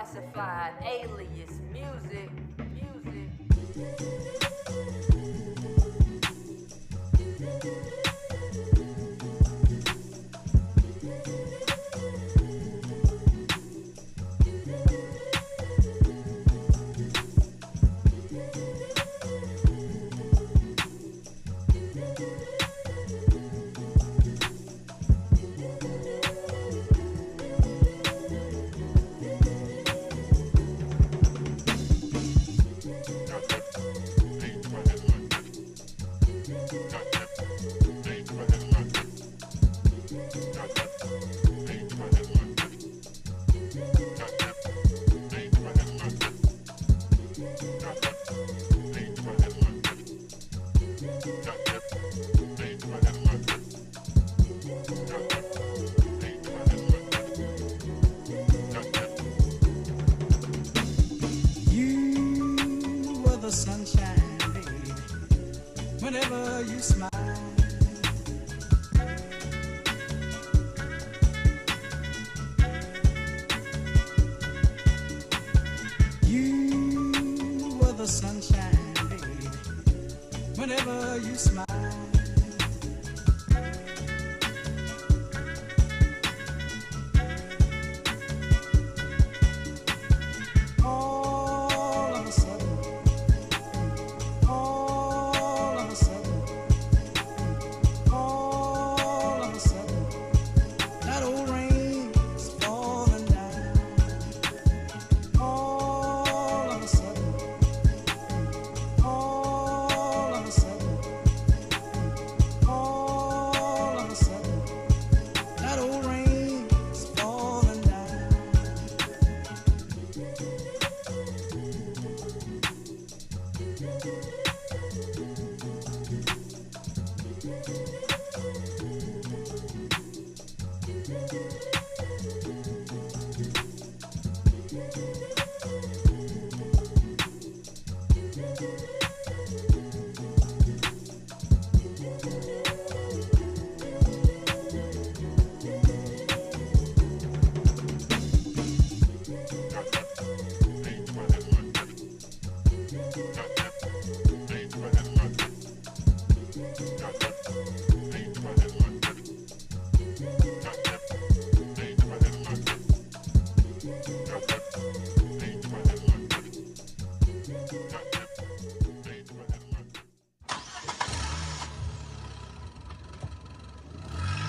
classified alias music.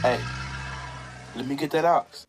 Hey, let me get that ox.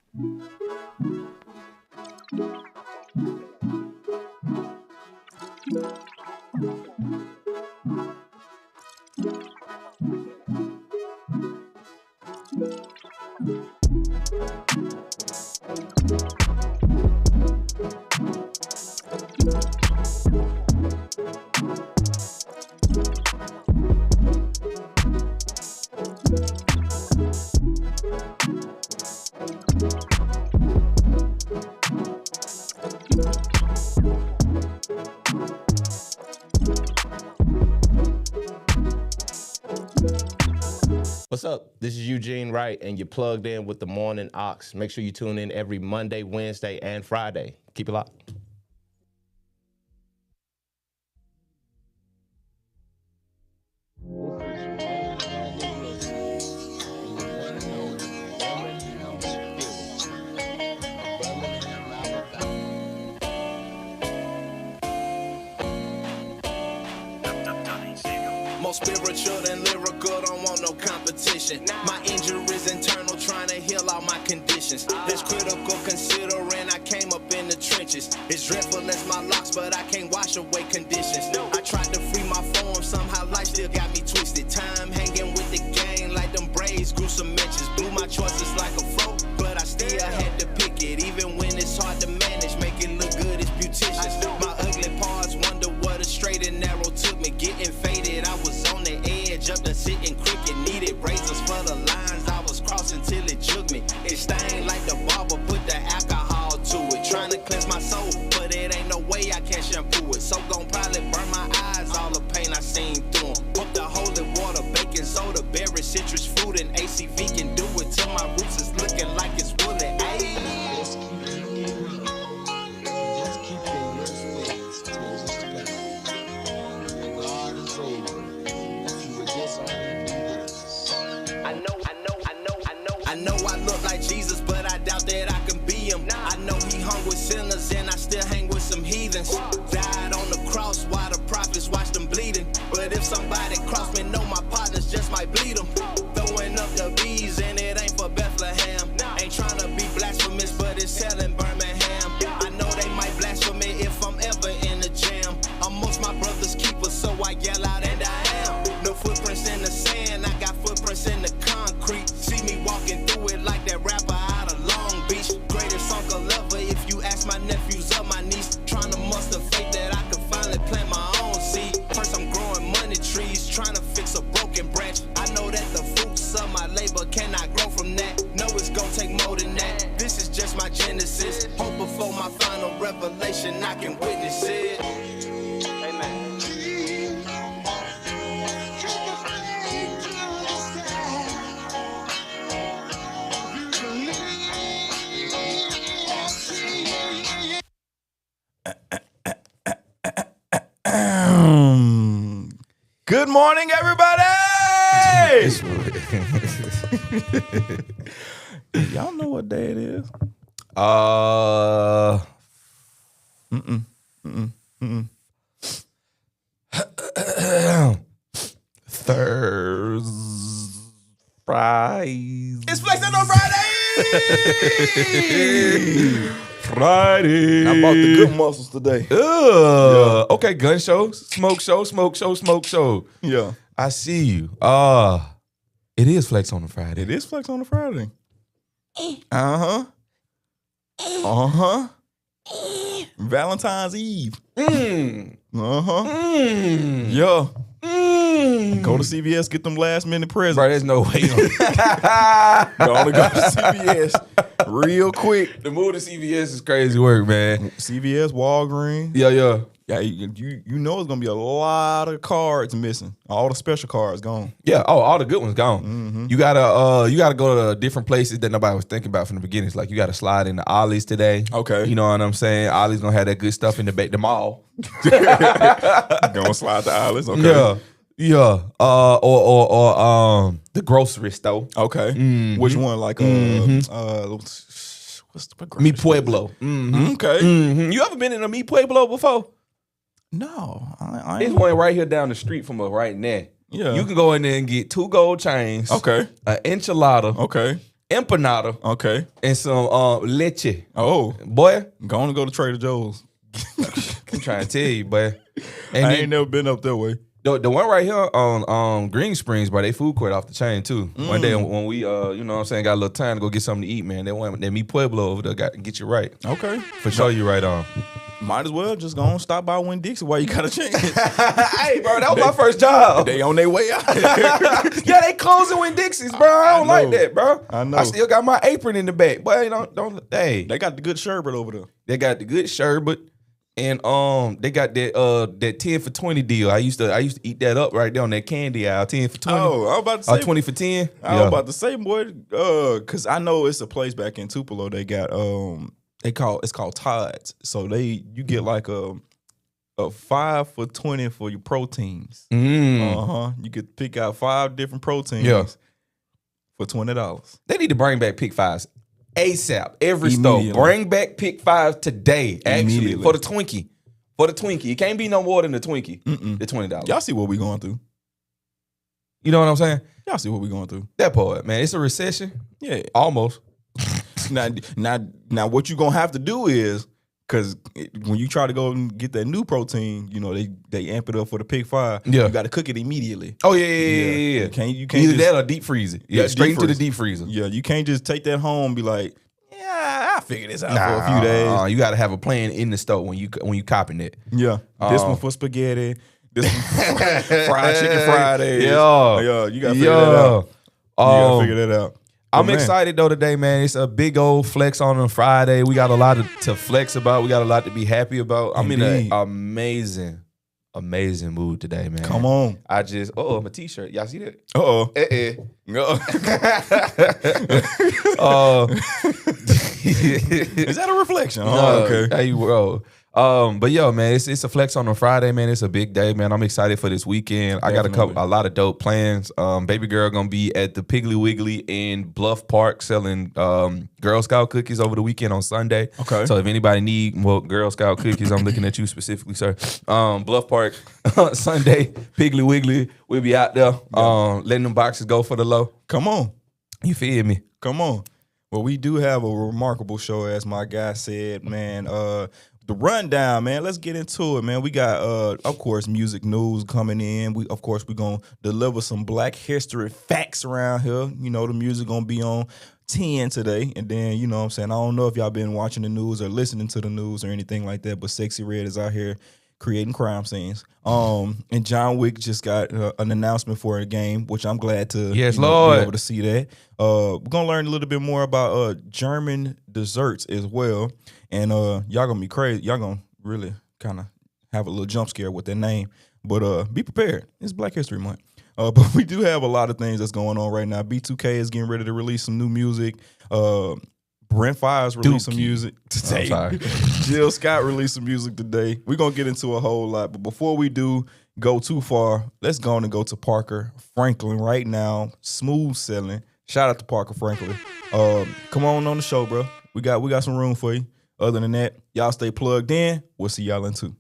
What's up? This is Eugene Wright, and you're plugged in with the Morning Ox. Make sure you tune in every Monday, Wednesday, and Friday. Keep it locked. More spiritual than lyrical, don't want no competition. My injuries internal, trying to heal all my conditions. It's critical considering I came up in the trenches. It's dreadful as my locks, but I can't wash away conditions. I tried to free my form, somehow life still got me twisted. Time hanging with the game like them braids grew some inches. Blew my choices like a fro, but I still had to pick it. Even when it's hard to manage, make it look good, it's beauticious. My ugly parts wonder what a straight and narrow took me. Getting faded, I was on the edge of the sitting cricket. Needed razors for the lines I was crossing till it took me. It stained like the barber put the alcohol to it. Trying to cleanse my soul, but it ain't no way I can shampoo it. So gon' probably burn my eyes, all the pain I seen through 'em. Put the holy water, baking soda, berry, citrus fruit, and ACV can do it till my roots is looking like it's woolly. Ayy. lessons. Died on the cross while the prophets watched them bleeding. But if somebody cross me, know my partners just might bleed them. Throwing up the bees and it ain't for Bethlehem. Ain't trying to be blasphemous, but it's hell in Birmingham. I know they might blaspheme me if I'm ever in the jam. I'm most my brother's keeper, so I yell out and I am. No footprints in the sand, I got footprints in the concrete. See me walking through it like that rapper out of Long Beach. Greatest uncle ever, if you ask my nephews or my niece. Trying to muster faith that I could finally plant my own seed. First I'm growing money trees, trying to fix a broken branch. I know that the fruits of my labor cannot grow from that. No, it's gonna take more than that. This is just my genesis. Hope before my final revelation I can witness it. Amen. Good morning, everybody! Y'all know what day it is? Friday. It's flexing on Friday. Friday. I bought the good muscles today. Okay, gun show, smoke show, smoke show, smoke show. Yeah. I see you. It is flex on a Friday. It is flex on a Friday. Uh-huh. Uh-huh. Valentine's Eve. Uh-huh. Yeah. Go to CVS, get them last minute presents. Bro, there's no way. Go to CVS real quick. The move to CVS is crazy work, man. CVS, Walgreens. Yeah. Yeah, you know it's gonna be a lot of cards missing. All the special cards gone. Yeah. Oh, all the good ones gone. You gotta go to different places that nobody was thinking about from the beginning. It's like you gotta slide into Ollie's today. Okay. You know what I'm saying? Ollie's gonna have that good stuff in the mall. Gonna slide to Alice. Okay. Yeah. Or the grocery store. Okay. Which one? Like what's the Mi Pueblo. Okay. You ever been in a Mi Pueblo before? No, I It's ain't. one right here down the street from us right now. Yeah. You can go in there and get 2 gold chains. Okay. An enchilada. Okay. Empanada. Okay. And some leche. Oh, Boy, going to go to Trader Joe's. I'm trying to tell you, boy. And I then ain't never been up that way. the one right here on Green Springs, bro, they food court off the chain too. One day when we you know what I'm saying, got a little time to go get something to eat, man. That Mi Pueblo over there got to get you right. Okay. For sure you right on. Might as well just go and stop by Winn-Dixie while you got a chance. Hey, bro, that was my first job. They on their way out. Yeah, they closing Winn-Dixie's, bro. I don't like that, bro. I know. I still got my apron in the back. Boy, don't hey. They got the good sherbet over there. They got the good sherbet. And they got that 10 for 20 deal. I used to eat that up right there on that candy aisle. 10 for 20. Oh, I was about to say 20 for 10. I was about to say, boy, cause I know it's a place back in Tupelo. They got it's called Tides. So you get like a 5 for 20 for your proteins. You could pick out 5 different proteins for $20. They need to bring back Pick Fives ASAP. Every store. Bring back Pick Fives today. Actually, for the Twinkie. It can't be no more than the Twinkie. The $20. Y'all see what we going through. You know what I'm saying? Y'all see what we going through. That part, man. It's a recession. Yeah. Almost. Now, what you gonna have to do is, cause when you try to go and get that new protein, you know they amp it up for the Pick 5. Yeah. You got to cook it immediately. Oh yeah. You can't either just, that or deep freeze it. Yeah, straight into the deep freezer. Yeah, you can't just take that home and be like, yeah, I'll figure this out for a few days. You got to have a plan in the store when you copping it. Yeah, this one for spaghetti. This one fried chicken Fridays. Yeah, you gotta figure that out. You gotta figure that out. I'm excited though today, man. It's a big old flex on a Friday. We got a lot to flex about. We got a lot to be happy about. I'm in an amazing mood today, man. Come on. I just my t-shirt. Y'all see that? Uh-oh. Is that a reflection? Oh, okay. Hey, bro. But yo, man, it's a flex on a Friday, man. It's a big day, man. I'm excited for this weekend. Definitely. I got a lot of dope plans. Baby girl gonna be at the Piggly Wiggly in Bluff Park selling Girl Scout cookies over the weekend on Sunday. Okay. So if anybody need more Girl Scout cookies, I'm looking at you specifically, sir. Bluff Park Sunday, Piggly Wiggly. We'll be out there letting them boxes go for the low. Come on. You feel me? Come on. Well, we do have a remarkable show, as my guy said, man. The rundown, man. Let's get into it, man. We got, of course, music news coming in. We're going to deliver some Black history facts around here. You know, the music going to be on 10 today. And then, you know what I'm saying, I don't know if y'all been watching the news or listening to the news or anything like that, but Sexy Red is out here creating crime scenes. And John Wick just got an announcement for a game, which I'm glad to Yes, be Lord. able to see that. We're going to learn a little bit more about German desserts as well. And y'all going to be crazy. Y'all going to really kind of have a little jump scare with that name. But be prepared. It's Black History Month. But we do have a lot of things that's going on right now. B2K is getting ready to release some new music. Brent Fires released some music today. Jill Scott released some music today. We're going to get into a whole lot. But before we do go too far, let's go on and go to Parker Franklin right now. Smooth selling. Shout out to Parker Franklin. Come on the show, bro. We got some room for you. Other than that, y'all stay plugged in. We'll see y'all in 2.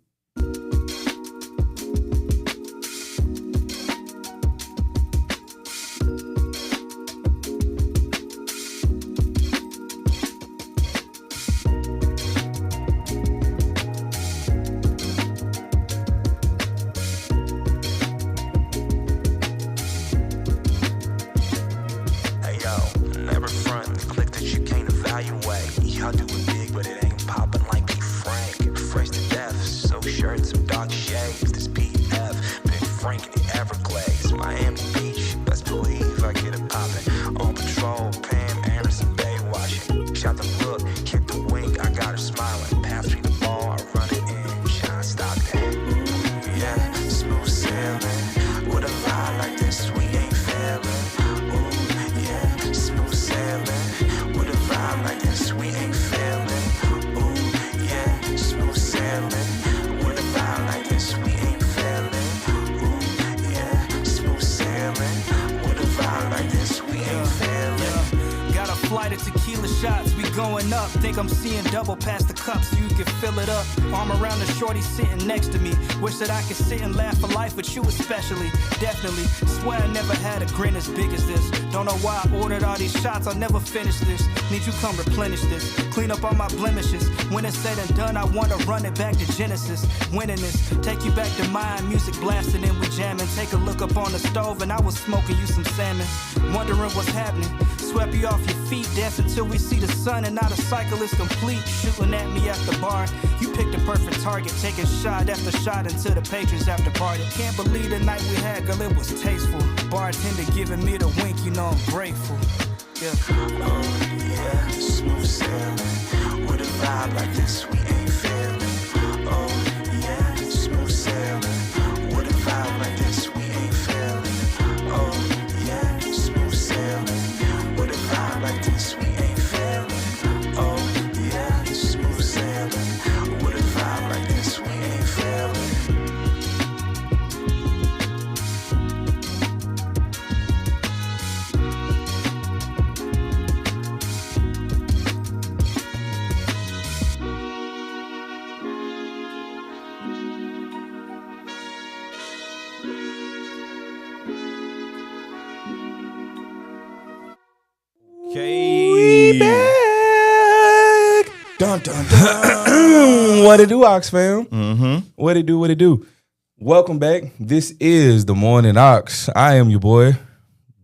Think I'm seeing double past the cup so you can fill it up. Arm around the shorty sitting next to me. Wish that I could sit and laugh for life with you especially. Definitely. Swear I never had a grin as big as this. Don't know why I ordered all these shots. I'll never finish this. Need you come replenish this. Clean up all my blemishes. When it's said and done, I want to run it back to Genesis. Winning this. Take you back to mine. Music blasting and we jamming. Take a look up on the stove and I was smoking you some salmon. Wondering what's happening. Swept you off your feet, dance until we see the sun, and now the cycle is complete. Shooting at me at the bar, you picked the perfect target, taking shot after shot into the patrons after party. Can't believe the night we had, girl, it was tasteful. Bartender giving me the wink, you know I'm grateful. Yeah. Oh yeah, smooth sailing. With a vibe like this, we ain't failing. Oh yeah, smooth sailing. With a vibe like this, we ain't failing. Oh yeah, smooth sailing. With a vibe like this, we ain't failing. Oh yeah, smooth sailing. With a vibe like this, we ain't failing. Okay. Back. Dun, dun, dun. What it do, Ox fam? Mm-hmm. What it do? Welcome back. This is the Morning Ox. I am your boy,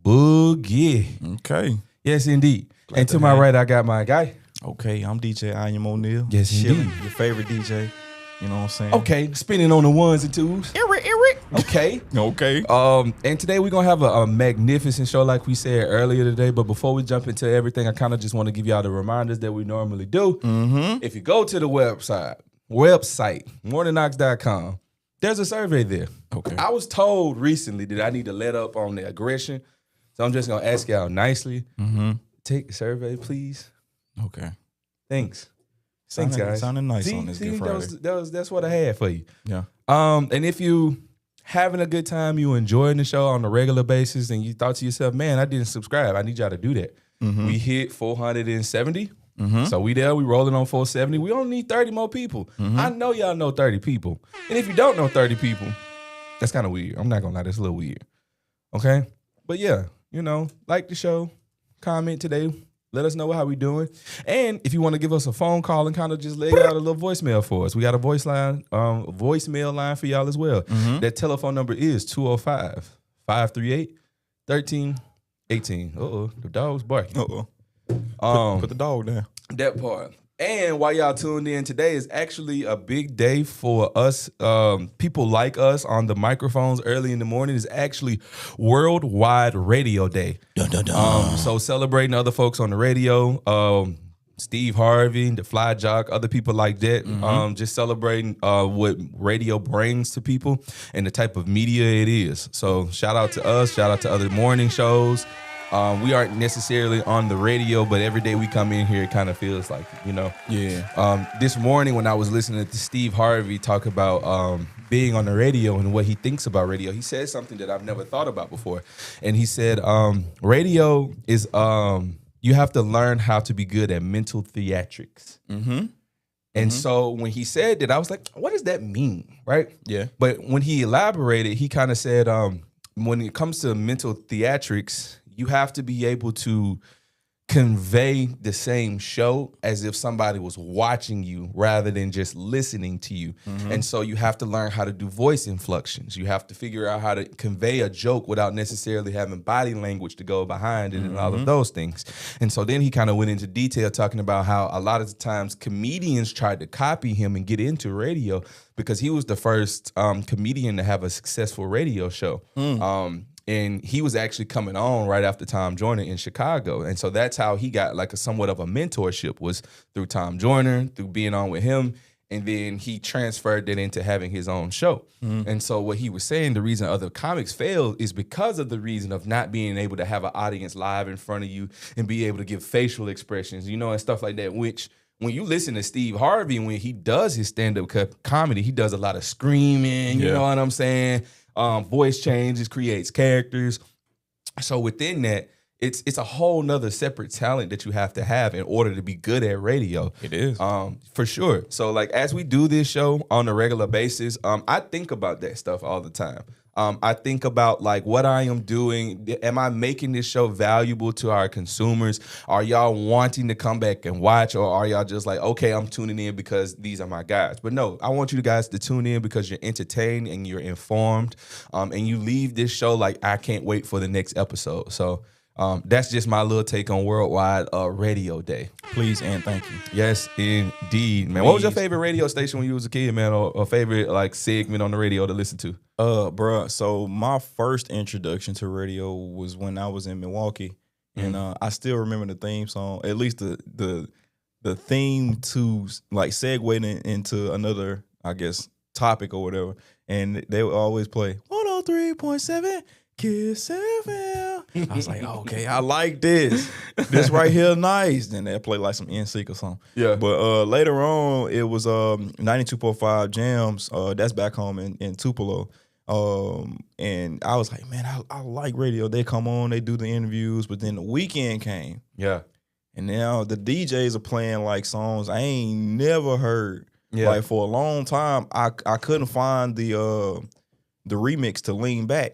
Boogie. Okay. Yes, indeed. Glad And to to my have right, I got my guy. Okay, I'm DJ I Am O'Neal. Yes, Chillin', indeed. your favorite DJ. You know what I'm saying? Okay, spinning on the ones and twos. Okay. Okay. And today we're gonna have a magnificent show, like we said earlier today. But before we jump into everything, I kind of just want to give y'all the reminders that we normally do. Mm-hmm. If you go to the website, morningox.com, there's a survey there. Okay. I was told recently that I need to let up on the aggression, so I'm just gonna ask y'all nicely. Mm-hmm. Take the survey, please. Okay. Thanks. Thanks, guys. Sounding nice on this Good Friday. That's what I had for you. Yeah. And if you having a good time, you enjoying the show on a regular basis, and you thought to yourself, man, I didn't subscribe. I need y'all to do that. We hit 470. So we rolling on 470. We only need 30 more people. I know y'all know 30 people. And if you don't know 30 people, that's kind of weird. I'm not going to lie. That's a little weird. Okay? But yeah, like the show, comment today. Let us know how we doing. And if you want to give us a phone call and kind of just lay out a little voicemail for us, we got a voicemail line for y'all as well. That telephone number is 205-538-1318. Uh-oh, the dog's barking. Uh-oh. Put the dog down. That part. And while y'all tuned in, today is actually a big day for us. People like us on the microphones early in the morning. Is actually Worldwide Radio Day. Dun, dun, dun. So celebrating other folks on the radio, Steve Harvey, the Fly Jock, other people like that. Just celebrating what radio brings to people and the type of media it is. So shout out to us. Shout out to other morning shows. We aren't necessarily on the radio, but every day we come in here, it kind of feels like, Yeah. This morning when I was listening to Steve Harvey talk about being on the radio and what he thinks about radio, he said something that I've never thought about before. And he said, radio is, you have to learn how to be good at mental theatrics. And so when he said that, I was like, what does that mean? Right? Yeah. But when he elaborated, he kind of said, when it comes to mental theatrics, you have to be able to convey the same show as if somebody was watching you rather than just listening to you. And so you have to learn how to do voice inflections. You have to figure out how to convey a joke without necessarily having body language to go behind it and all of those things. And so then he kind of went into detail talking about how a lot of the times comedians tried to copy him and get into radio because he was the first comedian to have a successful radio show. And he was actually coming on right after Tom Joyner in Chicago. And so that's how he got like a somewhat of a mentorship, was through Tom Joyner, through being on with him. And then he transferred that into having his own show. And so what he was saying, the reason other comics fail is because of the reason of not being able to have an audience live in front of you and be able to give facial expressions, and stuff like that, which when you listen to Steve Harvey, when he does his stand-up comedy, he does a lot of screaming, you know what I'm saying? Voice changes, creates characters. So within that, it's a whole nother separate talent that you have to have in order to be good at radio. It is. For sure. So like as we do this show on a regular basis, I think about that stuff all the time. I think about like what I am doing. Am I making this show valuable to our consumers? Are y'all wanting to come back and watch, or are y'all just like, okay, I'm tuning in because these are my guys? But no, I want you guys to tune in because you're entertained and you're informed, and you leave this show like, I can't wait for the next episode. So that's just my little take on Worldwide Radio Day. Please and thank you. Yes, indeed, man. What was your favorite radio station when you was a kid, man, or favorite like segment on the radio to listen to? Bruh, so my first introduction to radio was when I was in Milwaukee, and I still remember the theme song, at least the theme to like segueing into another, I guess, topic or whatever, and they would always play 103.7 Kiss FM. I was like, okay, I like this. This right here, nice. Then they play like some NSYNC or something. Yeah. But later on, it was 92.5 Jams. That's back home in Tupelo. And I was like, man, I like radio. They come on, they do the interviews, but then the weekend came. Yeah. And now the DJs are playing like songs I ain't never heard. Yeah. Like for a long time, I couldn't find the remix to Lean Back.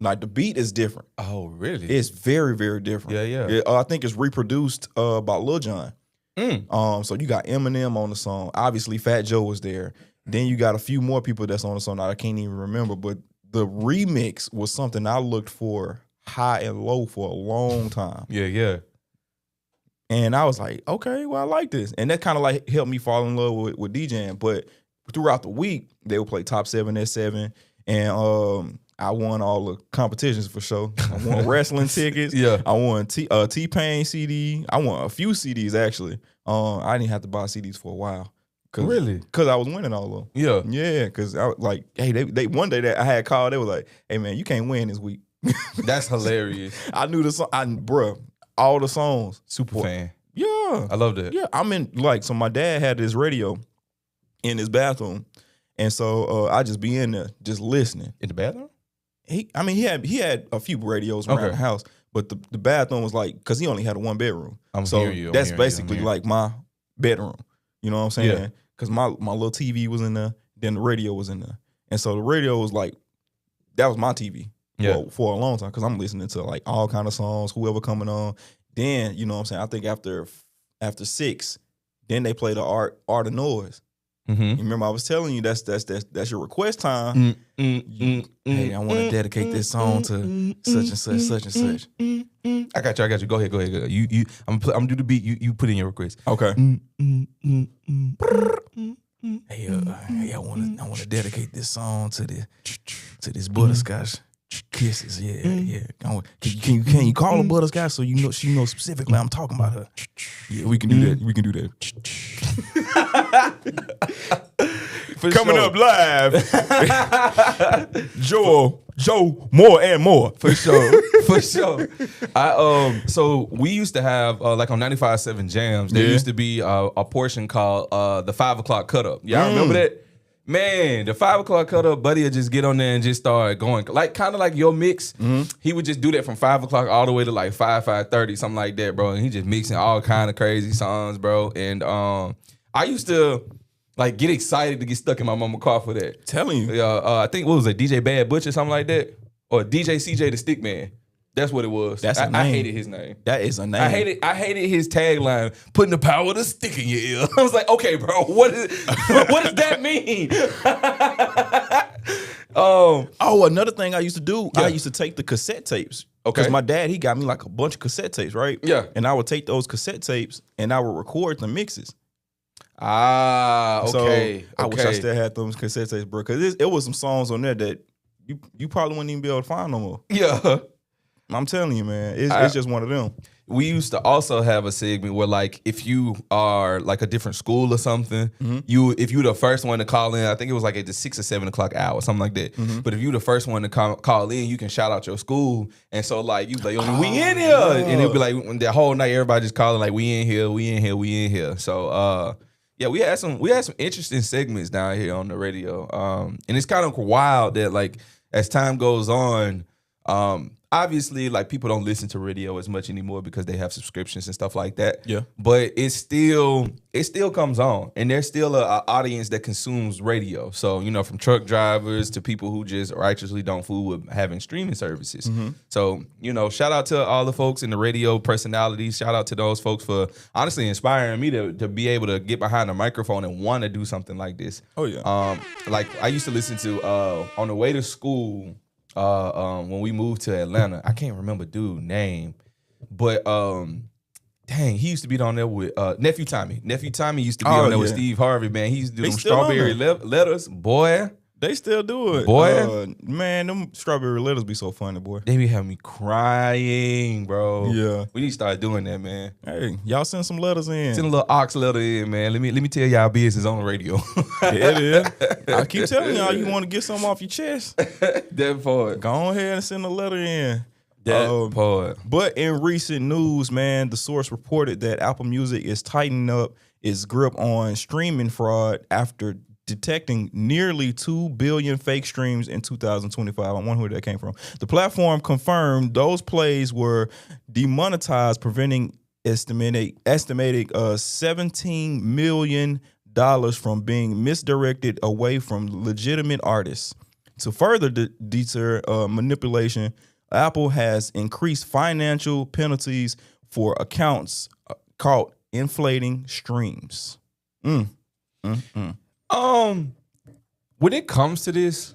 Like the beat is different. Oh, really? It's very, very different. Yeah. I think it's reproduced by Lil Jon. So you got Eminem on the song. Obviously, Fat Joe was there. Then you got a few more people that's on the song that I can't even remember. But the remix was something I looked for high and low for a long time. Yeah. And I was like, okay, well, I like this. And that kind of like helped me fall in love with DJing. But throughout the week, they would play Top 7 at 7. And I won all the competitions for sure. I won wrestling tickets. Yeah. I won T-Pain CD. I won a few CDs, actually. I didn't have to buy CDs for a while. Really? Because I was winning all of them. Yeah. Yeah, because I was like, hey, they one day that I had called, they were like, hey, man, you can't win this week. That's hilarious. I knew the song. Bruh, all the songs. Super fan. Yeah, Yeah. I love that. Yeah, I'm in like so. My dad had this radio in his bathroom, and so I just be in there just listening. In the bathroom? He had a few radios around Okay. the house, but the bathroom was like because he only had a one bedroom. I'm so hearing you, I'm that's hearing you, I'm basically hearing like my bedroom. You know what I'm saying? Yeah. Because my little TV was in there, then the radio was in there, and so the radio was like that was my TV. Yeah. For a long time because I'm listening to like all kind of songs, whoever coming on. Then you know what I'm saying. I think after 6, then they play the art of noise. Mm-hmm. You remember I was telling you that's your request time. Hey, I want to dedicate this song to such and such, such and such. I got you. Go ahead. You. I'm gonna do the beat. You put in your request. Okay. Hey, I want to dedicate this song to this butterscotch kisses. Yeah. Can you call her butterscotch so she knows specifically I'm talking about her? Yeah, we can do that. We can do that. Coming up live, Joe, more and more. For sure. So we used to have like on 95.7 Jams. There used to be a portion called the 5 o'clock cut up. Y'all remember that? Man, the 5 o'clock cut up, buddy would just get on there and just start going like kind of like your mix. He would just do that from 5 o'clock all the way to like 5:30, something like that, bro. And he just mixing all kind of crazy songs, bro. And I used to like get excited to get stuck in my mama's car for that. Telling you. I think what was it, DJ Bad Butch or something like that, or DJ CJ the Stick Man. That's what it was. That's a name. I hated his name. That is a name. I hated his tagline, putting the power of the stick in your ear. I was like, okay, bro, what does that mean? Another thing I used to do, I used to take the cassette tapes. Okay. Because my dad, he got me like a bunch of cassette tapes, right? Yeah. And I would take those cassette tapes and I would record the mixes. Okay. So I wish I still had those cassette tapes, bro. Because it was some songs on there that you probably wouldn't even be able to find no more. Yeah. I'm telling you, man, it's just one of them. We used to also have a segment where, like, if you are like a different school or something, if you the first one to call in, I think it was like at the 6 or 7 o'clock hour, something like that. But if you the first one to call in, you can shout out your school, and so like you like, we in here, and it'll be like the whole night everybody just calling like, we in here. So yeah, we had some interesting segments down here on the radio, and it's kind of wild that like as time goes on. Obviously, like people don't listen to radio as much anymore because they have subscriptions and stuff like that. Yeah. But it still comes on, and there's still a audience that consumes radio. So, you know, from truck drivers to people who just righteously don't fool with having streaming services. So, you know, shout out to all the folks in the radio personalities. Shout out to those folks for honestly inspiring me to be able to get behind a microphone and want to do something like this. Oh yeah. Like I used to listen to on the way to school. When we moved to Atlanta, I can't remember dude's name, but dang, he used to be on there with Nephew Tommy. Nephew Tommy used to be on there with Steve Harvey, man. He used to do them strawberry letters, boy. They still do it, boy. Man, them strawberry letters be so funny, boy. They be having me crying, bro. Yeah, we need to start doing that, man. Hey, y'all send some letters in. Send a little ox letter in, man. Let me tell y'all business on the radio. Yeah, it is. I keep telling y'all, you want to get something off your chest. That part. Go ahead and send a letter in. That part. But in recent news, man, the source reported that Apple Music is tightening up its grip on streaming fraud after detecting nearly 2 billion fake streams in 2025. I wonder where that came from. The platform confirmed those plays were demonetized, preventing estimated $17 million from being misdirected away from legitimate artists. To further deter manipulation, Apple has increased financial penalties for accounts caught inflating streams. When it comes to this,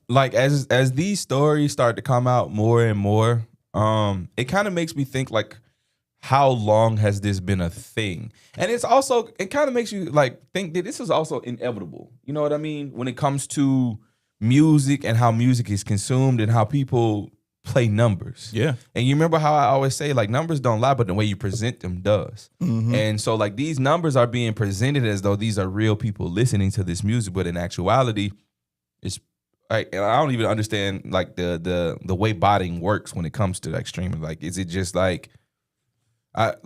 like as these stories start to come out more and more, it kind of makes me think like, how long has this been a thing? And it kind of makes you like think that this is also inevitable. You know what I mean? When it comes to music and how music is consumed and how people play numbers. Yeah. And you remember how I always say like numbers don't lie, but the way you present them does. And so like these numbers are being presented as though these are real people listening to this music, but in actuality, it's like I don't even understand like the way botting works when it comes to like streaming. Like, is it just like are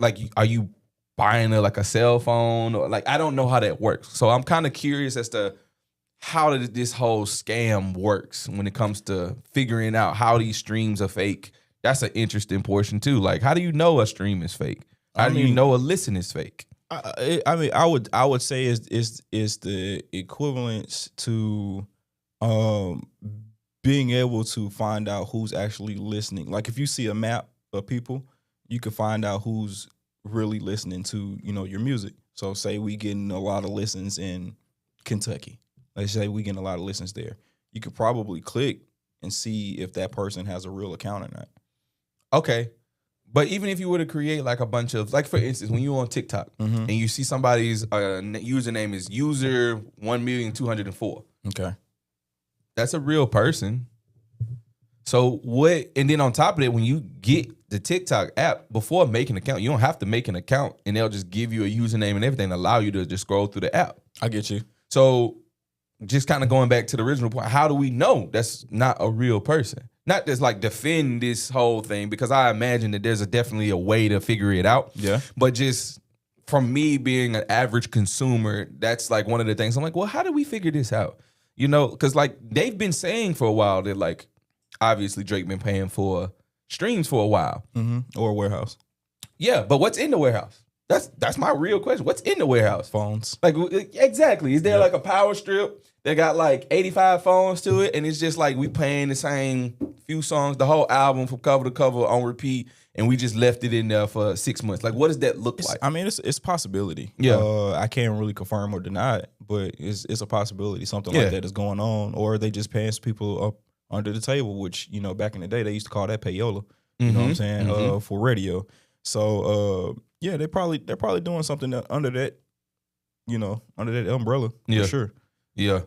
you buying a cell phone, or like I don't know how that works. So I'm kind of curious as to how this whole scam works when it comes to figuring out how these streams are fake. That's an interesting portion too. Like, how do you know a stream is fake? How do you know a listen is fake? I would say is the equivalence to being able to find out who's actually listening. Like if you see a map of people, you can find out who's really listening to, your music. So say we getting a lot of listens in Kentucky. Let's say we getting a lot of listens there. You could probably click and see if that person has a real account or not. Okay. But even if you were to create like a bunch of, like for instance, when you're on TikTok and you see somebody's username is user 1,204,000. Okay. That's a real person. So what, and then on top of it, when you get the TikTok app, before making an account, you don't have to make an account and they'll just give you a username and everything to allow you to just scroll through the app. I get you. So just kind of going back to the original point, how do we know that's not a real person? Not just like defend this whole thing, because I imagine that there's definitely a way to figure it out. Yeah. But just from me being an average consumer, that's like one of the things I'm like, well, how do we figure this out? Because like they've been saying for a while that like, obviously Drake been paying for streams for a while. Mm-hmm. Or a warehouse. Yeah, but what's in the warehouse? That's my real question. What's in the warehouse? Phones. Like, exactly. Is there like a power strip that got like 85 phones to it, and it's just like we playing the same few songs, the whole album from cover to cover on repeat, and we just left it in there for 6 months? Like, what does that look like? I mean, it's a possibility. Yeah. I can't really confirm or deny it, but it's a possibility something like that is going on, or they just pass people up under the table, which, back in the day, they used to call that payola, you know what I'm saying, for radio. So, yeah, they're probably doing something under that, under that umbrella, for sure. Yeah.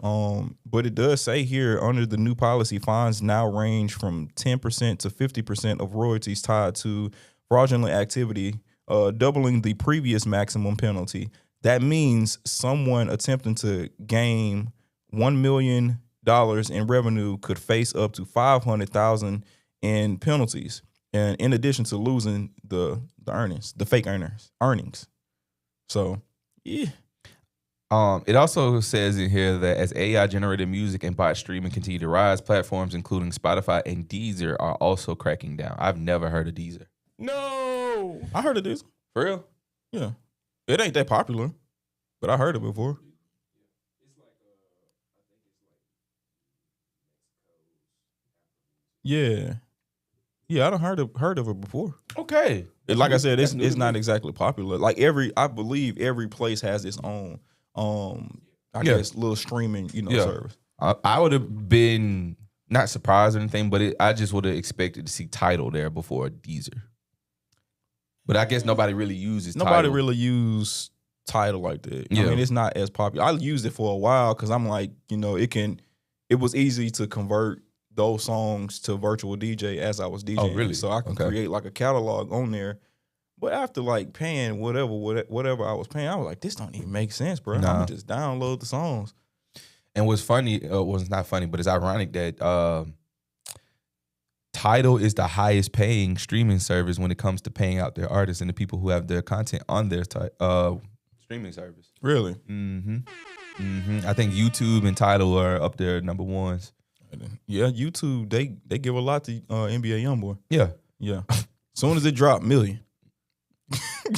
But it does say here, under the new policy, fines now range from 10% to 50% of royalties tied to fraudulent activity, doubling the previous maximum penalty. That means someone attempting to gain $1 million in revenue could face up to $500,000 in penalties, and in addition to losing the earnings, the fake earnings. So, yeah. It also says in here that as AI-generated music and bot streaming continue to rise, platforms including Spotify and Deezer are also cracking down. I've never heard of Deezer. No, I heard of this. For real? Yeah, it ain't that popular, but I heard it before. Yeah, I done heard of it before. Okay. Like I said, it's not exactly popular. Like I believe every place has its own, I guess, little streaming, service. I would have been not surprised or anything, but I just would have expected to see Tidal there before Deezer. But I guess nobody really uses Tidal. Nobody really use Tidal like that. Yeah. I mean, it's not as popular. I used it for a while because I'm like, it was easy to convert those songs to virtual DJ as I was DJing. Oh, really? So I can create like a catalog on there. But after like paying whatever I was paying, I was like, this don't even make sense, bro. Nah. I'm gonna just download the songs. And what's funny, well, it's not funny, but it's ironic that Tidal is the highest paying streaming service when it comes to paying out their artists and the people who have their content on their streaming service. Really? I think YouTube and Tidal are up there number ones. Yeah, YouTube, they give a lot to NBA Youngboy. Yeah. Soon as it dropped, million.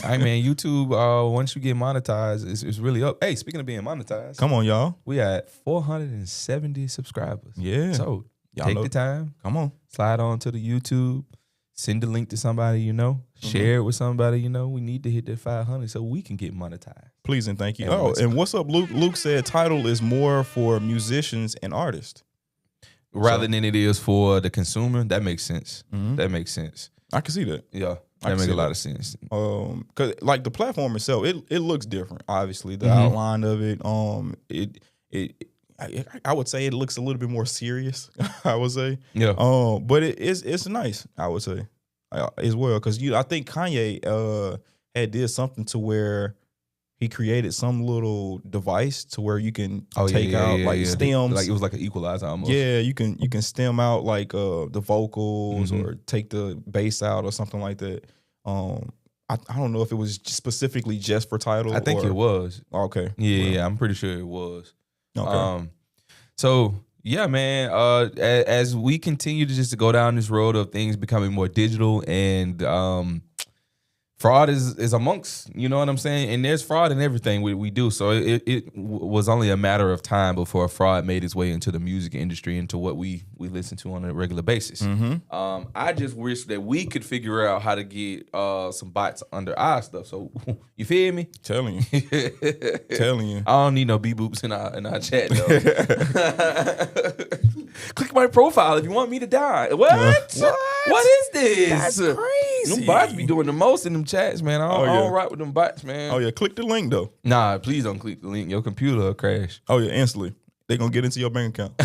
I mean, YouTube, once you get monetized, it's really up. Hey, speaking of being monetized, Come on, y'all. we at 470 subscribers. Yeah. So Y'all take know- the time, Come on. slide on to the YouTube, send the link to somebody you know, share it with somebody you know. We need to hit that 500 so we can get monetized. Please and thank you. And Oh, and what's up, Luke? Luke said Tidal is more for musicians and artists. Rather than it is for the consumer, that makes sense. That makes sense. I can see that. Yeah, I that can makes see a lot that. of sense. Cause like the platform itself, it looks different. Obviously, the outline of it, I would say it looks a little bit more serious. I would say, Yeah. but it's nice. I would say as well, because I think Kanye had did something to where he created some little device to where you can take out stems. Like it was like an equalizer almost. Yeah, you can stem out like the vocals or take the bass out or something like that. I don't know if it was specifically just for Tidal. I think it was. Okay. Yeah, I'm pretty sure it was. Okay. So yeah, man. As we continue to just go down this road of things becoming more digital and fraud is amongst, you know what I'm saying? And there's fraud in everything we do. So it was only a matter of time before fraud made its way into the music industry, into what we listen to on a regular basis. I just wish that we could figure out how to get some bots under our stuff. So you feel me? Telling you. Telling you. I don't need no beep-boops in our chat, though. Click my profile if you want me to die. What? What is this? That's crazy. Them bots be doing the most in them chats, man. I don't rock with them bots, man. Oh, yeah. Click the link, though. Nah, please don't click the link. Your computer will crash. Oh, yeah. Instantly. They going to get into your bank account.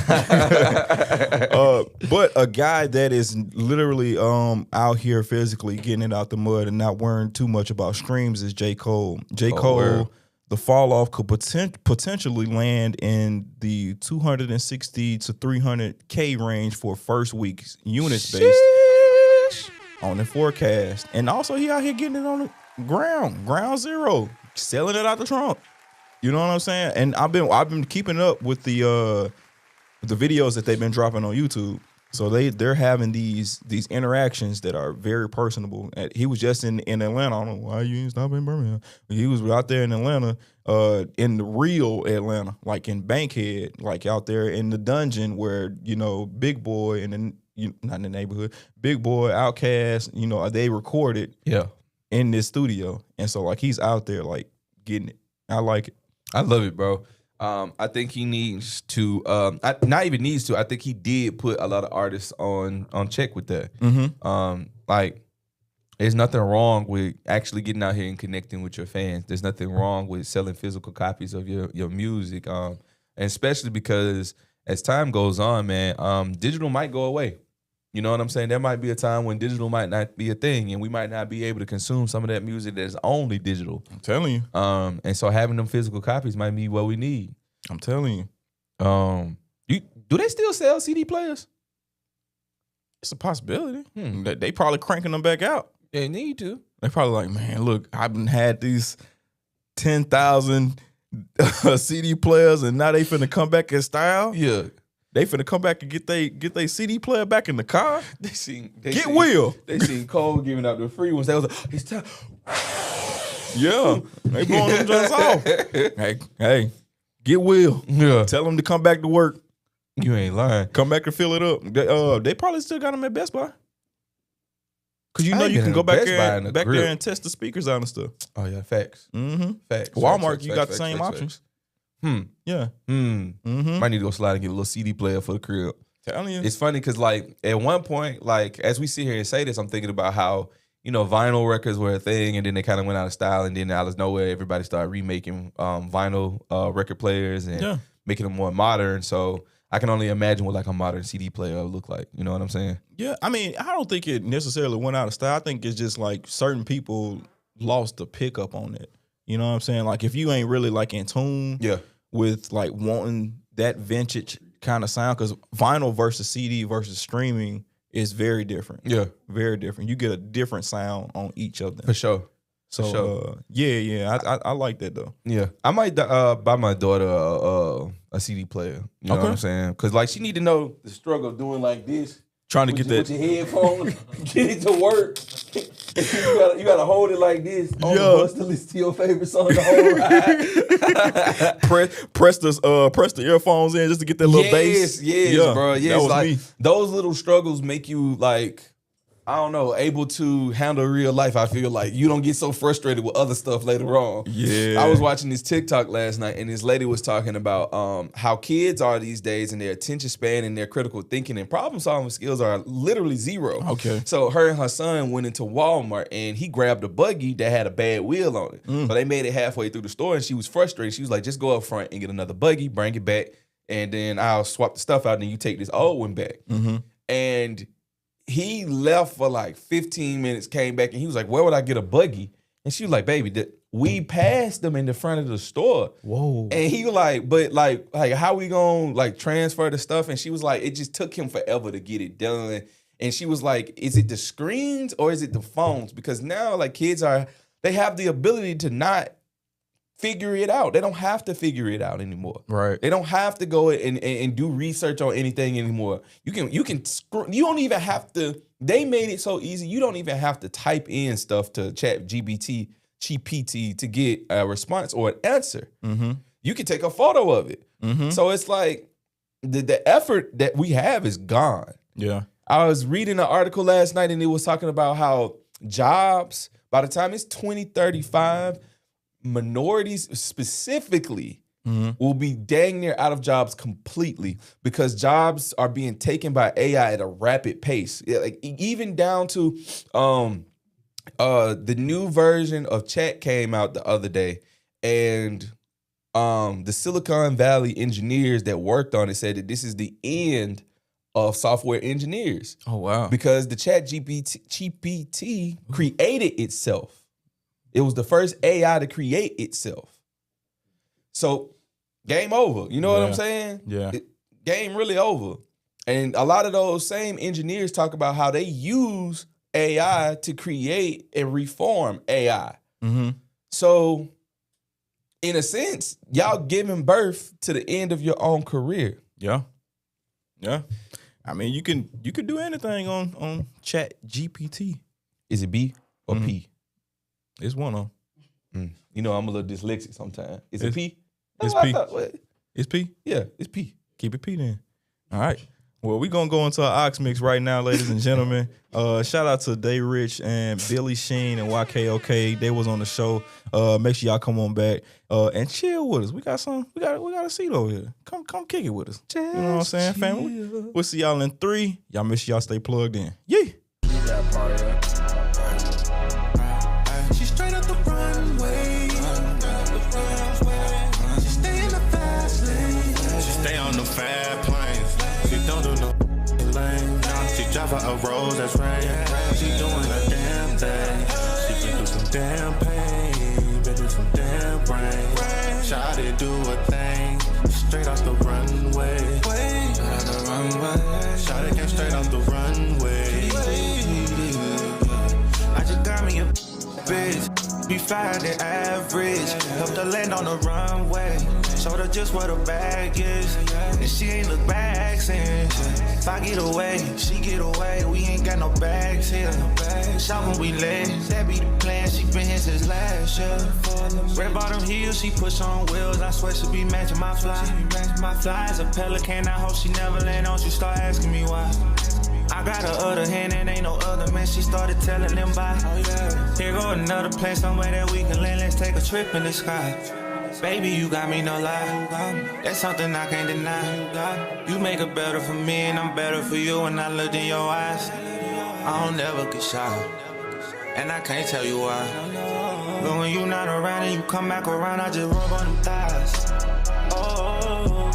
But a guy that is literally out here physically getting it out the mud and not worrying too much about streams is J. Cole. J. Cole, word. the fall off could potentially land in the 260 to 300K range for first week's units based on the forecast. And also he out here getting it on the ground zero, selling it out the trunk. You know what I'm saying? And I've been keeping up with the videos that they've been dropping on YouTube. So they're having these interactions that are very personable. And he was just in Atlanta. I don't know why you ain't stop in Birmingham. He was out there in Atlanta, in the real Atlanta, like in Bankhead, like out there in the dungeon where, you know, Big Boy and then not in the neighborhood, Big Boy, Outkast, you know, they recorded in this studio. And so like he's out there like getting it. I like it. I love it, bro. I think he needs to, not even needs to, I think he did put a lot of artists on check with that. Like, there's nothing wrong with actually getting out here and connecting with your fans. There's nothing wrong with selling physical copies of your music, and especially because as time goes on, man, digital might go away. You know what I'm saying? There might be a time when digital might not be a thing, and we might not be able to consume some of that music that's only digital. I'm telling you. And so having them physical copies might be what we need. I'm telling you. Do they still sell CD players? It's a possibility. They probably cranking them back out. They need to. They probably like, man, look, I've been had these 10,000 CD players, and now they finna come back in style. Yeah. They finna come back and get they CD player back in the car. They seen Will. They seen Cole giving out the free ones. They was like, it's time. Yeah. They blowing them joints off. Hey, get Will. Yeah. Tell them to come back to work. You ain't lying. Come back and fill it up. They probably still got them at Best Buy. Cause you I know ain't you been can in go a back Best Buy in a there grip. and test the speakers out and stuff. Oh yeah, facts. Facts. Walmart, you got the same options. Yeah. Might need to go slide and get a little CD player for the crib. Telling you. It's funny because like at one point, like as we sit here and say this, I'm thinking about how, you know, vinyl records were a thing and then they kind of went out of style, and then out of nowhere everybody started remaking vinyl record players and making them more modern. So I can only imagine what like a modern CD player would look like. You know what I'm saying? Yeah. I mean, I don't think it necessarily went out of style. I think it's just like certain people lost the pickup on it. You know what I'm saying? Like if you ain't really like in tune with like wanting that vintage kind of sound, because vinyl versus CD versus streaming is very different. Yeah. Very different. You get a different sound on each of them. For sure. So For sure. I like that though. Yeah. I might buy my daughter a CD player. You know what I'm saying? Because like she need to know the struggle of doing like this. Trying to get that with your headphones, get it to work. you gotta hold it like this on the bus to listen to your favorite song the whole ride. press the earphones in just to get that little bass. Yes, bro. Yes, that was like me. Those little struggles make you like, I don't know, able to handle real life. I feel like you don't get so frustrated with other stuff later on. Yeah. I was watching this TikTok last night, and this lady was talking about how kids are these days, and their attention span and their critical thinking and problem solving skills are literally zero. Okay. So her and her son went into Walmart, and he grabbed a buggy that had a bad wheel on it. So they made it halfway through the store, and she was frustrated. She was like, just go up front and get another buggy, bring it back, and then I'll swap the stuff out, and you take this old one back. And he left for like 15 minutes, came back, and he was like, where would I get a buggy? And she was like, baby, we passed them in the front of the store. Whoa. And he was like, but like how we gonna like transfer the stuff? And she was like, it just took him forever to get it done. And she was like, is it the screens or is it the phones? Because now like kids they have the ability to not figure it out. They don't have to figure it out anymore. Right. They don't have to go and do research on anything anymore. You don't even have to, they made it so easy. You don't even have to type in stuff to chat GPT to get a response or an answer. Mm-hmm. You can take a photo of it. Mm-hmm. So it's like the effort that we have is gone. Yeah. I was reading an article last night and it was talking about how jobs, by the time it's 2035, minorities specifically will be dang near out of jobs completely because jobs are being taken by AI at a rapid pace. Yeah, like even down to the new version of chat came out the other day, and the Silicon Valley engineers that worked on it said that this is the end of software engineers. Oh, wow. Because the chat GPT created itself. It was the first AI to create itself. So game over. You know what I'm saying? Yeah. Game really over. And a lot of those same engineers talk about how they use AI to create and reform AI. Mm-hmm. So in a sense, y'all giving birth to the end of your own career. Yeah. Yeah. I mean, you could do anything on Chat GPT. Is it B or P? It's one of them. You know, I'm a little dyslexic sometimes. Is it P? It's Oh, I P. thought, what? It's P. Yeah, it's P. Keep it P then. All right. Well, we're going to go into our Ox Mix right now, ladies and gentlemen. Shout out to Day Rich and Billy Sheen and YKOK. They was on the show. Make sure y'all come on back and chill with us. We got a seat over here. Come kick it with us. You know what I'm saying, family? We'll see y'all in 3. Y'all make sure y'all stay plugged in. Yeah. She's straight up the runway. She stay in the fast lane. She stay on the fast planes. She don't do no lane. She drive her a Rolls that's rain. She doing a damn thing. She been through some damn pain. Been through some damn rain. Shawty do a thing. Straight off the runway. Shawty came straight off the runway. I just got me a bitch. Be flyer than average. Helped her land on the runway. Showed her just where the bag is. And she ain't look back since. If I get away, she get away. We ain't got no bags here. Shopping we late. That be the plan. She been here since last year. Red bottom heels, she push on wheels. I swear she be matching my fly. My fly is a pelican. I hope she never land on. She start asking me why. I got her other hand and ain't no other man. She started telling them bye. Here go another place somewhere that we can land. Let's take a trip in the sky. Baby, you got me, no lie. That's something I can't deny. You make it better for me and I'm better for you. When I look in your eyes, I don't never get shy. And I can't tell you why. But when you not around and you come back around, I just rub on them thighs. Oh,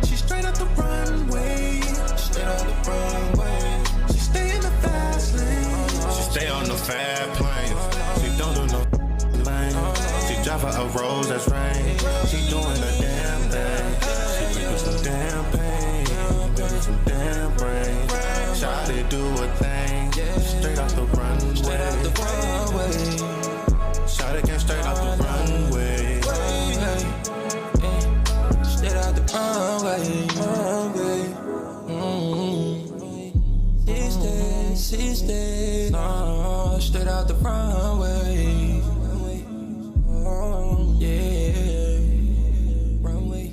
she's straight up the runway. Straight up the runway. She stay in the fast lane. She stay on the fast planes. She don't do no lane. She drive her a Rolls that's rain. She doing a damn thing. She been through some damn pain. Been through some damn rain. Shawty do a thing. Straight off the runway. Straight out the runway. Shawty came straight off the runway. Straight out the runway. She stay, no, straight out the runway. Yeah, runway.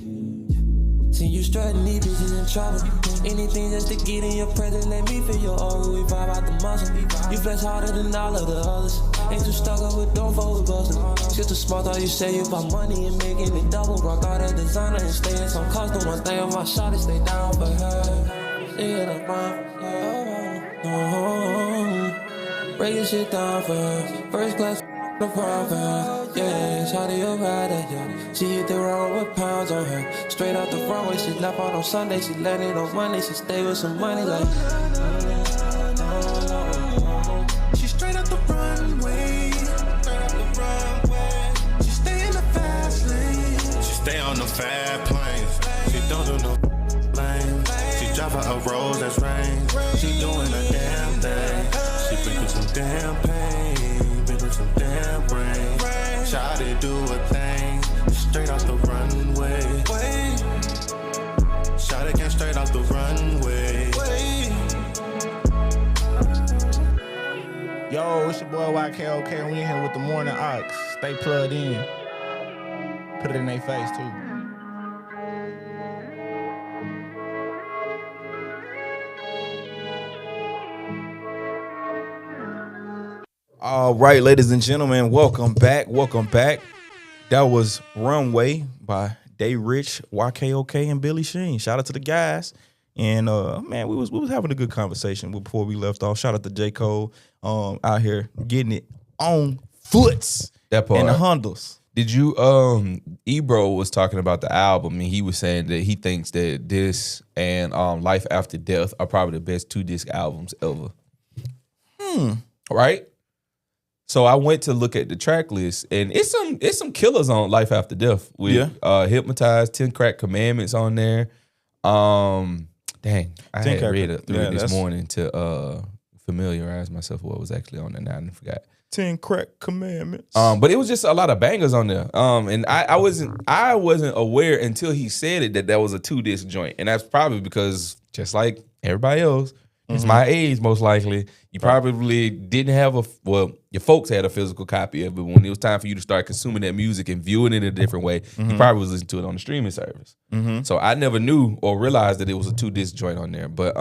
See you strutting, these bitches in trouble. Anything just to get in your presence, let me feel your aura. We vibe out the muscle. You flex harder than all of the others. Ain't too stuck up with don't fold with busters. Shit too smart, all you say you about money and making it double. Rock all that designer and stay in some custom. One thing on my shot is stay down for her. She hit a run. Break your shit down for her. First class, no problem for her. Yeah, shawty a rider, yeah. She hit the road with pounds on her. Straight out the runway, she left out on Sunday. She landed on Monday, she stay with some money like. She straight out the runway. She stay in the fast lane. She stay on the fast planes. She don't do no lane. She drive her a Rolls that's rain. She doing a damn damn pain, been through some damn rain. Shawty do a thing, straight off the runway. Shawty came straight off the runway. Yo, it's your boy YKOK, and we in here with the Morning Ox. Stay plugged in. Put it in their face, too. All right, ladies and gentlemen, welcome back. Welcome back. That was Runway by Day Rich, YKOK, and Billy Sheen. Shout out to the guys. And man, we was having a good conversation before we left off. Shout out to J. Cole out here getting it on foots. That part. And the Hondas. Did you Ebro was talking about the album, and he was saying that he thinks that this and Life After Death are probably the best 2-disc albums ever. Right? So I went to look at the track list, and it's some killers on Life After Death with Hypnotized, 10 Crack Commandments on there. Dang, I had read it through this morning to familiarize myself with what was actually on there. Now I forgot. 10 Crack Commandments. But it was just a lot of bangers on there. And I wasn't aware until he said it that was a 2-disc joint, and that's probably because just like everybody else, it's my age most likely. You probably didn't have your folks had a physical copy of it. When it was time for you to start consuming that music and viewing it in a different way, you probably was listening to it on the streaming service. So I never knew or realized that it was a 2-disc joint on there. But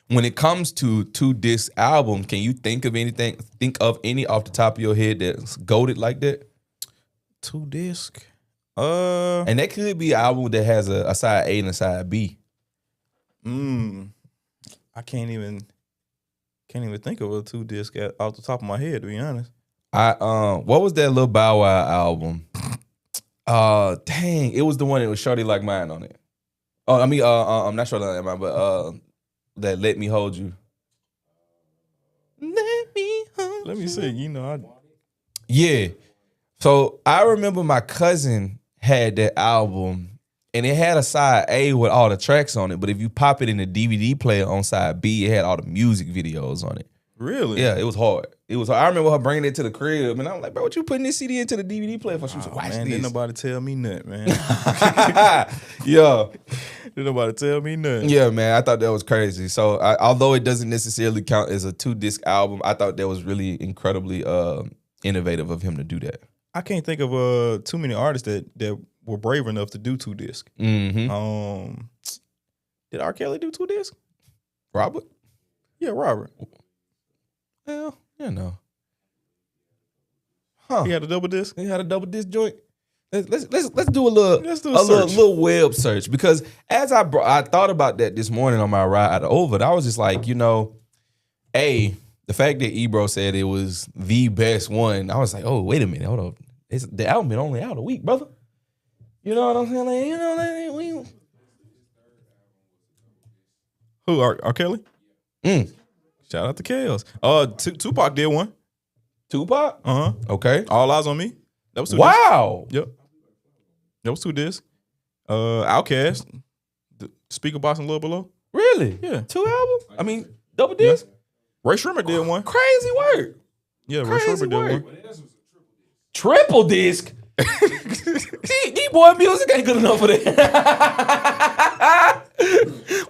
when it comes to 2-disc album, can you think of any off the top of your head that's goated like that? 2-disc? And that could be an album that has a side A and a side B. I can't even think of a 2-disc off the top of my head, to be honest. What was that little Bow Wow album? Dang, it was the one that was Shorty Like Mine on it. Oh, I mean, I'm not Shorty Like Mine, but that Let Me Hold You. Let me hold Let me see. Yeah. So I remember my cousin had that album, and it had a side A with all the tracks on it. But if you pop it in the DVD player on side B, it had all the music videos on it. Really? Yeah, it was hard. I remember her bringing it to the crib, and I was like, bro, what you putting this CD into the DVD player for? She was like, watch man, this. Didn't nobody tell me nothing, man. Yeah. Didn't nobody tell me nothing. Yeah, man, I thought that was crazy. So although it doesn't necessarily count as a 2-disc album, I thought that was really incredibly innovative of him to do that. I can't think of too many artists that were brave enough to do 2-disc. Mm-hmm. Did R. Kelly do 2-disc? Robert? Yeah, Robert. Well, no. He had a double disc. He had a double disc joint. Let's do a little search. little web search, because as I thought about that this morning on my ride over, I was just like, the fact that Ebro said it was the best one, I was like, oh, wait a minute, hold on, the album been only out a week, brother. You know what I'm saying? Like, Who? R. Kelly? Shout out to Kales. Tupac did one. Tupac? Okay. All Eyes on Me. That was 2 discs. Wow. Yep. That was 2 discs. Outkast, Speaker Box and Lil Below. Really? Yeah. 2 albums? I mean, double disc? Ray Shrimmer did one. Crazy work. Yeah, Ray Crazy Shrimmer did work. one. Triple disc? D-boy music ain't good enough for that.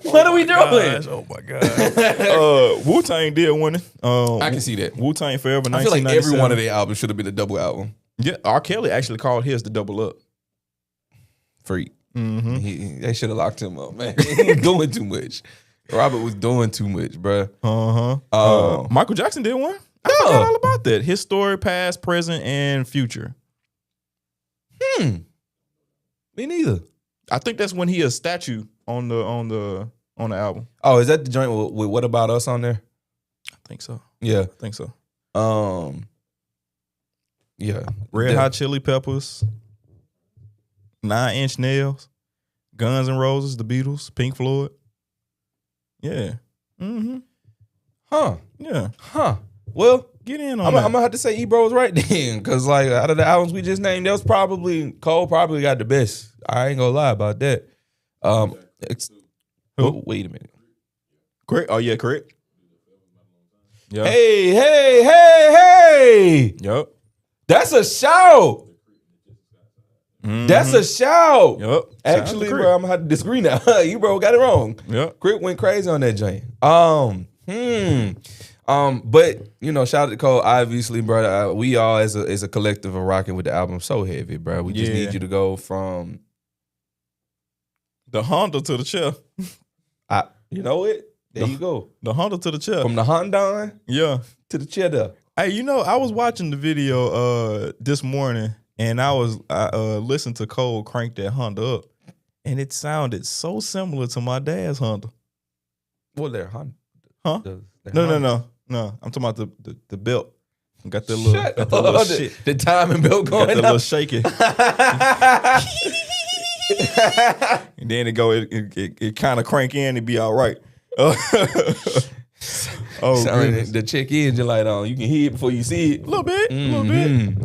What are we doing? Oh my God. Wu-Tang did one. I can see that. Wu-Tang Forever, I feel like every 1997. one of their albums should have been a double album. Yeah, R. Kelly actually called his the Double Up. Freak. They should have locked him up, man. He was doing too much. Robert was doing too much, bro. Michael Jackson did one. I forgot all about that. His story, past, present, and future. Me neither. I think that's when he a statue on the album. Oh, is that the joint with What About Us on there? I think so. Yeah. I think so. Yeah. Red Hot Chili Peppers, 9 Inch Nails, Guns N' Roses, The Beatles, Pink Floyd. Yeah. Huh. Yeah. Huh. Well, Get in on I'm that. gonna have to say Ebro was right then, because like out of the albums we just named, that was Cole probably got the best. I ain't gonna lie about that. Wait a minute. Correct. Oh yeah, correct. Yeah. Hey. Yep. That's a shout. That's a shout. Yep. Actually, bro, I'm gonna have to disagree now. You bro got it wrong. Yep. Crit went crazy on that joint. But you know, shout out to Cole. Obviously, bro, we all as a collective are rocking with the album so heavy, bro. We just need you to go from the Honda to the chair. You know it. There you go. The Honda to the chair. From the Honda Yeah. to the cheddar. Hey, you know, I was watching the video this morning, and I listened to Cole crank that Honda up, and it sounded so similar to my dad's Honda. What there, Honda? Huh? The No. I'm talking about the belt. Got that little, Shut got that little up. shit. The timing belt Got going that up. little shaky. And then it kind of crank in and be all right. Sound like goodness. the check engine light on. You can hear it before you see it. A little bit.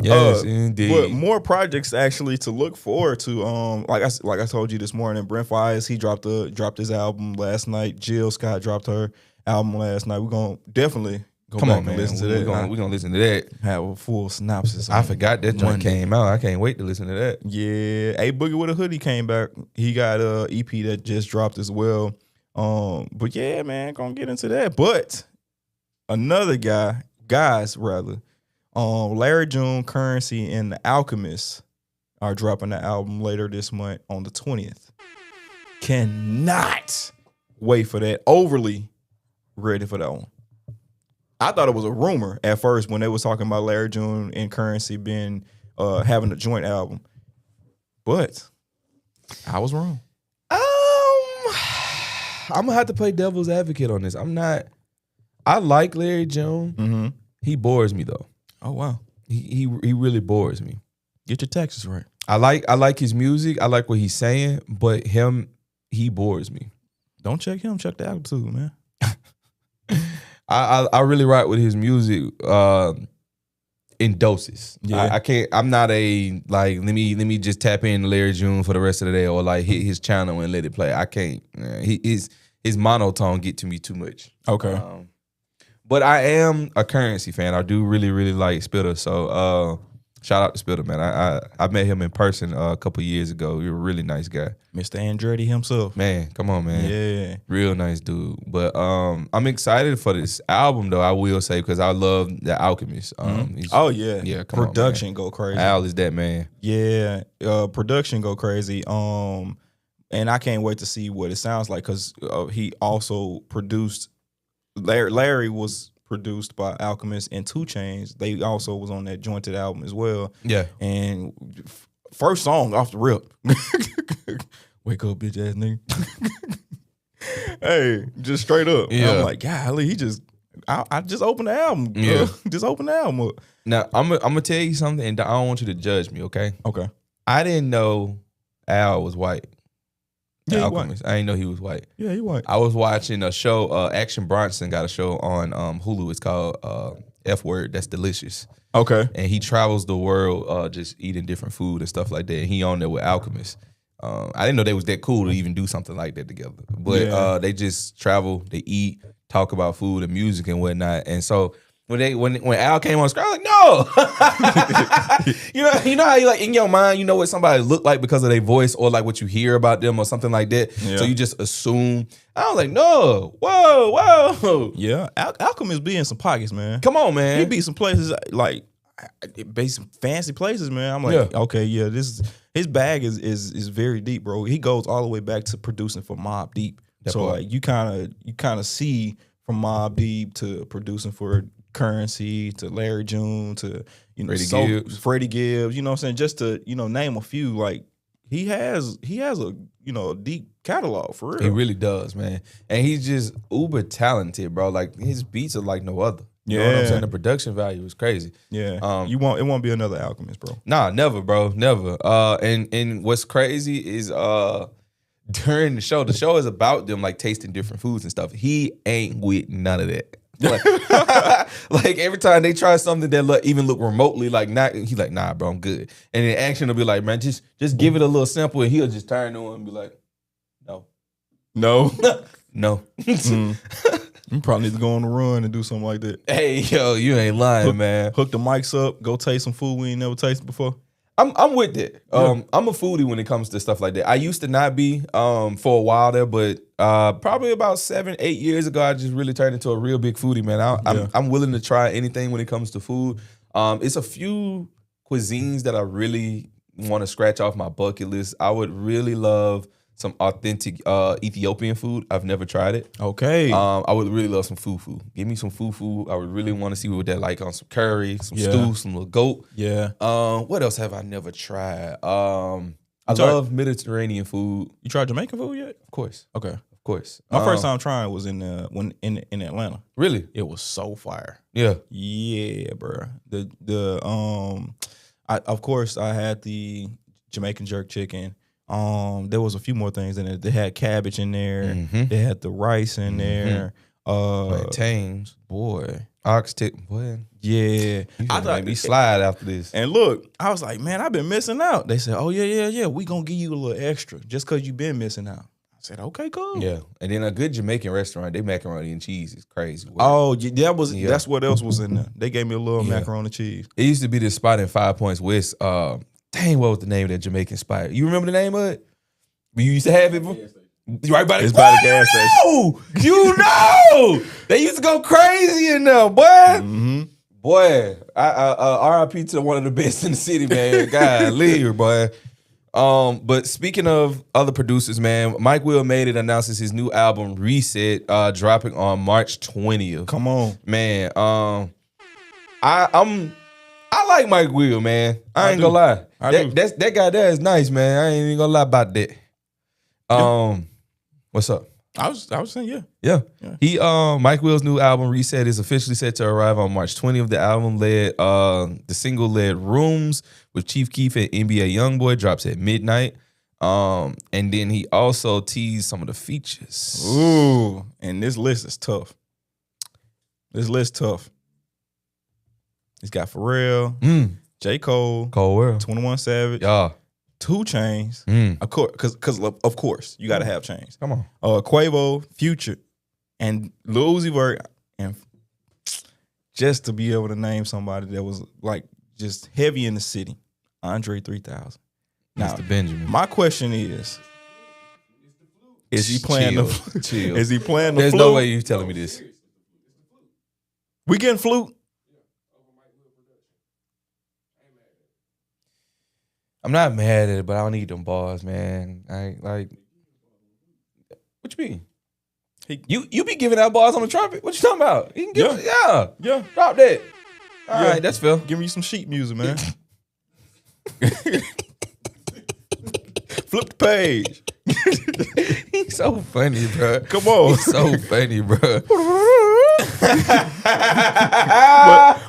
Yes, indeed. But more projects actually to look forward to. Like I told you this morning, Brent Fires, he dropped his album last night. Jill Scott dropped her album last night. We're gonna definitely go Come back on, man. and listen to that. We're gonna listen to that. Have a full synopsis. I on forgot that joint Monday. came out. I can't wait to listen to that. Yeah, A Boogie with a Hoodie came back. He got a EP that just dropped as well. But yeah, man, gonna get into that. But another guys, Larry June, Currency, and The Alchemist are dropping the album later this month on the 20th. Cannot wait for that. Overly ready for that one. I thought it was a rumor at first when they was talking about Larry June and Currency being having a joint album, but I was wrong. I'm gonna have to play devil's advocate on this. I like Larry June. Mm-hmm. He bores me though. Oh wow, He really bores me. get your taxes right. I like his music. I like what he's saying, but he bores me. Don't check him. Check the altitude, man. I really rock with his music in doses. Yeah. I can't. I'm not a like. Let me just tap in Larry June for the rest of the day, or like hit his channel and let it play. I can't. His monotone get to me too much. Okay. But I am a Currency fan. I do really like Spitter. So shout out to Spitter, man. I met him in person a couple years ago. You're a really nice guy. Mr. Andretti himself. Man, come on, man. Yeah. Real nice dude. But I'm excited for this album though, I will say, because I love The Alchemist. Oh yeah. Yeah, come on, Production man. go crazy. Al is that man. Yeah. Production go crazy. And I can't wait to see what it sounds like because he also produced. Larry was produced by Alchemist and 2 Chainz. They also was on that Jointed album as well. Yeah. And first song off the rip. Wake up, bitch ass nigga. Hey, just straight up. Yeah. I'm like, golly, I just opened the album. Yeah. Just opened the album up. Now I'm gonna tell you something, and I don't want you to judge me, okay? Okay. I didn't know Al was white. Yeah, he Alchemist. I didn't know he was white. Yeah, he white. I was watching a show. Action Bronson got a show on Hulu. It's called F Word. That's delicious. Okay. And he travels the world just eating different food and stuff like that. And he on there with Alchemist. I didn't know they was that cool to even do something like that together. But they just travel, they eat, talk about food and music and whatnot. And so when Al came on screen, I was like, no. you know how you like in your mind, you know what somebody look like because of their voice or like what you hear about them or something like that. Yeah. So you just assume. I was like, no, whoa. Yeah. Alchemist be in some pockets, man. Come on, man. He be some places like be some fancy places, man. I'm like, okay, yeah, his bag is very deep, bro. He goes all the way back to producing for Mobb Deep. Like you kind of see from Mobb Deep to producing for Currency to Larry June to Freddie Gibbs, you know what I'm saying? Just to, name a few, like he has a, a deep catalog for real. He really does, man. And he's just uber talented, bro. Like his beats are like no other. You know what I'm saying? The production value is crazy. Yeah. It won't be another Alchemist, bro. Nah, never, bro. Never. And what's crazy is during the show is about them like tasting different foods and stuff. He ain't with none of that. Like every time they try something that even look remotely like not, he's like, nah, bro, I'm good. And in action, will be like, man, just give it a little sample, and he'll just turn to him and be like, no. No. No. You probably need to go on the run and do something like that. Hey, yo, you ain't lying, man. Hook the mics up, go taste some food we ain't never tasted before. I'm with it. I'm a foodie when it comes to stuff like that. I used to not be for a while there, but probably about 7-8 years ago, I just really turned into a real big foodie, man. I'm willing to try anything when it comes to food. It's a few cuisines that I really want to scratch off my bucket list. I would really love some authentic Ethiopian food. I've never tried it. Okay. I would really love some fufu. Give me some fufu. I would really want to see what that like on some curry, some stew, some little goat. Yeah. What else have I never tried? I love Mediterranean food. You tried Jamaican food yet? Of course. Okay. Of course. My first time trying was in Atlanta. Really? It was so fire. Yeah. Yeah, bro. Of course I had the Jamaican jerk chicken. There was a few more things in it. They had cabbage in there. They had the rice in there. Plantains. Boy. Oxtail. Boy. Yeah. I thought me slide after this. And look, I was like, man, I've been missing out. They said, oh, yeah. We gonna give you a little extra just because you've been missing out. I said, okay, cool. Yeah. And then a good Jamaican restaurant, they macaroni and cheese is crazy. Oh, that's what else was in there. They gave me a little macaroni and cheese. It used to be this spot in 5 Points West. Dang, what was the name of that Jamaican spot? You remember the name of it? You used to have it? Right by the gas station. You know! They used to go crazy in there, boy. Mm-hmm. Boy, RIP to one of the best in the city, man. God, leave, boy. But speaking of other producers, man, Mike Will Made It announces his new album Reset, dropping on March 20th. Come on, man. I like Mike Will, man. I ain't gonna lie. That guy there is nice, man. I ain't even gonna lie about that. What's up? I was saying, yeah. He Mike Will's new album Reset is officially set to arrive on March 20th. The album the single led Rooms with Chief Keef and NBA YoungBoy drops at midnight. And then he also teased some of the features. Ooh, and this list is tough. He's got Pharrell, J. Cole, World, 21 Savage, 2 Chainz, of course, because of course you got to have Chainz. Come on, Quavo, Future, and Lil Uzi Vert, and just to be able to name somebody that was like just heavy in the city, Andre 3000. Now, Mr. Benjamin. My question is he playing the chill? Is he playing the There's flute? no way you're telling me this. We getting flute? I'm not mad at it, but I don't need them bars, man. I like. What you mean? You be giving out bars on the trumpet? What you talking about? You can give yeah. Drop that. All right, that's Phil. Give me some sheet music, man. Flip the page. He's so funny, bro. Come on. He's so funny, bro.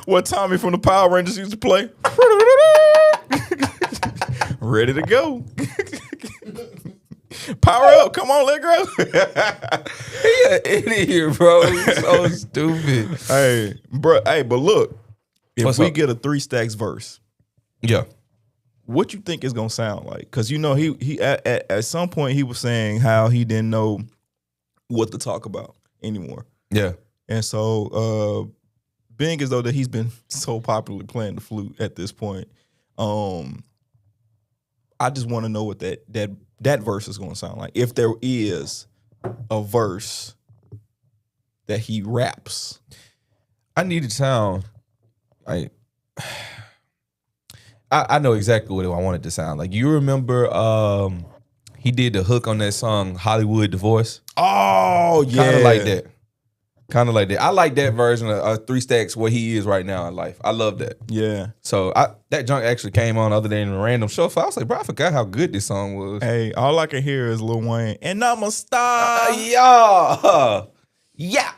What Tommy from the Power Rangers used to play? Ready to go. Power up. Come on, let go. He an idiot, bro. He's so stupid. Hey, bro. Hey, but look. If What's we up? get a 3 Stacks verse, Yeah. what you think it's gonna sound like? Because you know he at some point he was saying how he didn't know what to talk about anymore. Yeah. And so being as though that he's been so popularly playing the flute at this point, I just want to know what that verse is going to sound like. If there is a verse that he raps. I need it to sound like I know exactly what I want it to sound like. You remember he did the hook on that song Hollywood Divorce? Oh, yeah. Kind of like that. Kind of like that. I like that version of 3 Stacks where he is right now in life. I love that. Yeah. So that junk actually came on other than a random show. I was like, bro, I forgot how good this song was. Hey, all I can hear is Lil Wayne. And I'm a star. Yeah.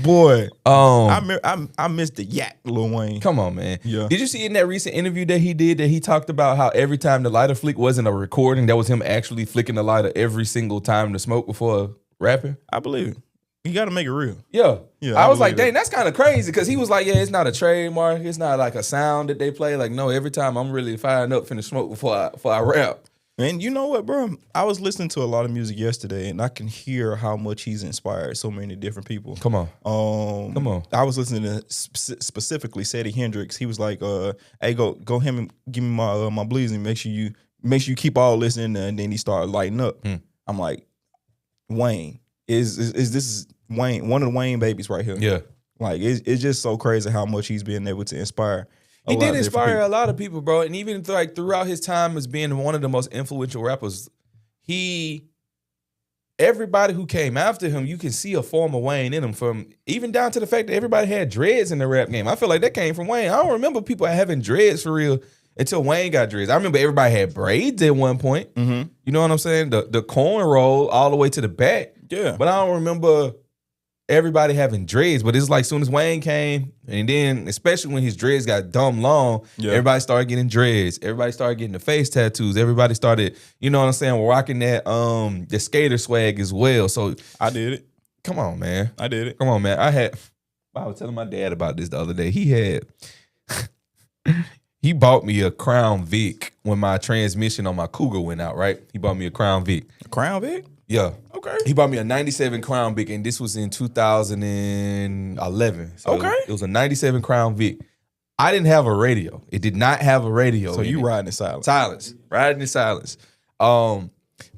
Boy. I missed the yak, Lil Wayne. Come on, man. Yeah. Did you see in that recent interview that he did that he talked about how every time the lighter flick wasn't a recording, that was him actually flicking the lighter every single time to smoke before rapping? I believe it. You got to make it real. Yeah. Yeah, I was like, believe dang, that's kind of crazy because he was like, yeah, it's not a trademark. It's not like a sound that they play. Like, no, every time I'm really firing up finna smoke before I rap. And you know what, bro? I was listening to a lot of music yesterday, and I can hear how much he's inspired so many different people. Come on. Come on. I was listening to specifically Sadie Hendrix. He was like, "Hey, go him and give me my blues, and make sure you keep all this in there." And then he started lighting up. I'm like, Wayne is this Wayne, one of the Wayne babies right here? Yeah. Like it's just so crazy how much he's been able to inspire. He did inspire a lot of people, bro. And even like throughout his time as being one of the most influential rappers, everybody who came after him, you can see a form of Wayne in him, from even down to the fact that everybody had dreads in the rap game. I feel like that came from Wayne. I don't remember people having dreads for real until Wayne got dreads. I remember everybody had braids at one point. Mm-hmm. You know what I'm saying? The cornrow all the way to the back. Yeah. But I don't remember everybody having dreads. But it's like soon as Wayne came, and then especially when his dreads got dumb long, everybody started getting dreads. Everybody started getting the face tattoos. Everybody started, you know what I'm saying, rocking that the skater swag as well. So I did it. Come on, man. I did it. Come on, man. I was telling my dad about this the other day. He bought me a Crown Vic when my transmission on my Cougar went out, right? He bought me a Crown Vic. A Crown Vic? Yeah. Okay. He bought me a 97 Crown Vic, and this was in 2011. So okay. It was a 97 Crown Vic. I didn't have a radio. It did not have a radio. So you riding in silence. Silence. Riding in silence.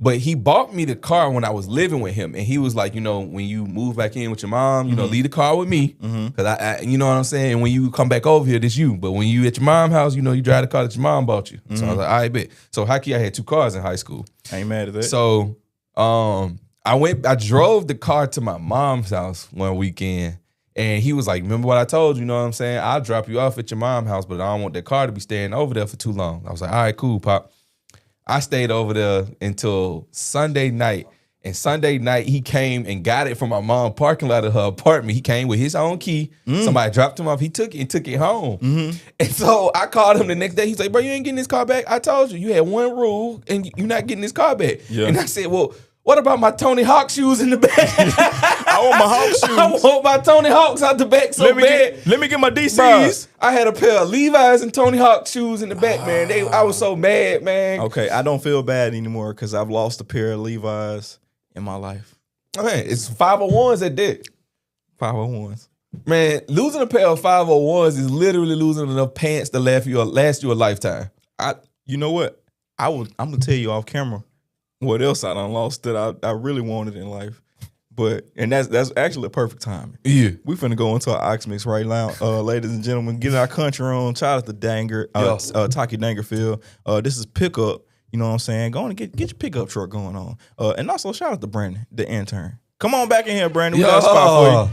But he bought me the car when I was living with him, and he was like, you know, when you move back in with your mom, you know, leave the car with me, because I, you know what I'm saying. And when you come back over here, this you. But when you at your mom's house, you know, you drive the car that your mom bought you. So I was like, all right, bet. So I had 2 cars in high school. I ain't mad at that. So I drove the car to my mom's house one weekend, and he was like, remember what I told you? You know what I'm saying? I'll drop you off at your mom's house, but I don't want that car to be staying over there for too long. I was like, all right, cool, Pop. I stayed over there until Sunday night. And Sunday night, he came and got it from my mom's parking lot of her apartment. He came with his own key. Somebody dropped him off. He took it and took it home. And so I called him the next day. He's like, bro, you ain't getting this car back? I told you. You had one rule, and you're not getting this car back. Yeah. And I said, well, what about my Tony Hawk shoes in the back? I want my Hawk shoes. I want my Tony Hawks out the back so bad. Let me get my DCs. Bruh, I had a pair of Levi's and Tony Hawk shoes in the back, man. I was so mad, man. Okay, I don't feel bad anymore because I've lost a pair of Levi's in my life. Man, it's 501s at that. 501s. Man, losing a pair of 501s is literally losing enough pants to last you a lifetime. You know what? I'm gonna tell you off camera what else I done lost that I really wanted in life. And that's actually a perfect time. Yeah. We finna go into our Ox Mix right now. Ladies and gentlemen, get our country on. Shout out to Danger, Taki Dangerfield. This is Pickup. You know what I'm saying? Go on and get your pickup truck going on. And also shout out to Brandon, the intern. Come on back in here, Brandon. We got a spot for you.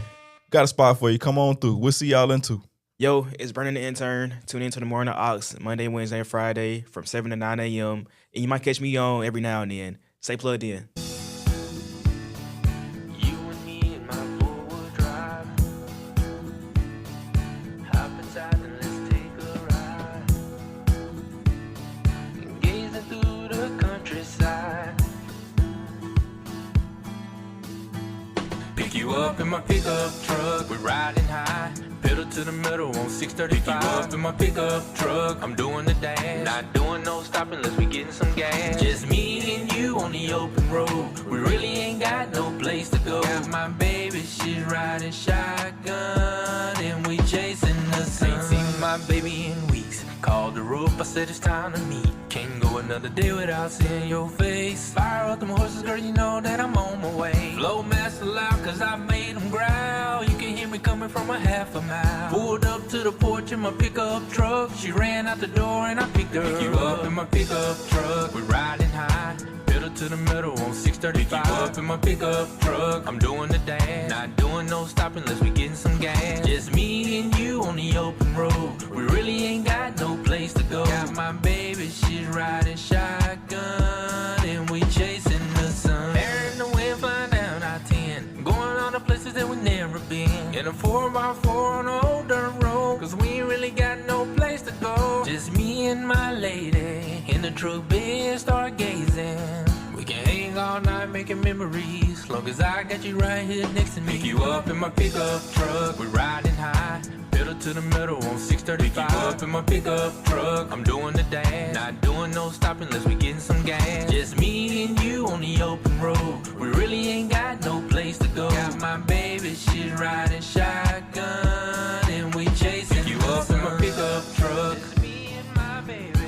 Got a spot for you. Come on through. We'll see y'all in 2. Yo, it's Brandon the intern. Tune in to the Morning Ox Monday, Wednesday, and Friday from 7 to 9 a.m. And you might catch me on every now and then. Stay plugged in. You and me in my 4-wheel drive. Hop inside and let's take a ride. Gazing through the countryside. Pick you up in my pickup truck, we're riding high. Pedal to the metal on 635. Pick you up in my pickup truck, I'm doing the dash. Not doing no stopping unless we getting some gas. Just me and you on the open road. We really ain't got no place to go. Got my baby, she's riding shotgun, and we chasing the sun. Ain't seen my baby in weeks. Called her up, I said it's time to meet. Can't go another day without seeing your face. Fire up them horses, girl, you know that I'm on my way. Flow master loud, cause I made them growl. You can hear me coming from a half a mile. Pulled up to the porch in my pickup truck. She ran out the door and I picked her up. Pick you up in my pickup truck, we're riding high. Pedal to the metal on 635. Pick you up in my pickup truck, I'm doing the dash. Not doing no stopping unless we getting some gas. Just me and you on the open road. We really ain't got no place to go. Got my baby, she's riding shotgun, and we chasing the sun. Air in the wind flying down I-10, going on to places that we never been. In a 4x4 on an old dirt road, cause we ain't really got no place to go. Just me and my lady in the truck bed stargazing. We can hang all night making memories, long as I got you right here next to me. Pick you up in my pickup truck, we're riding high. Pedal pedal to the metal on 635. Pick you up in my pickup truck. I'm doing the dash. Not doing no stopping unless we getting some gas. Just me and you on the open road. We really ain't got no place to go. Got my baby, she's riding shotgun. And we chasing. Pick you up in my pickup truck. Just me and my baby.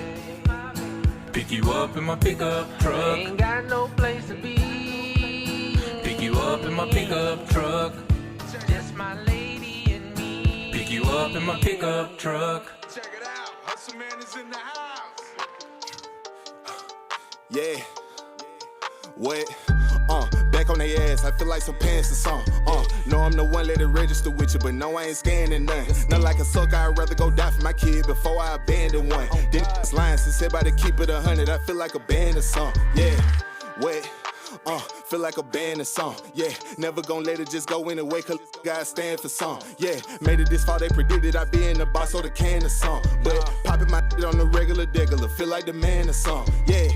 Pick you up in my pickup truck. Ain't got no place to be. Pick you up in my pickup truck. Just my lady and me. Pick you up in my pickup truck. Check it out. Hustle Man is in the house. Yeah. What? Back on they ass, I feel like some pants or something. No, I'm the one let it register with you, but no, I ain't scanning nothing. Not like a sucker, I'd rather go die for my kid before I abandon one. Then lying since said about to keep it 100, I feel like a band or something. Yeah. What? Feel like a band or something. Yeah, never gonna let it just go anyway, cause guys stand for something. Yeah, made it this far, they predicted I'd be in the box or the can or something. But popping my shit on the regular degular, feel like the man or something. Yeah.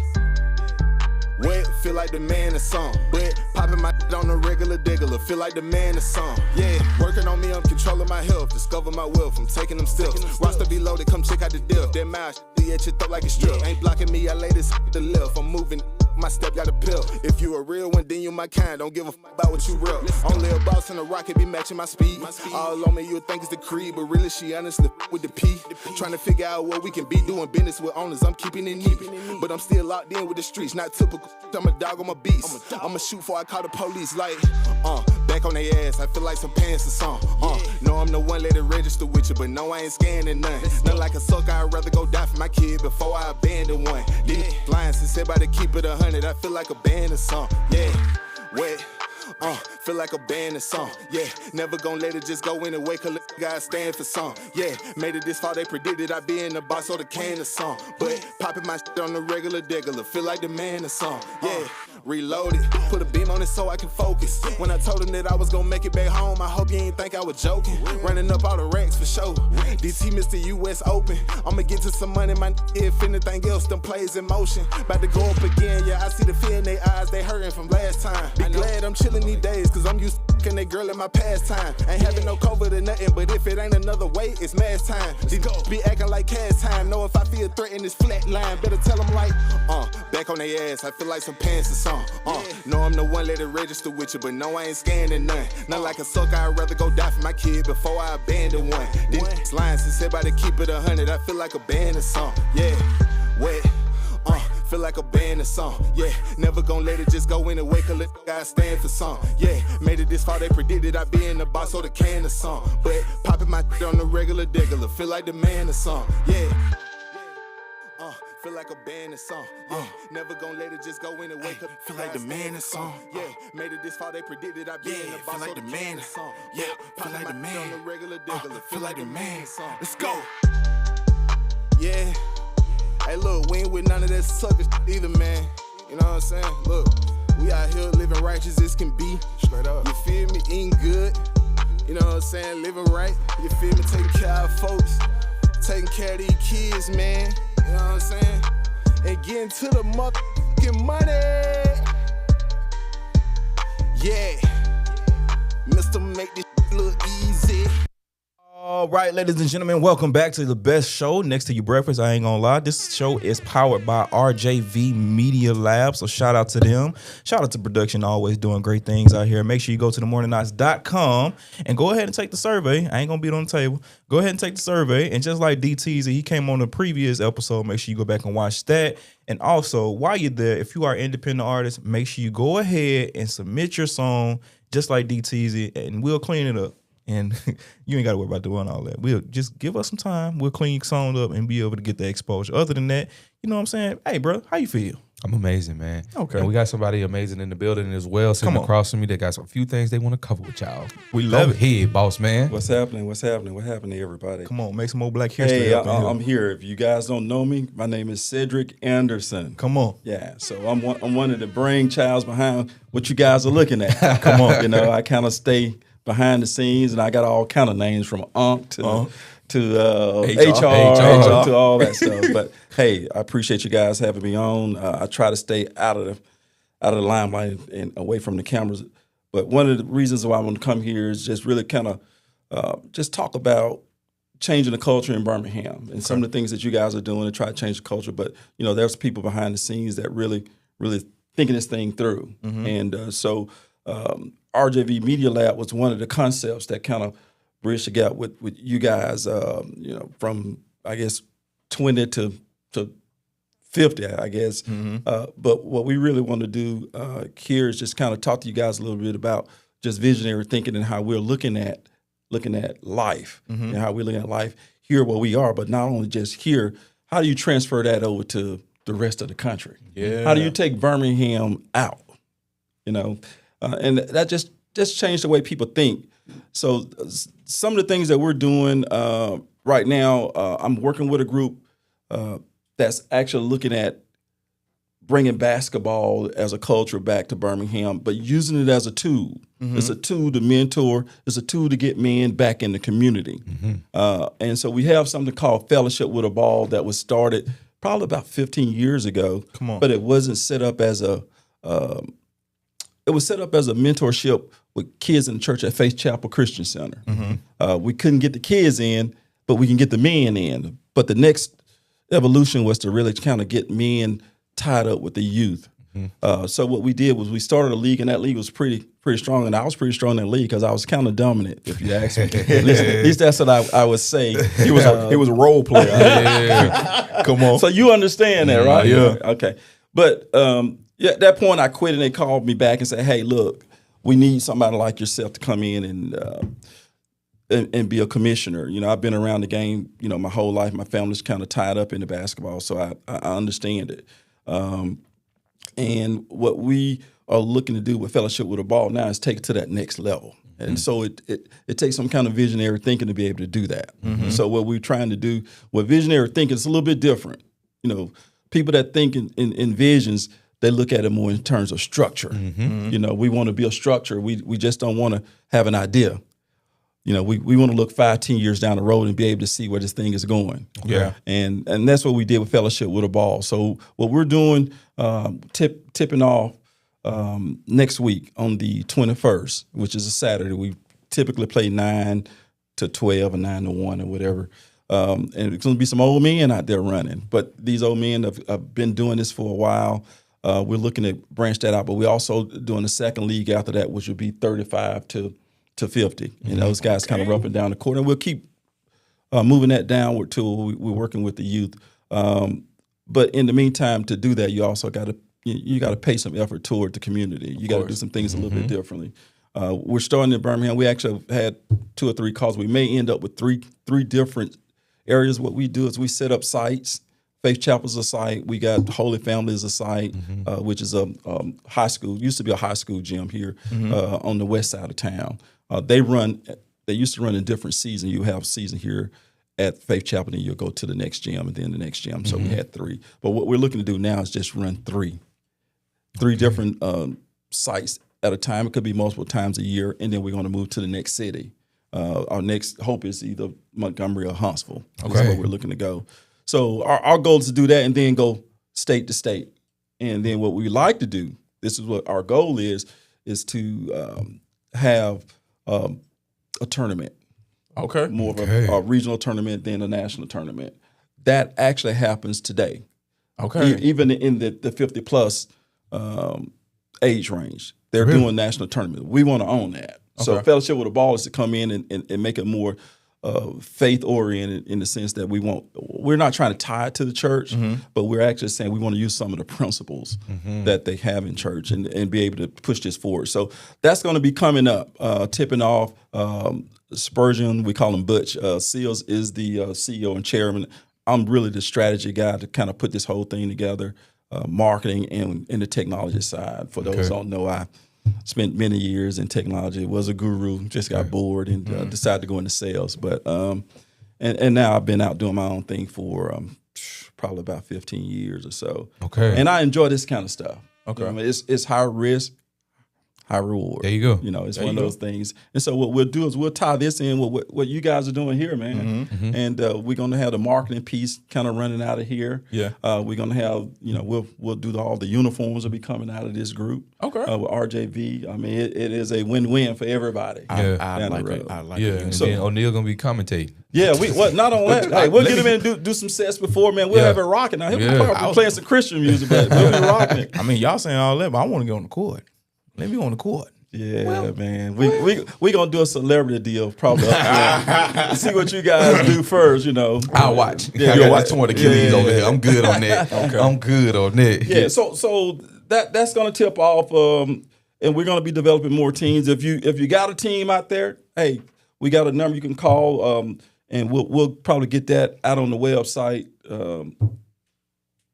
What? Feel like the man or something. But popping my shit on the regular degular, feel like the man or something. Yeah, working on me, I'm controlling my health. Discover my wealth, I'm taking them steps. Roster be loaded, come check out the depth. That mouth shit at your throat like a strip. Ain't blocking me, I lay this to the left. I'm moving. My step got a pill. If you a real one, then you my kind. Don't give a fuck about what you real. Only a boss and a rocket be matching my speed. All on me, you would think it's the creed, but really she honestly with the P. Trying to figure out what we can be doing business with owners. I'm keeping it neat, but I'm still locked in with the streets. Not typical. I'm a dog, I'm a beast. I'ma shoot before I call the police. Like, back on they ass. I feel like some pants or something. No, I'm the one let it register with you, but no, I ain't scanning nothing. Not like a sucker, I'd rather go die for my kid before I abandon one. Then lying since said about to keep it 100, I feel like a band or something. Yeah, wet. Feel like a band or something. Yeah, never gonna let it just go anyway, cause guys stand for something. Yeah, made it this far, they predicted I'd be in the box or the can or something. But popping my shit on the regular degular, feel like the man or something. Yeah, reloaded, put a beam on it so I can focus. When I told him that I was gonna make it back home, I hope you ain't think I was joking. Running up all the racks for sure. DT Mr. US Open. I'ma get to some money, my if anything else, them plays in motion. About to go up again, yeah, I see the fear in their eyes, they hurting from last time. Be glad I'm chilling these days, cause I'm used to fucking that girl in my pastime. Ain't having no COVID or nothing, but if it ain't another way, it's mass time. These be acting like cash time. Know if I feel threatened, it's flat line. Better tell them like, back on their ass, I feel like some pants or something. No, I'm the one let it register with you, but no, I ain't scanning none. Not like a sucker, I'd rather go die for my kid before I abandon one. Then lying since said about to keep it 100, I feel like a band or something. Yeah, wet. Feel like a band or something. Yeah, never gonna let it just go anyway, cause let guys stand for something. Yeah, made it this far, they predicted I'd be in the box or the can or something. But popping my shit on the regular degular, feel like the man or something. Yeah. Feel like a band or something. Yeah, never gonna let it just go anyway, cause feel like the man or something. Yeah, made it this far, they predicted I'd be in the box or the can or something. Yeah, feel like the man on the regular degular, feel like the man or something. Let's go. Yeah. Hey, look, we ain't with none of that sucker shit either, man. You know what I'm saying? Look, we out here living righteous as can be. Straight up. You feel me? Eating good. You know what I'm saying? Living right. You feel me? Taking care of folks. Taking care of these kids, man. You know what I'm saying? And getting to the motherfucking money. Yeah. Mr. Make this look easy. All right, ladies and gentlemen, welcome back to the best show next to your breakfast. I ain't gonna lie, this show is powered by RJV Media Lab, so shout out to them. Shout out to production, always doing great things out here. Make sure you go to themorningknights.com and go ahead and take the survey. I ain't gonna beat it on the table. Go ahead and take the survey, and just like DTZ, he came on the previous episode. Make sure you go back and watch that. And also, while you're there, if you are an independent artist, make sure you go ahead and submit your song just like DTZ, and we'll clean it up. And you ain't got to worry about doing all that. We'll just give us some time. We'll clean your song up and be able to get the exposure. Other than that, you know what I'm saying? Hey, bro, how you feel? I'm amazing, man. Okay. And we got somebody amazing in the building as well, sitting across from me. They got a few things they want to cover with y'all. We love it. Hey, boss man. What's happening? What's happening? What happened to everybody? Come on, make some more Black history. Hey, up in here. I'm here. If you guys don't know me, my name is Cedric Anderson. Come on. Yeah, so I'm one of the brainchilds behind what you guys are looking at. Come on. You know, I kind of stay behind the scenes, and I got all kind of names from UNC to HR to all that stuff. But hey, I appreciate you guys having me on. I try to stay out of the limelight and away from the cameras. But one of the reasons why I want to come here is just really kind of just talk about changing the culture in Birmingham and some of the things that you guys are doing to try to change the culture. But, there's people behind the scenes that really, really thinking this thing through. And so RJV Media Lab was one of the concepts that kind of bridged the gap with you guys, from, I guess, 20 to 50, I guess. But what we really want to do here is just kind of talk to you guys a little bit about just visionary thinking and how we're looking at life and how we're looking at life here where we are, but not only just here, how do you transfer that over to the rest of the country? Yeah. How do you take Birmingham out? And that just changed the way people think. So some of the things that we're doing right now, I'm working with a group that's actually looking at bringing basketball as a culture back to Birmingham, but using it as a tool. It's a tool to mentor. It's a tool to get men back in the community. And so we have something called Fellowship with a Ball that was started probably about 15 years ago. Come on. But it wasn't set up as it was set up as a mentorship with kids in the church at Faith Chapel Christian Center. We couldn't get the kids in, but we can get the men in. But the next evolution was to really kind of get men tied up with the youth. So what we did was we started a league, and that league was pretty strong, and I was pretty strong in that league because I was kind of dominant, if you ask me. At least that's what I would say. He was a role player. Yeah. Come on. So you understand that, right? Yeah. Okay. But at that point, I quit, and they called me back and said, "Hey, look, we need somebody like yourself to come in and be a commissioner." I've been around the game, my whole life. My family's kind of tied up into basketball, so I understand it. And what we are looking to do with Fellowship with a Ball now is take it to that next level. And so it takes some kind of visionary thinking to be able to do that. So what we're trying to do with visionary thinking, it's a little bit different. People that think in visions, they look at it more in terms of structure. We want to build structure. We just don't want to have an idea. We want to look 5-10 years down the road and be able to see where this thing is going. Yeah. And that's what we did with Fellowship with a Ball. So what we're doing, tipping off next week on the 21st, which is a Saturday. We typically play 9 to 12 or 9 to 1 or whatever. And it's going to be some old men out there running. But these old men have been doing this for a while. We're looking to branch that out. But we're also doing a second league after that, which would be 35 to 50. And those guys kind of up down the court. And we'll keep moving that downward till we're working with the youth. But in the meantime, to do that, you also got to pay some effort toward the community. You got to do some things a little bit differently. We're starting in Birmingham. We actually have had 2 or 3 calls. We may end up with three different areas. What we do is we set up sites. Faith Chapel's a site. We got Holy Family is a site, which is a high school. Used to be a high school gym here on the west side of town. They used to run in different seasons. You have a season here at Faith Chapel, and you'll go to the next gym and then the next gym. So we had 3. But what we're looking to do now is just run 3 different sites at a time. It could be multiple times a year, and then we're going to move to the next city. Our next hope is either Montgomery or Huntsville. That's where we're looking to go. So our goal is to do that and then go state to state. And then what we like to do, this is what our goal is to have a tournament. Okay. More of a regional tournament than a national tournament. That actually happens today. Okay. Even in the 50-plus age range, they're doing national tournament. We want to own that. So Fellowship with a Ball is to come in and make it more faith-oriented in the sense that we're not trying to tie it to the church, but we're actually saying we want to use some of the principles that they have in church and be able to push this forward. So that's going to be coming up, tipping off. Spurgeon, we call him Butch. Seals is the CEO and chairman. I'm really the strategy guy to kind of put this whole thing together, marketing and the technology side. For those who don't know, I spent many years in technology, was a guru, just got bored and decided to go into sales. But and now I've been out doing my own thing for probably about 15 years or so. Okay. And I enjoy this kind of stuff. Okay. It's high risk, high reward. There you go. You know, it's one of those things. And so what we'll do is we'll tie this in with what you guys are doing here, man. And we're going to have the marketing piece kind of running out of here. Yeah. We're going to have, you know, we'll do all the uniforms will be coming out of this group. Okay. With RJV. I mean, it is a win-win for everybody. I like it. I like it. And So- then O'Neal gonna be commentating. Yeah, not only that. Hey, we'll get him in and do some sets before, man. We'll have it rocking. Now, he'll probably be playing some Christian music, but we'll be rocking it. I mean, y'all saying all that, but I want to get on the court. Let me on the court. Yeah, man. We gonna do a celebrity deal probably up there. See what you guys do first, you know. I'll watch. Yeah, You'll watch torn Achilles over here. I'm good on that. Okay. I'm good on that. Yeah, so that's gonna tip off, and we're gonna be developing more teams. If you got a team out there, hey, we got a number you can call, and we'll probably get that out on the website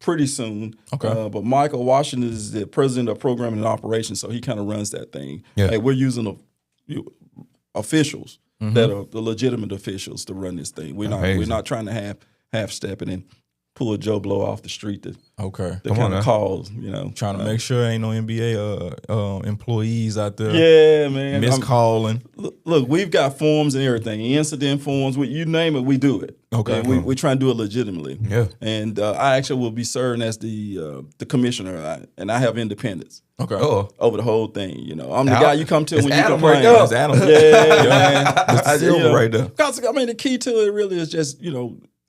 pretty soon. Okay. But Michael Washington is the president of programming and operations, so he kind of runs that thing. Yeah. Hey, we're using officials that are the legitimate officials to run this thing. We're not trying to half step it and pull a Joe Blow off the street to Okay. Come on kind now. of calls, you know. Trying to make sure ain't no NBA employees out there Yeah, man. miscalling. Look, we've got forms and everything, incident forms. You name it, we do it. Okay. And we try and do it legitimately. Yeah. And I actually will be serving as the commissioner, and I have independence. Okay. Over the whole thing, you know, I'm the guy you come to It's when you Adam complain. right there. It's Adam. Yeah, man. Mr. Silver right there. Because I mean, the key to it really is just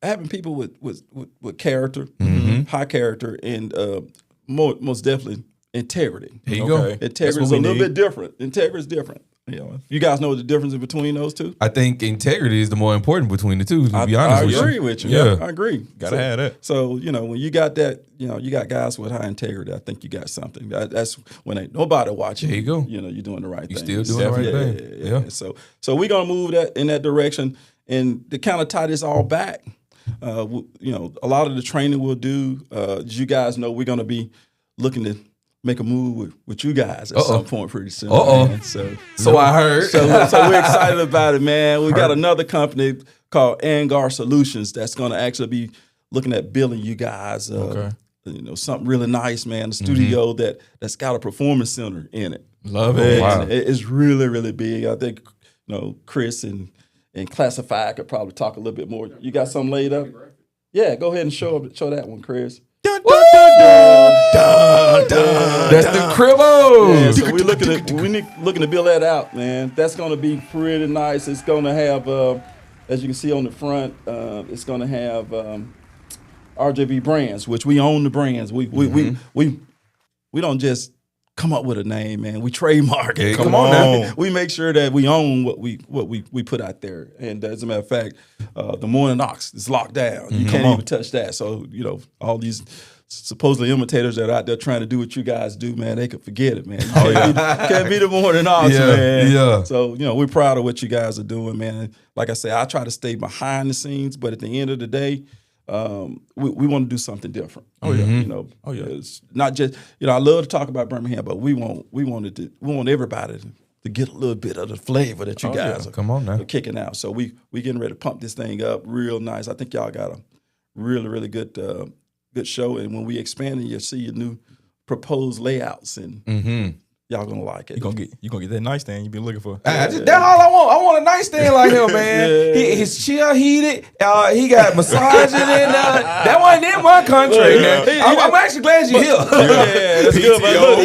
having people with character, high character, and most definitely integrity. There you go. Okay. Integrity That's is what a we little need. bit different. Integrity is different. You know, you guys know the difference between those two. I think integrity is the more important between the two. To be honest I with you, agree with you. Yeah. I agree. Gotta have that. So when you got that, you got guys with high integrity. I think you got something. That's when ain't nobody watching. There you go. You're doing the right You thing. still doing the right thing. Yeah. So we're gonna move that in that direction, and to kind of tie this all back. A lot of the training we'll do. As you guys know, we're gonna be looking to make a move with you guys at some point pretty soon. Man. So I heard. So we're excited about it, man. We got another company called Angar Solutions that's going to actually be looking at billing you guys. Something really nice, man. A studio that's got a performance center in it. Love it. Wow. It's really, really big. I think Chris and Classified could probably talk a little bit more. You got something laid up? Yeah, go ahead and show that one, Chris. That's the cribbo. Yeah, so we're looking to build that out, man. That's going to be pretty nice. It's going to have, as you can see on the front, it's going to have RJB brands, which we own the brands. We don't just come up with a name, man. We trademark it. Hey, come on now. We make sure that we own what we put out there. And as a matter of fact, the Morning Ox is locked down. You can't even touch that. So all these supposedly imitators that are out there trying to do what you guys do, man, they could forget it, man. Can't be the Morning Ox, man. Yeah. So we're proud of what you guys are doing, man. And like I say, I try to stay behind the scenes, but at the end of the day, we want to do something different. It's not just I love to talk about Birmingham, but we want everybody to get a little bit of the flavor that you guys are kicking out. So we getting ready to pump this thing up real nice. I think y'all got a really, really good show, and when we expand it, you'll see your new proposed layouts, and y'all gonna like it. You gonna get that nightstand you been looking for. That's all I want. I want a nightstand like him, man. His chair heated. He got massaging in there. That wasn't in my country, man. I'm actually glad you're here. Yeah, that's good. But look,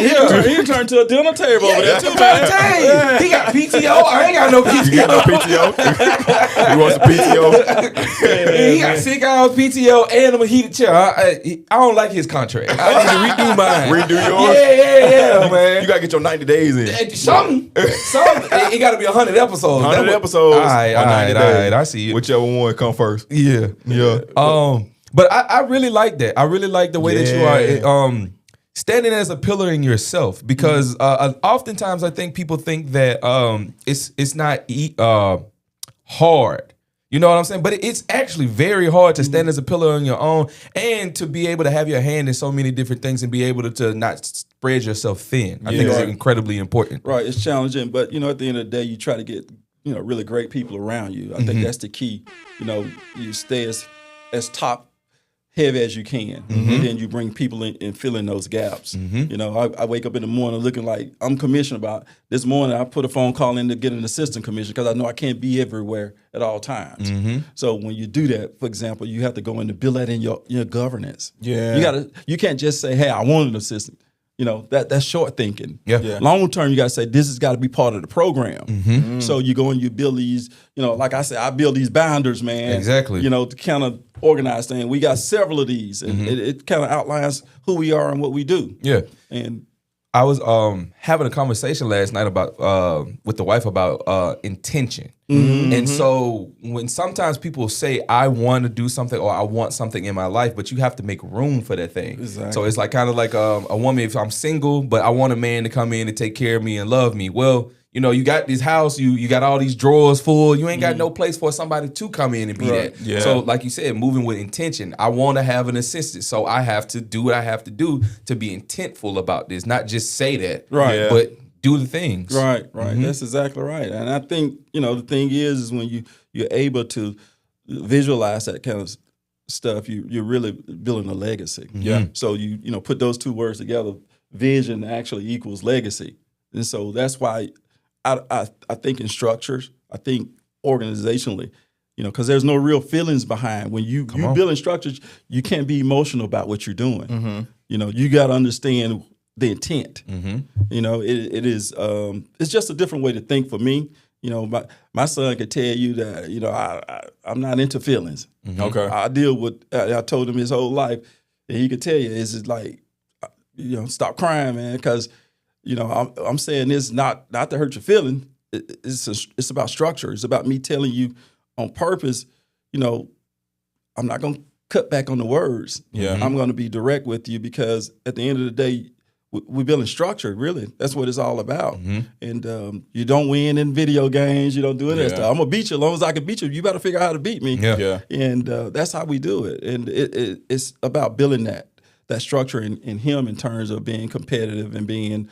he turned to a dinner table over there too, man. He got PTO. I ain't got no PTO. You got no PTO? You want some PTO? He got 6 hours PTO and a heated chair. I don't like his contract. I need to redo mine. Redo yours? Yeah, man. You gotta get your 90 days in. Something. It got to be 100 episodes. 100 episodes. All right. I see it. Whichever one come first. Yeah. But I really like that. I really like the way that you are standing as a pillar in yourself, because oftentimes I think people think that it's not hard. You know what I'm saying? But it's actually very hard to stand as a pillar on your own and to be able to have your hand in so many different things and be able to not spread yourself thin. I think it's incredibly important. Right. It's challenging, but at the end of the day, you try to get really great people around you. I think that's the key. You stay as top heavy as you can, and then you bring people in and fill in those gaps. You know, I wake up in the morning looking like I'm commissioned. About this morning, I put a phone call in to get an assistant commission because I know I can't be everywhere at all times. So when you do that, for example, you have to go in and build that in your governance. Yeah. You can't just say, hey, I want an assistant. You know, that's short thinking. Yeah. Long term, you got to say, this has got to be part of the program. So you go and you build these, you know, like I said, I build these binders, man. Exactly. You know, to kind of organize things. We got several of these, and it kind of outlines who we are and what we do. Yeah. And I was having a conversation last night about with the wife about intention. And so when sometimes people say, I want to do something or I want something in my life, but you have to make room for that thing. Exactly. So it's like kind of like a woman, if I'm single, but I want a man to come in and take care of me and love me. Well, you know, you got this house, you got all these drawers full. You ain't got no place for somebody to come in and be that. Yeah. So like you said, moving with intention. I want to have an assistant. So I have to do what I have to do to be intentful about this. Not just say that, Right. but do the things. Right. That's exactly right. And I think, you know, the thing is when you're able to visualize that kind of stuff, you're really building a legacy. Yeah. So you know, put those two words together, vision actually equals legacy. And so that's why I think in structures, I think organizationally, you know, because there's no real feelings behind. When you building structures, you can't be emotional about what you're doing. You know, you got to understand the intent. You know, it is it's just a different way to think for me. You know, my son could tell you that, you know, I'm not into feelings. Okay. I deal with, I told him his whole life, and he could tell you, it's like, you know, stop crying, man, because, you know, I'm saying this not to hurt your feeling. It's about structure. It's about me telling you on purpose, you know, I'm not going to cut back on the words. Yeah. I'm going to be direct with you because at the end of the day, we're building structure, really. That's what it's all about. And you don't win in video games. You don't do any of that stuff. I'm going to beat you as long as I can beat you. You better figure out how to beat me. Yeah. And that's how we do it. And it's about building that structure in him in terms of being competitive and being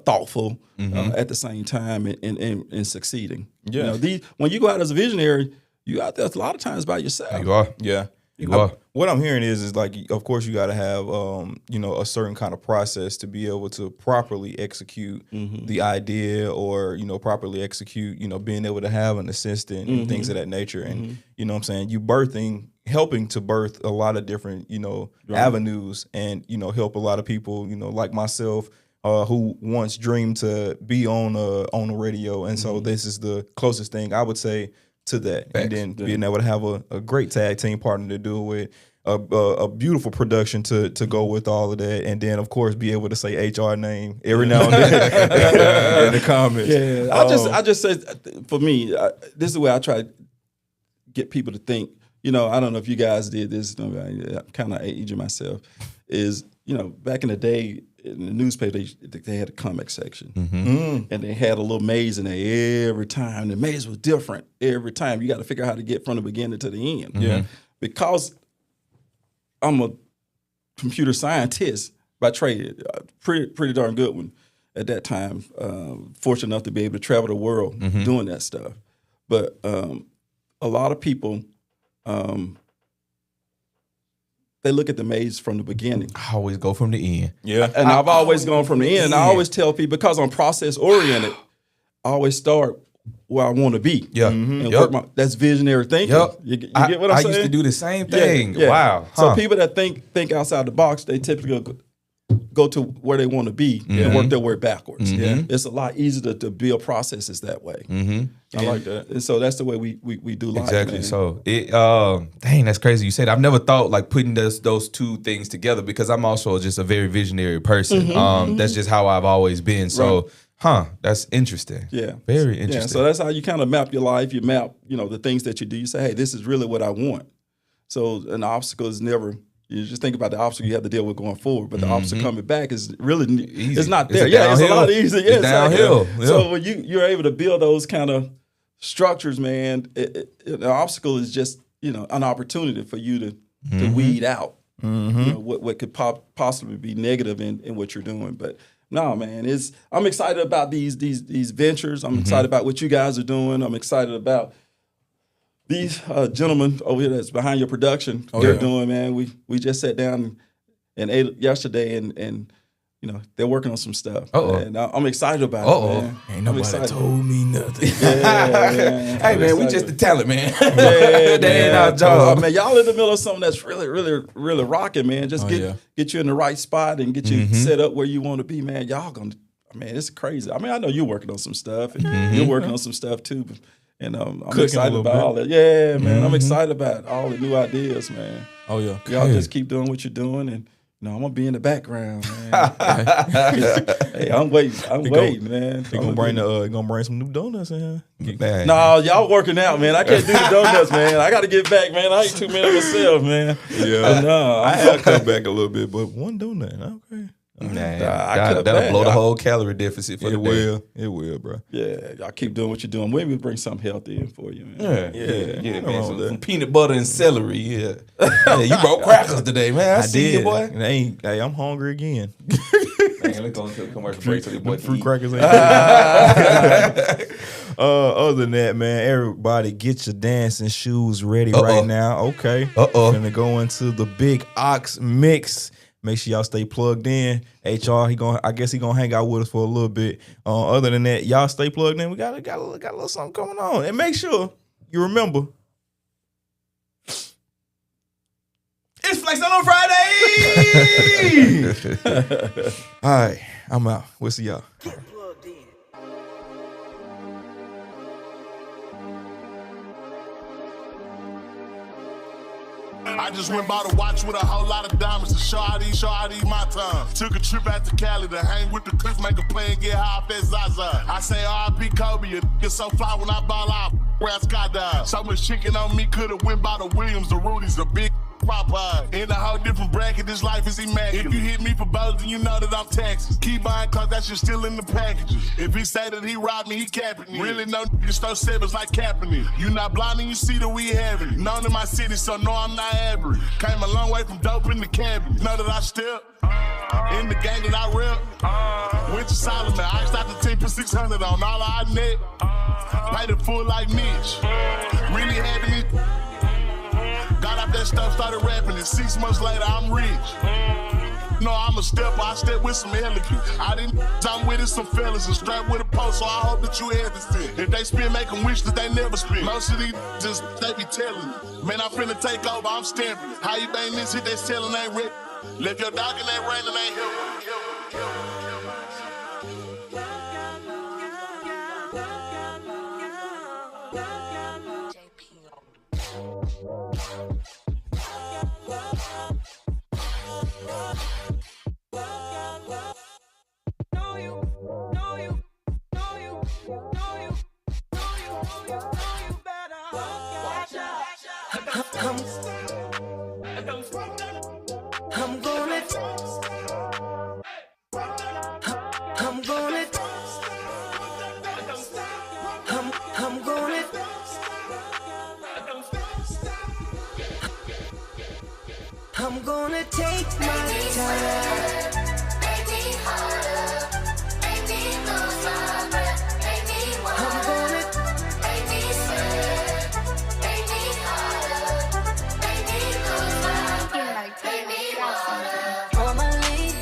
thoughtful at the same time and succeeding. Yeah. You know, when you go out as a visionary, you out there a lot of times by yourself. You are. Yeah. You are. What I'm hearing is like, of course, you got to have, you know, a certain kind of process to be able to properly execute the idea or, you know, properly execute, you know, being able to have an assistant and things of that nature. And, you know what I'm saying, helping to birth a lot of different, you know, avenues and, you know, help a lot of people, you know, like myself, who once dreamed to be on the radio. And so this is the closest thing I would say to that. Facts. And then being able to have a great tag team partner to do it with, a beautiful production to go with all of that, and then of course be able to say HR name every now and then in the comments. Yeah, I just say for me, this is the way I try to get people to think. You know, I don't know if you guys did this. I'm kind of aging myself. Is, you know, back in the day in the newspaper they had a comic section, and they had a little maze in there every time. The maze was different every time. You got to figure out how to get from the beginning to the end. Yeah, because I'm a computer scientist by trade, pretty darn good one at that time. Fortunate enough to be able to travel the world doing that stuff. But a lot of people, they look at the maze from the beginning. I always go from the end. Yeah. And I've always gone from the end. And I always tell people, because I'm process oriented, I always start where I want to be. Yeah. And work that's visionary thinking. Yep. You get what I'm saying? I used to do the same thing. Yeah. Wow. So people that think outside the box, they typically go to where they want to be and work their way backwards. Yeah. It's a lot easier to build processes that way. I like that. And so that's the way we do life. Exactly. Man. So dang, that's crazy. You said I've never thought like putting those two things together, because I'm also just a very visionary person. That's just how I've always been. So that's interesting. Yeah. Very interesting. Yeah. So that's how you kind of map your life. You map, the things that you do. You say, hey, this is really what I want. So an obstacle is never. You just think about the obstacle you have to deal with going forward, but the obstacle coming back is really easy. It's not there. It's a lot easier. Yeah, it's downhill. Yeah. So when you're able to build those kind of structures, man, the obstacle is just an opportunity for you to weed out what could possibly be negative in what you're doing. But no, man, I'm excited about these ventures. I'm excited about what you guys are doing. I'm excited about these gentlemen over here that's behind your production, they're doing, man. We just sat down and ate yesterday, and you know, they're working on some stuff. And I'm excited about it, man. Ain't nobody told me nothing. Hey, man, we just the talent, man. That ain't our job. Man, y'all in the middle of something that's really, really, really rocking, man. Just get you in the right spot and get you set up where you want to be, man. Y'all gonna, man, it's crazy. I mean, I know you're working on some stuff, and you're working on some stuff too. And I'm excited about all that. Yeah, man. I'm excited about all the new ideas, man. Oh, yeah. Y'all just keep doing what you're doing, and I'm gonna be in the background, man. Hey, I'm waiting, man. They gonna bring some new donuts in here. No, y'all working out, man. I can't do the donuts, man. I got to get back, man. I ate too many myself, man. Yeah, no, I had to cut back a little bit, but one donut, okay. That'll blow the whole calorie deficit for the day. It will, bro. Yeah, y'all keep doing what you're doing. Maybe we'll bring something healthy in for you, man. Yeah, man. Some peanut butter and celery. Yeah, you brought crackers today, man. I see you, boy. Hey, I'm hungry again. Man, let's go into the commercial break so the boy fruit crackers. Other than that, man, everybody get your dancing shoes ready right now. Okay. Gonna go into the Big Ox mix. Make sure y'all stay plugged in. HR, I guess he gonna hang out with us for a little bit. Other than that, y'all stay plugged in. We got a little something going on, and make sure you remember it's Flex on Friday. All right, I'm out. We'll see y'all. I just went bought a watch with a whole lot of diamonds to show how these my time. Took a trip out to Cali to hang with the clips, make a play and get high off that Zaza. I say R.I.P. Kobe, a nigga so fly when I ball out, where I skydive. So much chicken on me, could've went by the Williams, the Rudies, the big Popeye. In a whole different bracket, this life is immaculate. If you hit me for both, then you know that I'm Texas. Keep buying cause that shit still in the packages. If he say that he robbed me, he capping me. Really no niggas throw sevens like Kaepernick. You not blind and you see that we having it. Known in my city, so no, I'm not average. Came a long way from dope in the cabinet. Know that I step in the gang that I rep. Went to Solomon, I stopped the 10 for 600 on all I net. Paid it full like Mitch. Really having it. Got out that stuff, started rapping, and 6 months later, I'm rich. No, I'm a stepper, I step with some elegance. I didn't I'm with it, some fellas, and strapped with a post, so I hope that you have this thing. If they spin, make them wish that they never spin. Most of these just, they be telling me. Man, I'm finna take over, I'm stamping. How you bang this hit, they selling ain't ready. Left your dog in that rain and ain't helping. I'm gonna take my time. Make me harder, make me lose my breath, make me wild. I'm gonna make me sweat, make me harder, make me lose my breath, make me water. On my lead,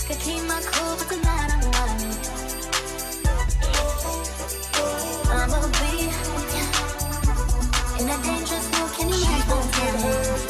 could keep my cool, but tonight I'm whining. I'ma be in a dangerous mood, can you make my feelings?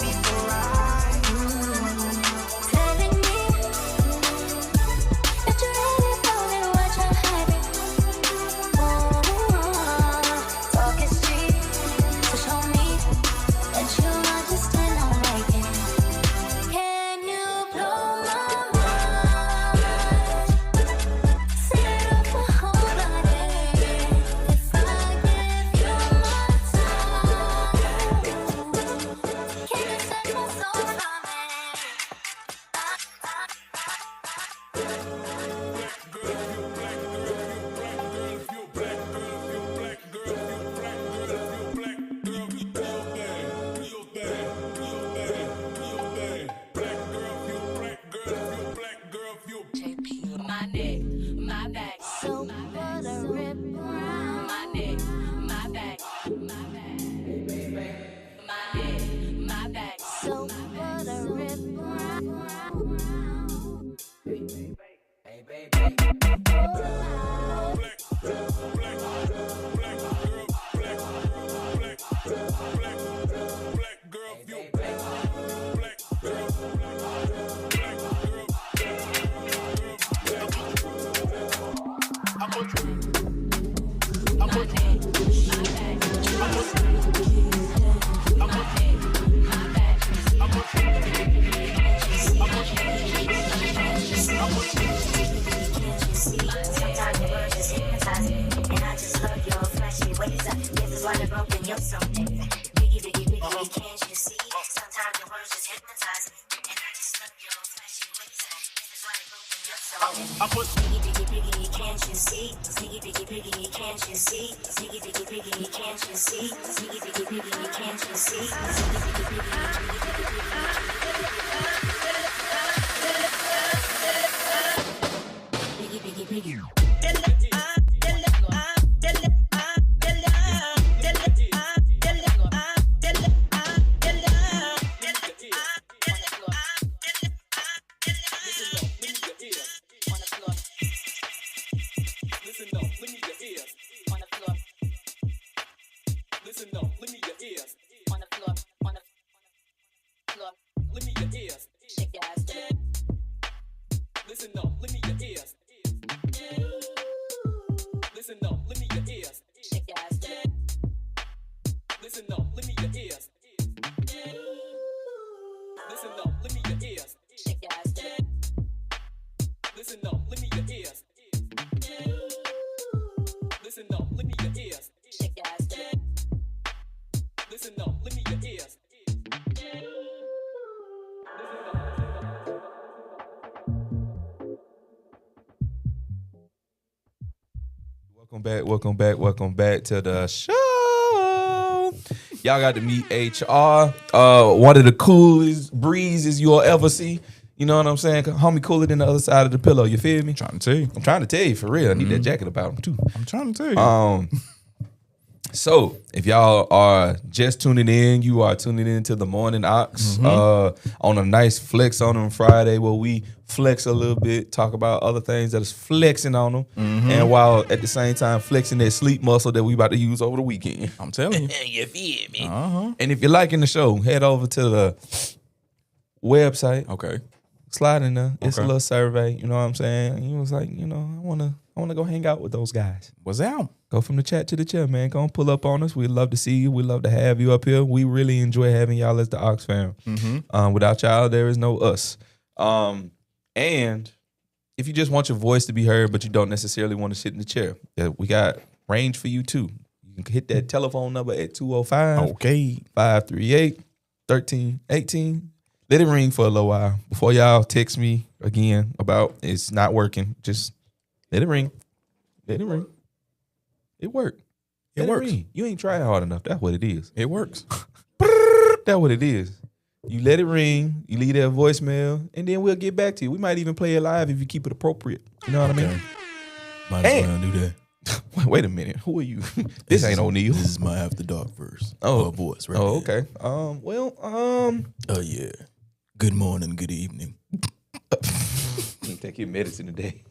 So biggie, biggie, biggie, can't you see? Sometimes your words just hypnotize me, and I just love your flashy ways. This is why they broke me up so biggie, biggie, biggie, can't you see? Biggie, biggie, biggie, can't you see? Biggie, biggie, biggie, can't you see? Biggie, biggie, biggie, can't you see? Biggie, biggie, biggie, biggie, biggie, Welcome back to the show. Y'all got to meet HR, one of the coolest breezes you'll ever see. You know what I'm saying? Homie cooler than the other side of the pillow. You feel me? Trying to tell you. I'm trying to tell you for real. I need that jacket about him too. I'm trying to tell you. So if y'all are just tuning in, you are tuning in to the Morning Ox on a nice flex on them Friday where we flex a little bit, talk about other things that is flexing on them, and while at the same time flexing that sleep muscle that we about to use over the weekend. I'm telling you. You feel me? And if you're liking the show, head over to the website. Okay. Slide in there. It's a little survey. You know what I'm saying? And he was like, I wanna go hang out with those guys. What's out? Go from the chat to the chair, man. Go and pull up on us. We'd love to see you. We'd love to have you up here. We really enjoy having y'all as the Ox fam. Without y'all, there is no us. And if you just want your voice to be heard, but you don't necessarily want to sit in the chair, we got range for you too. You can hit that telephone number at 205-538-1318. Let it ring for a little while before y'all text me again about it's not working. Just let it ring. Let it ring. It worked. It works. Ring. You ain't trying hard enough. That's what it is. It works. That's what it is. You let it ring. You leave that voicemail, and then we'll get back to you. We might even play it live if you keep it appropriate. You know what I mean? Might as well do that. Wait a minute. Who are you? This ain't O'Neal. This is my After Dark verse. Voice, right? Oh, okay. Oh yeah. Good morning, good evening. You take your medicine today.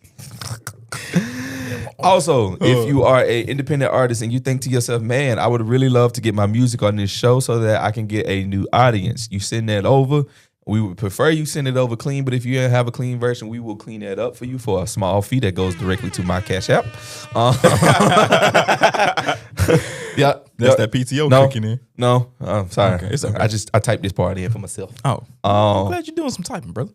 Also, if you are an independent artist and you think to yourself, man, I would really love to get my music on this show so that I can get a new audience, you send that over. We would prefer you send it over clean, but if you have a clean version, we will clean that up for you for a small fee that goes directly to my Cash App. Yeah, That's that PTO kicking in. No, I'm sorry. Okay, it's okay. I typed this part in for myself. I'm glad you're doing some typing, brother.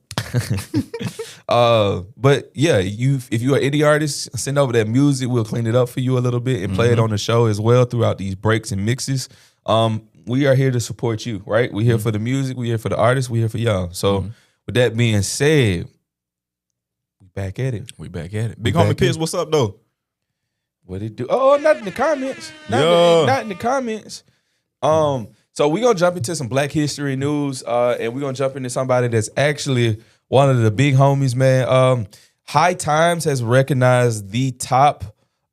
But yeah, if you're an indie artist, send over that music. We'll clean it up for you a little bit and play it on the show as well throughout these breaks and mixes. We are here to support you, right? We're here for the music. We're here for the artists. We're here for y'all. So with that being said, we back at it. Big homie Piz, what's up though? What it do? Oh, not in the comments. Not in the comments. So we're gonna jump into some Black History news, and we're gonna jump into somebody that's actually one of the big homies, man. High Times has recognized the top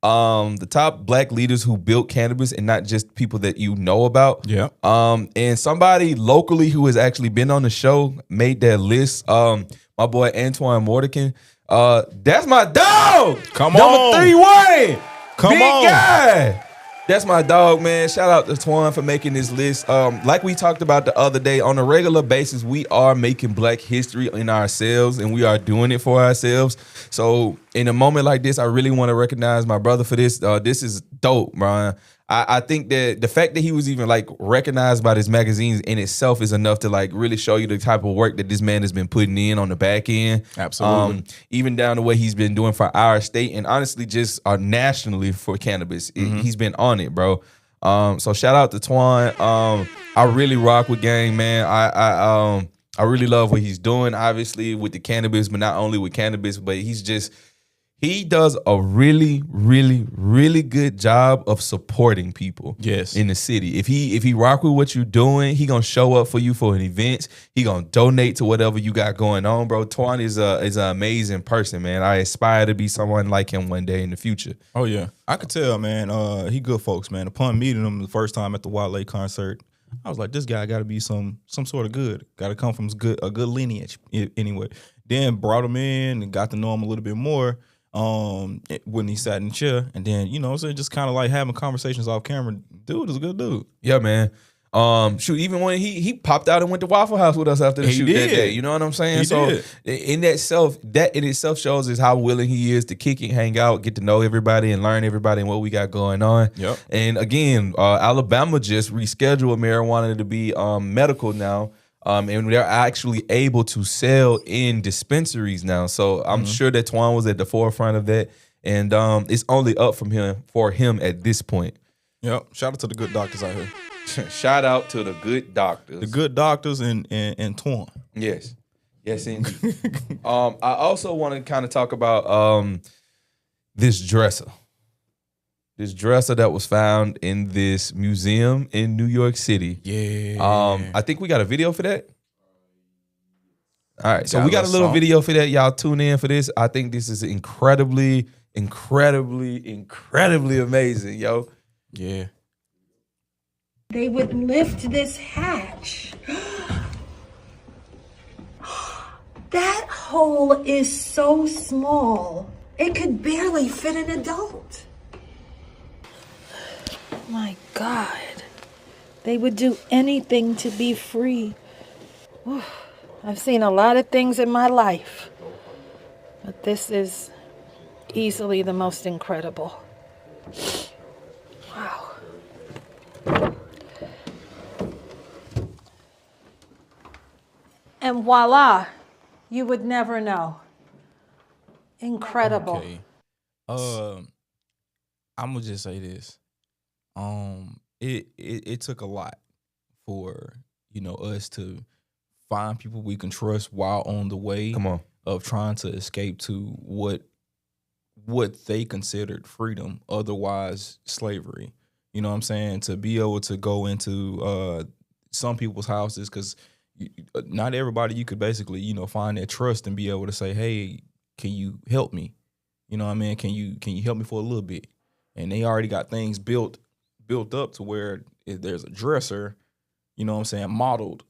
Black leaders who built cannabis, and not just people that you know about. Yeah. And somebody locally who has actually been on the show made that list. My boy Antoine Mordican. That's my dog. Come Number on. 3 Wayne. Come Big on. guy. That's my dog, man. Shout out to Twan for making this list. Like we talked about the other day, on a regular basis, we are making Black history in ourselves, and we are doing it for ourselves. So in a moment like this, I really want to recognize my brother for this. This is dope, Brian. I think that the fact that he was even like recognized by these magazines in itself is enough to like really show you the type of work that this man has been putting in on the back end. Absolutely. Even down to what he's been doing for our state, and honestly just nationally for cannabis. He's been on it, bro. So shout out to Twan. I really rock with Gang, man. I really love what he's doing, obviously with the cannabis, but not only with cannabis, but he does a really, really, really good job of supporting people. Yes. In the city. If he rock with what you're doing, he gonna show up for you for an event. He gonna donate to whatever you got going on, bro. Twan is an amazing person, man. I aspire to be someone like him one day in the future. Oh yeah, I could tell, man. He good folks, man. Upon meeting him the first time at the Wale concert, I was like, this guy got to be some sort of good. Got to come from a good lineage anyway. Then brought him in and got to know him a little bit more. When he sat in the chair, and then so just kind of like having conversations off camera. Dude is a good dude. Yeah, man. Shoot, even when he popped out and went to Waffle House with us after the shoot that day, you know what I'm saying? In itself shows us how willing he is to kick and hang out, get to know everybody and learn everybody and what we got going on. Yep. And again, Alabama just rescheduled marijuana to be medical now. And they're actually able to sell in dispensaries now. So I'm sure that Twan was at the forefront of that. And it's only up from for him at this point. Yep. Shout out to the good doctors out here. Shout out to the good doctors. The good doctors and Twan. Yes. Yes, indeed. I also want to kind of talk about this dresser. This dresser that was found in this museum in New York City. Yeah. I think we got a video for that. All right. So we got a little video for that. Y'all tune in for this. I think this is incredibly, incredibly, incredibly amazing, yo. Yeah. They would lift this hatch. That hole is so small. It could barely fit an adult. My God. They would do anything to be free. Whew. I've seen a lot of things in my life, but this is easily the most incredible. Wow. And voila, you would never know. Incredible. Okay. I'm gonna just say this. It took a lot for us to find people we can trust while on the way of trying to escape to what they considered freedom, otherwise slavery. You know what I'm saying? To be able to go into some people's houses, because not everybody you could basically find that trust and be able to say, hey, can you help me? You know what I mean? Can you help me for a little bit? And they already got things built up to where if there's a dresser, you know what I'm saying, modeled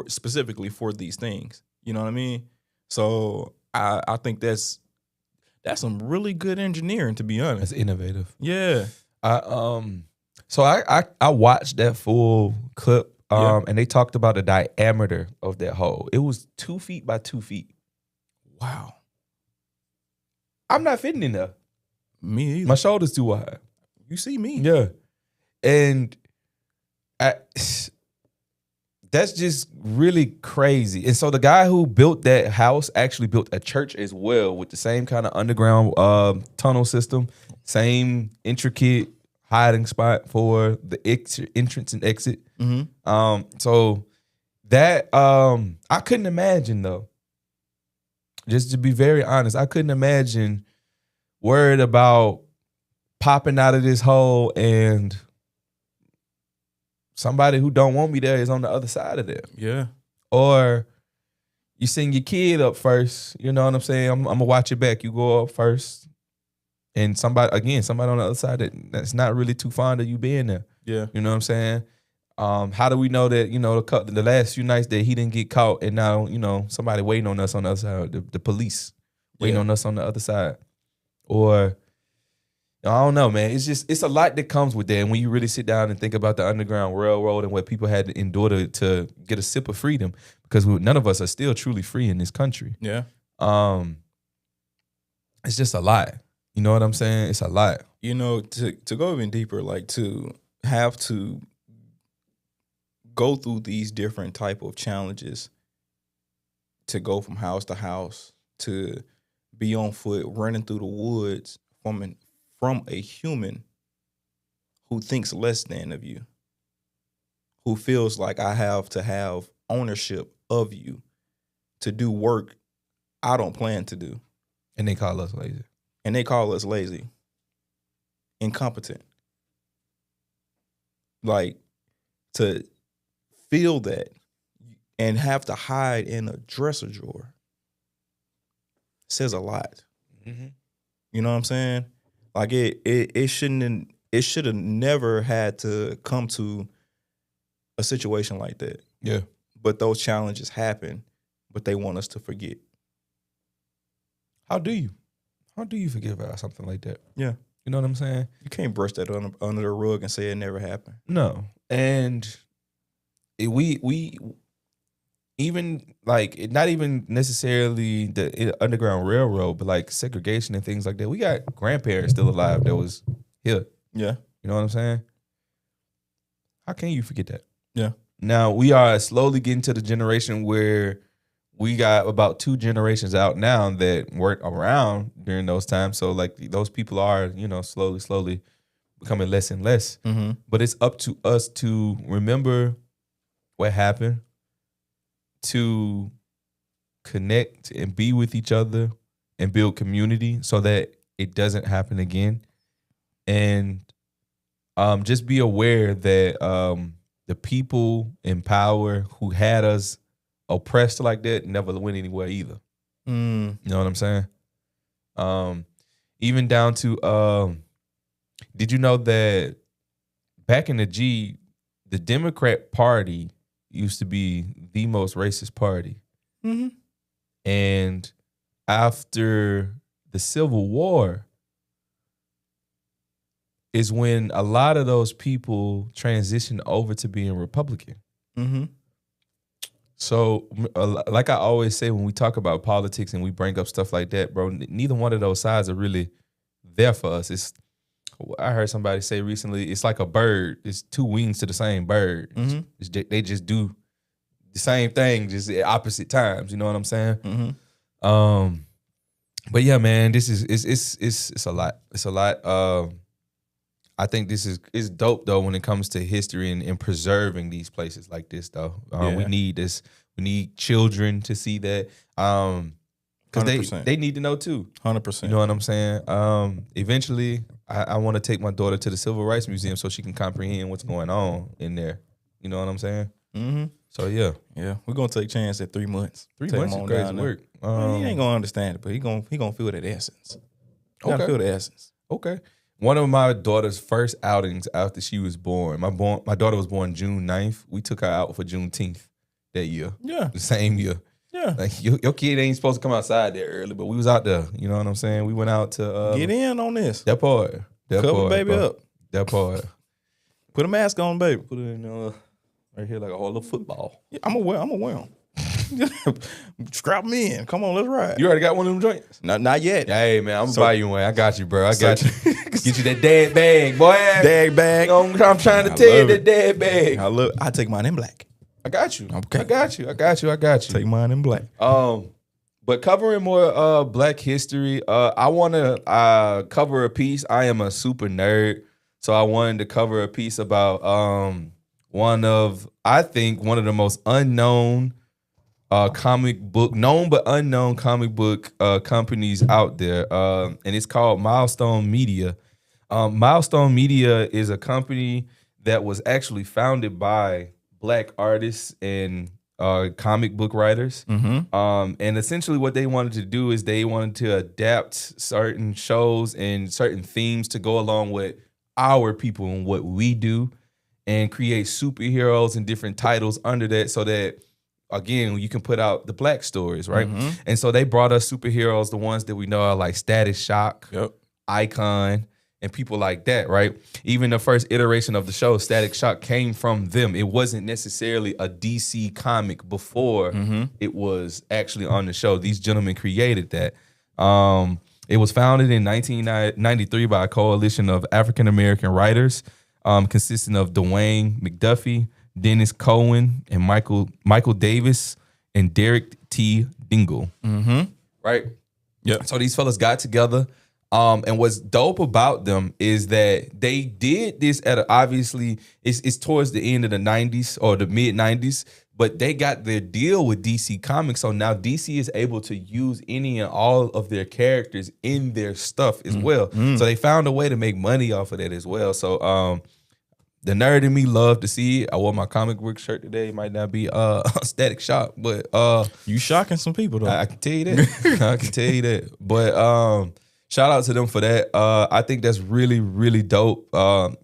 specifically for these things. You know what I mean? So I think that's some really good engineering, to be honest. That's innovative. Yeah. So I watched that full clip, and they talked about the diameter of that hole. It was 2 feet by 2 feet. Wow. I'm not fitting in there. Me either. My shoulder's too wide. You see me. Yeah. And that's just really crazy. And so the guy who built that house actually built a church as well with the same kind of underground tunnel system, same intricate hiding spot for the entrance and exit. Mm-hmm. So that I couldn't imagine though. Just to be very honest, I couldn't imagine worried about popping out of this hole and somebody who don't want me there is on the other side of there. Yeah. Or you send your kid up first. You know what I'm saying? I'm gonna watch your back. You go up first. And somebody on the other side that's not really too fond of you being there. Yeah. You know what I'm saying? How do we know that, the last few nights that he didn't get caught and now, somebody waiting on us on the other side, the police waiting on us on the other side? Or, I don't know, man. It's a lot that comes with that. And when you really sit down and think about the Underground Railroad and what people had to endure to get a sip of freedom, because none of us are still truly free in this country. Yeah. It's just a lot. You know what I'm saying? It's a lot. To go even deeper, like to have to go through these different type of challenges, to go from house to house, to be on foot running through the woods from a human who thinks less than of you, who feels like I have to have ownership of you to do work I don't plan to do. And they call us lazy. And they call us lazy, incompetent. Like, to feel that and have to hide in a dresser drawer says a lot. Mm-hmm. You know what I'm saying? Like, it should have never had to come to a situation like that. Yeah. But those challenges happen, but they want us to forget. How do you forgive about something like that? Yeah. You know what I'm saying? You can't brush that under the rug and say it never happened. No. And we even like not even necessarily the Underground Railroad, but like segregation and things like that. We got grandparents still alive that was here. Yeah. You know what I'm saying? How can you forget that? Yeah. Now we are slowly getting to the generation where we got about 2 generations out now that weren't around during those times. So like those people are, you know, slowly becoming less and less. Mm-hmm. But it's up to us to remember what happened, to connect and be with each other and build community so that it doesn't happen again. And just be aware that the people in power who had us oppressed like that never went anywhere either. You know what I'm saying? Even down to, did you know that back in the Democrat Party used to be the most racist party. Mm-hmm. And after the Civil War is when a lot of those people transitioned over to being Republican. Mm-hmm. So, like I always say when we talk about politics and we bring up stuff like that, bro, neither one of those sides are really there for us. I heard somebody say recently, it's like a bird. It's 2 wings to the same bird. Mm-hmm. They just do the same thing, just at opposite times. You know what I'm saying? Mm-hmm. But yeah, man, this is it's a lot. It's a lot. I think this is dope though when it comes to history and preserving these places like this though. We need this. We need children to see that. Because they need to know too. 100%. You know what I'm saying? Eventually, I want to take my daughter to the Civil Rights Museum so she can comprehend what's going on in there. You know what I'm saying? Mm-hmm. So yeah, we're gonna take a chance at 3 months. 3 months is crazy work. He ain't gonna understand it, but he gonna feel that essence. You gotta feel the essence. Okay. One of my daughter's first outings after she was born, my daughter was born June 9th. We took her out for Juneteenth that year. Yeah. The same year. Yeah. Like your kid ain't supposed to come outside there early, but we was out there. You know what I'm saying? We went out to get in on this. That part. Cover baby up. That part. Put a mask on, baby. Put it in right here like a whole little football. Yeah, I'm gonna wear them. Strap me in. Come on, let's ride. You already got one of them joints? Not yet. Hey man, I'm gonna buy you one. I got you, bro. I got you. Get you that dad bag, boy. Dad bag. You know, I'm trying to tell you that dad bag. I take mine in black. I got you. Okay. I got you. Take mine in black. But covering more Black history, I want to cover a piece. I am a super nerd, so I wanted to cover a piece about one of the most unknown known but unknown comic book companies out there, and it's called Milestone Media. Milestone Media is a company that was actually founded by Black artists and comic book writers. Mm-hmm. And essentially what they wanted to do is they wanted to adapt certain shows and certain themes to go along with our people and what we do and create superheroes and different titles under that so that, again, you can put out the Black stories, right? Mm-hmm. And so they brought us superheroes, the ones that we know are like Static Shock, Yep. Icon, and people like that, right? Even the first iteration of the show, Static Shock, came from them. It wasn't necessarily a DC comic before it was actually on the show. These gentlemen created that. It was founded in 1993 by a coalition of African-American writers consisting of Dwayne McDuffie, Dennis Cohen, and Michael Davis, and Derek T. Dingle. Mm-hmm. Right? Yeah. So these fellas got together. And what's dope about them is that they did this obviously it's towards the end of the 90s or the mid 90s, but they got their deal with DC Comics. So now DC is able to use any and all of their characters in their stuff as well. So they found a way to make money off of that as well. So the nerd in me love to see it. I wore my comic book shirt today. It might not be Static Shock, but you shocking some people though. I can tell you that. I can tell you that. But shout out to them for that. I think that's really, really dope. The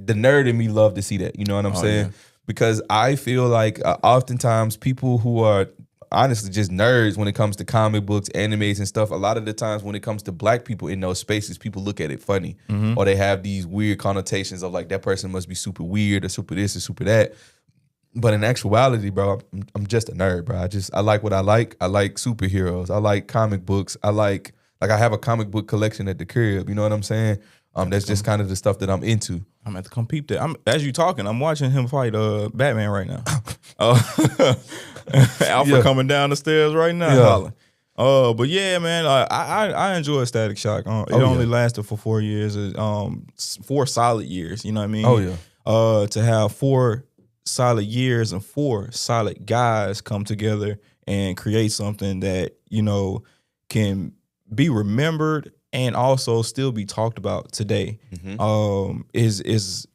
nerd in me love to see that. You know what I'm saying? Yeah. Because I feel like oftentimes people who are honestly just nerds when it comes to comic books, animes, and stuff, a lot of the times when it comes to black people in those spaces, people look at it funny. Or they have these weird connotations of like, that person must be super weird or super this or super that. But in actuality, bro, I'm just a nerd, bro. I like what I like. I like superheroes. I like comic books. I have a comic book collection at the crib. You know what I'm saying? That's just kind of the stuff that I'm into. I'm gonna have to come peep that. As you talking, I'm watching him fight Batman right now. Alpha coming down the stairs right now. Yeah. But yeah, man, I enjoy Static Shock. It only lasted for 4 years. 4 solid years. You know what I mean? Oh yeah. To have 4 solid years and 4 solid guys come together and create something that, you know, can be remembered and also still be talked about today, is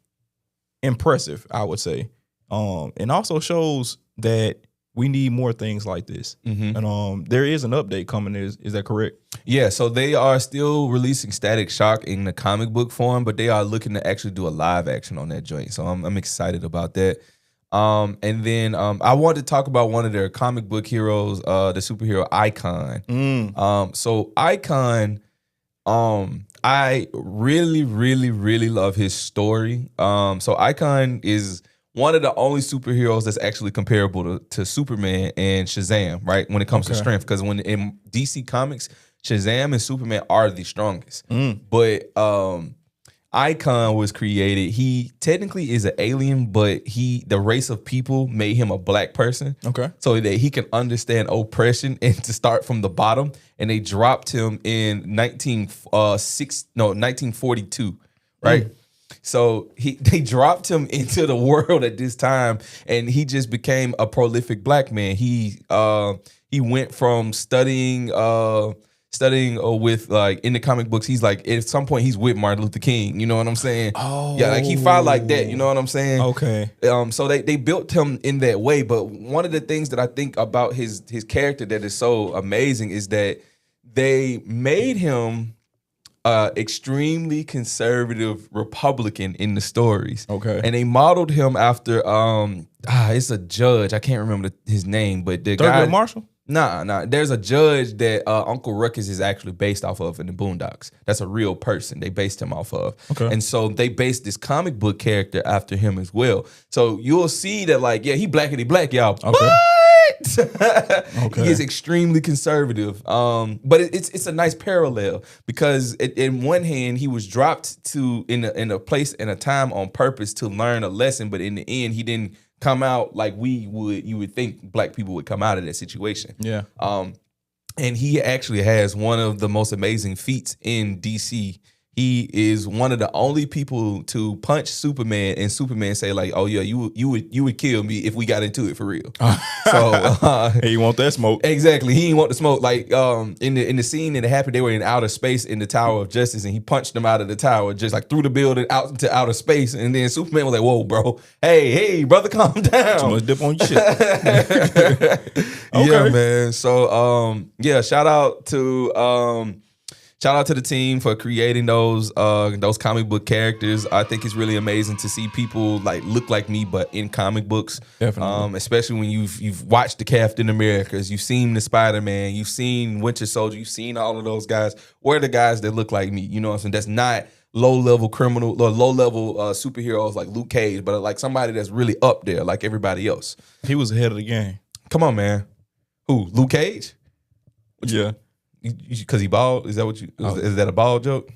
impressive, I would say. And also shows that we need more things like this. And there is an update coming. Is that correct? Yeah, so they are still releasing Static Shock in the comic book form, but they are looking to actually do a live action on that joint. So I'm excited about that. And then I wanted to talk about one of their comic book heroes, the superhero Icon. So Icon, I really, really, really love his story. So Icon is one of the only superheroes that's actually comparable to Superman and Shazam, right? When it comes to strength, because when in DC Comics, Shazam and Superman are the strongest. But Icon was created. He technically is an alien, but the race of people made him a black person. So that he can understand oppression and to start from the bottom. And they dropped him in 1942, right? So they dropped him into the world at this time, and he just became a prolific black man. He went from studying with, like, in the comic books, he's like, at some point he's with Martin Luther King, you know what I'm saying? Yeah, like he fought like that, you know what I'm saying? So they built him in that way. But one of the things that I think about his character that is so amazing is that they made him extremely conservative Republican in the stories. And they modeled him after it's a judge. I can't remember his name, but the guy Marshall? Nah. There's a judge that Uncle Ruckus is actually based off of in the Boondocks. That's a real person they based him off of. And so they based this comic book character after him as well. So you'll see that, like, yeah, he blackity black, y'all. But he is extremely conservative. But it's a nice parallel because in one hand he was dropped to in a place and a time on purpose to learn a lesson, but in the end he didn't come out like you would think black people would come out of that situation. And he actually has one of the most amazing feats in DC. He is one of the only people to punch Superman and Superman say, like, oh yeah, you would kill me if we got into it for real. So he want that smoke. Exactly. He didn't want the smoke. Like in the scene that happened, they were in outer space in the Tower of Justice, and he punched them out of the tower, just like through the building out into outer space. And then Superman was like, whoa, bro. Hey, brother, calm down. Too much dip on your shit. Yeah, man. So shout out to the team for creating those comic book characters. I think it's really amazing to see people like look like me, but in comic books. Definitely. Especially when you've watched the Captain Americas, you've seen the Spider-Man, you've seen Winter Soldier, you've seen all of those guys. We're the guys that look like me. You know what I'm saying? That's not low-level criminal or low-level superheroes like Luke Cage, but like somebody that's really up there like everybody else. He was ahead of the game. Come on, man. Who? Luke Cage? Yeah. Because he bald? Is that what you? Is that a bald joke?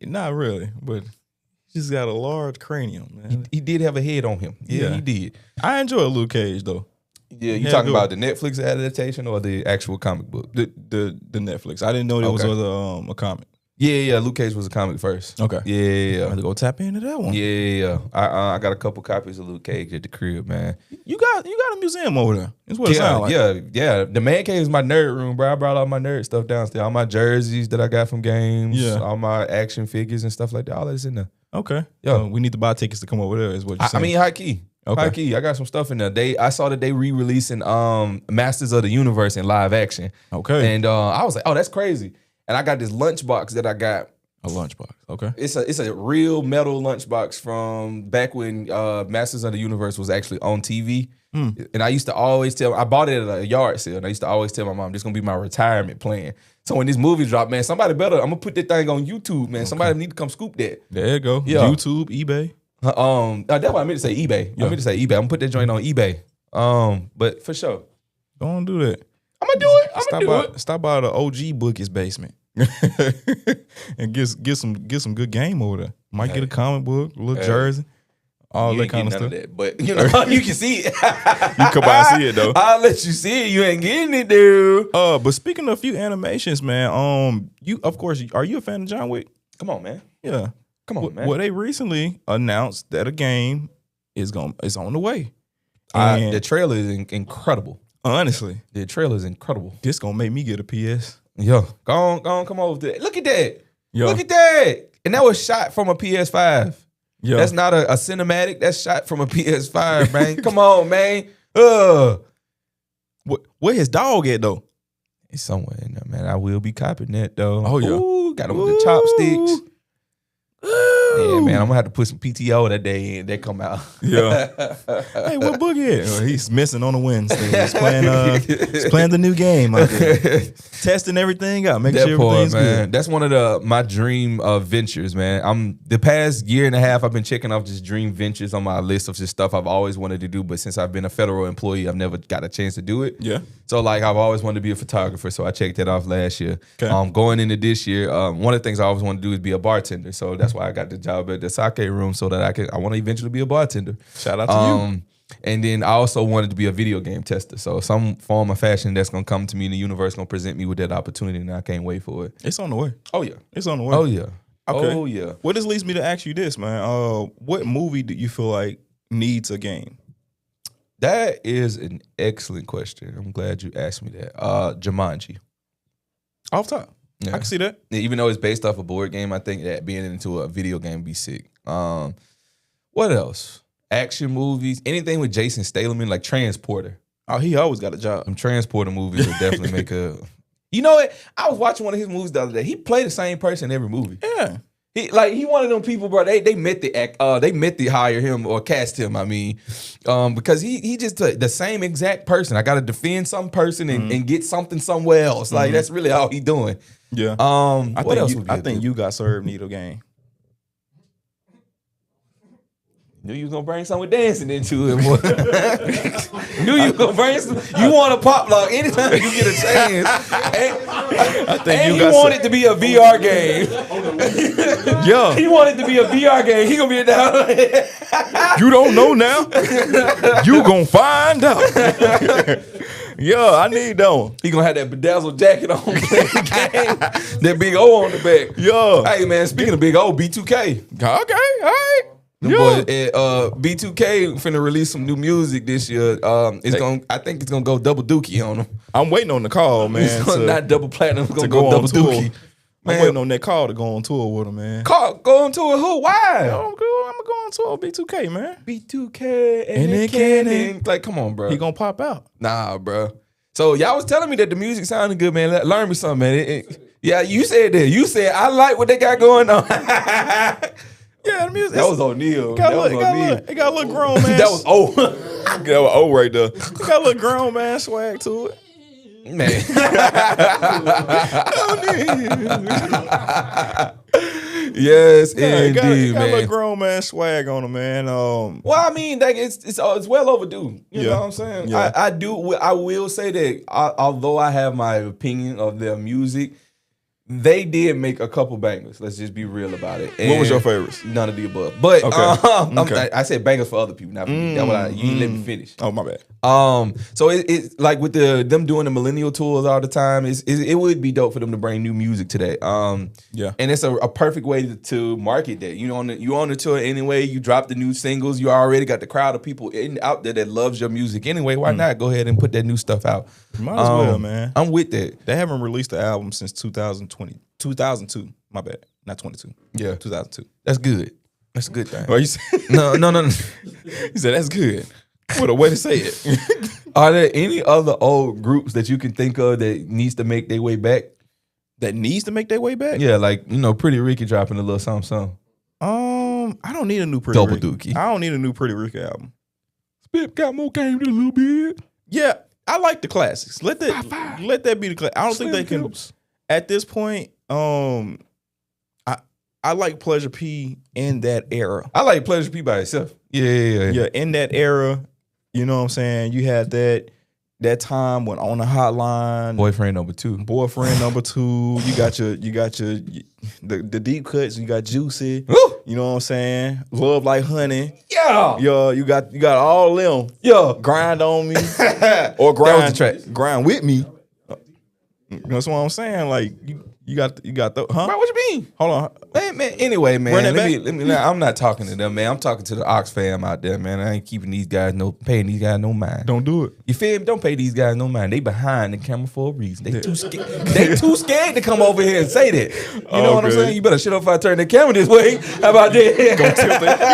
Not really, but he's got a large cranium, man. He did have a head on him. Yeah, he did. I enjoy Luke Cage though. Yeah, you talking about the Netflix adaptation or the actual comic book? The Netflix. I didn't know there was a comic. Yeah. Luke Cage was a comic first. Okay. Yeah. I have to go tap into that one. Yeah. I got a couple copies of Luke Cage at the crib, man. You got a museum over there. That's what it sounds like. Yeah. The man cave is my nerd room, bro. I brought all my nerd stuff downstairs. All my jerseys that I got from games. Yeah. All my action figures and stuff like that. All that's in there. Okay. Yeah. We need to buy tickets to come over there. Is what you're I saying? mean, high key. Okay. High key. I got some stuff in there. I saw that they re-releasing Masters of the Universe in live action. Okay. And I was like, oh, that's crazy. And I got this lunchbox that I got. A lunchbox. Okay. It's a real metal lunchbox from back when Masters of the Universe was actually on TV. And I used to always I bought it at a yard sale, and I used to always tell my mom, this is going to be my retirement plan. So when this movie dropped, man, I'm going to put that thing on YouTube, man. Okay. Somebody need to come scoop that. There you go. Yeah. YouTube, eBay. That's what I meant to say, eBay. Yeah. I meant to say eBay. I'm going to put that joint on eBay. But for sure. Go on, do that. I'm going to do it. Stop by the OG Bookie's basement. And get some good game over there. Might get a comic book, a little jersey, all that kind of stuff. But you know, you can see it. You come by and see it though. I'll let you see it. You ain't getting it, dude. But speaking of a few animations, man, you of course are you a fan of John Wick? Come on, man. Yeah. Come on, man. Well, they recently announced that a game is on the way. The trailer is incredible. Honestly, the trailer is incredible. This gonna make me get a PS. Yo, go on, come over to that. Look at that. Yo. Look at that. And that was shot from a PS5. Yeah. That's not a cinematic. That's shot from a PS5, man. Come on, man. Where his dog at though? It's somewhere in there, man. I will be copying that though. Oh yeah. Ooh, got him with the chopsticks. Yeah, man, I'm gonna have to put some PTO that day in. They come out. Yeah. Hey, what Boogie at? Well, he's missing on the Wednesday. He's playing the new game out there. Testing everything out, making sure everything's good. That's one of my dream ventures, man. The past year and a half, I've been checking off just dream ventures on my list of just stuff I've always wanted to do. But since I've been a federal employee, I've never got a chance to do it. Yeah. So like I've always wanted to be a photographer, so I checked that off last year. Okay. Going into this year, one of the things I always wanted to do is be a bartender. So that's why I got the job at the sake room so that I want to eventually be a bartender. Shout out to you. And then I also wanted to be a video game tester. So some form of fashion that's gonna come to me in the universe gonna present me with that opportunity, and I can't wait for it. It's on the way. Oh yeah. It's on the way. Oh yeah. Okay. Oh yeah. Well, this leads me to ask you this, man. What movie do you feel like needs a game? That is an excellent question. I'm glad you asked me that. Jumanji. Off top. Yeah. I can see that. Even though it's based off a board game, I think that being into a video game would be sick. What else? Action movies, anything with Jason Statham in, like Transporter. Oh, he always got a job. Some Transporter movies would definitely make a. You know what? I was watching one of his movies the other day. He played the same person in every movie. Yeah. He one of them people, bro. They meant to hire him or cast him. I mean, because he just the same exact person. I got to defend some person and get something somewhere else. Like that's really all he doing. Yeah. What else? I think you got served need a game. Knew you was gonna bring something with dancing into it. Knew you was gonna bring some. You want a pop lock anytime you get a chance. I think and you he want it to be a VR game. Yeah. He want it to be a VR game. He gonna be down. You don't know now. You gonna find out. Yeah, I need that one. He gonna have that bedazzled jacket on playing the game. That big O on the back. Yeah. Hey man, speaking of big O, B2K. Okay, all right. The boy, B2K finna release some new music this year. I think it's gonna go double dookie on them. I'm waiting on the call, man. Not double platinum. It's gonna go go double on tour. dookie. I'm waiting on that call to go on tour with him, man. Go on tour? Who? Why? I'm gonna go on tour with B2K, man. B2K and then Cannon. Like, come on, bro. He gonna pop out. Nah, bro. So y'all was telling me that the music sounded good, man. Learn me something, man. Yeah, you said that. You said I like what they got going on. Yeah, the music. That was O'Neal. It got a little grown man. That was O. That was O right there. It got a little grown man swag to it. Man. Yes, indeed, got a man. little grown man swag on him, man. Well, I mean, like it's well overdue. You know what I'm saying? Yeah. I will say that although I have my opinion of their music, They did make a couple bangers. Let's just be real about it. What was your favorites? None of the above. But Okay. I said bangers for other people, not for me. That's what you didn't let me finish. Oh, my bad. So it's like with them doing the millennial tours all the time. It would be dope for them to bring new music today. Yeah, and it's a perfect way to market that. You on the tour anyway. You drop the new singles. You already got the crowd of people out there that loves your music anyway. Why not go ahead and put that new stuff out? Might as well, man. I'm with that. They haven't released the album since 2002. My bad, not 22. Yeah, 2002. That's good. That's a good thing. What you said? No. He said that's good. What a way to say it. Are there any other old groups that you can think of that needs to make their way back? That needs to make their way back? Yeah, like Pretty Ricky dropping a little something. I don't need a new Pretty Double Ricky. Dookie. I don't need a new Pretty Ricky album. Spit got more game than a little bit. Yeah, I like the classics. Let that be the classic. I don't think they can. At this point, I like Pleasure P in that era. I like Pleasure P by itself. Yeah. In that era, you know what I'm saying? You had that time when on the hotline, boyfriend number two. You got the deep cuts. You got Juicy. Ooh. You know what I'm saying? Love Like Honey. Yeah. You got all them. Yeah. Grind on me or That was the track. grind with me. That's what I'm saying. Like you got the huh? Bro, what you mean? Hold on. Man, anyway, man. Run that Let me. I'm not talking to them, man. I'm talking to the Ox fam out there, man. I ain't paying these guys no mind. Don't do it. You feel me? Don't pay these guys no mind. They behind the camera for a reason. They too scared. They too scared to come over here and say that. You know what I'm saying? You better shut up if I turn the camera this way. How about that? You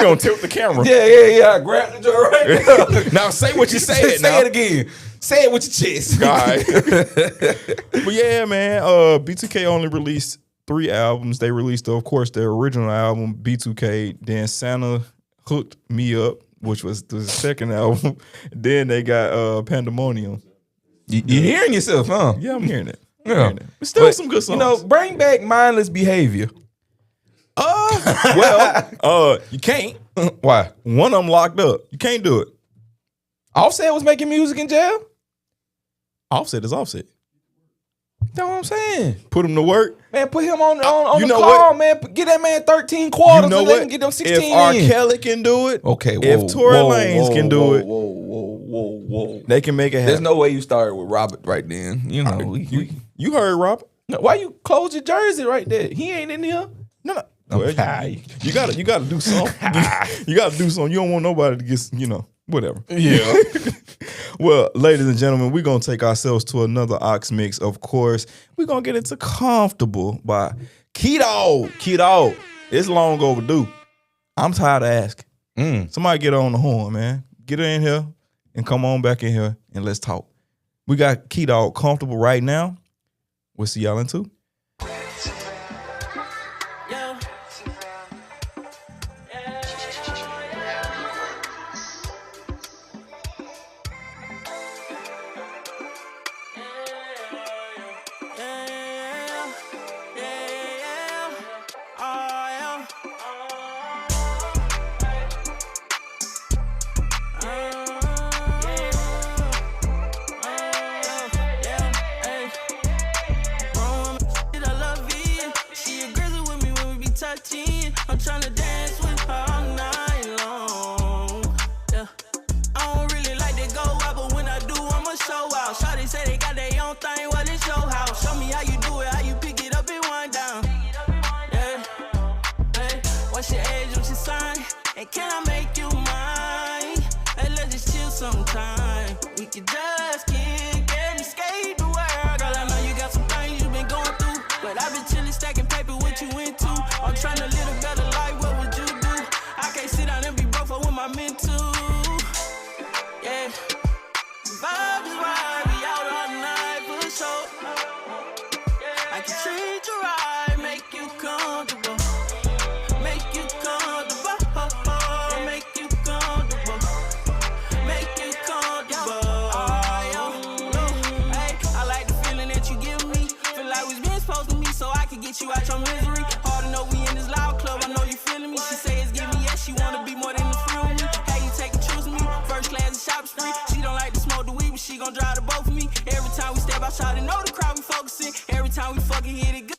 gonna tilt the camera. Yeah. I grabbed the joint right now. Now say what you said. Say it again. Say it with your chest. All right. But yeah, man. B2K only released 3 albums. They released, of course, their original album, B2K. Then Santa Hooked Me Up, which was the second album. Then they got Pandemonium. You hearing yourself, huh? Yeah, I'm hearing it. Yeah. But still some good songs. Bring back mindless behavior. You can't. Why? One of them locked up. You can't do it. Offset was making music in jail? Offset is Offset. That's what I'm saying. Put him to work. Man, put him on You the know call, what? man. Get that man 13 quarters You know and what? let him get them 16 If R. in. Kelly can do it, Okay, if Tory Lanez can do it, whoa. they can make it happen. There's no way you started with Robert right then. You know. You heard Robert. No, why you close your jersey right there? He ain't in here. No. Well, you gotta do something. You gotta do something. You don't want nobody to get, whatever. Yeah. Well, ladies and gentlemen, we're gonna take ourselves to another Ox mix. Of course, we're gonna get into Comfortable by Keto. Keto, it's long overdue. I'm tired of asking. Somebody get her on the horn, man. Get her in here and come on back in here and let's talk. We got Keto Comfortable right now. We'll see y'all in 2. I'm tryna dance with her all night long. Yeah. I don't really like to go out, but when I do, I'ma show out. Shawty say they got their own thing, well, it's your house. Show me how you do it, how you pick it up and wind down. Yeah. Hey, what's your age, what's your sign? And can I make you mine? Hey, let's just chill sometime. We can just kick and escape the world. Girl, I know you got some things you been going through, but I've been chilling, stacking paper, what you into. I'm trying to live a better life, what would you do? I can't sit down and be broke for with my mental. Yeah. Vibe is right, we out all night for sure. I can treat you right, make you comfortable. Make you comfortable. Make you comfortable. Make you comfortable. Hey, I like the feeling that you give me. Feel like we've been supposed to meet so I can get you out your misery. Hard to know we in this loud club, I know you feeling me. She say it's giving me, yes, she wanna be more than a friend with me. Hey, you take and choose me, first class and shop street. She don't like to smoke the weed, but she gon' drive the both of me. Every time we step outside and know the crowd we focusing. Every time we fucking hit it good.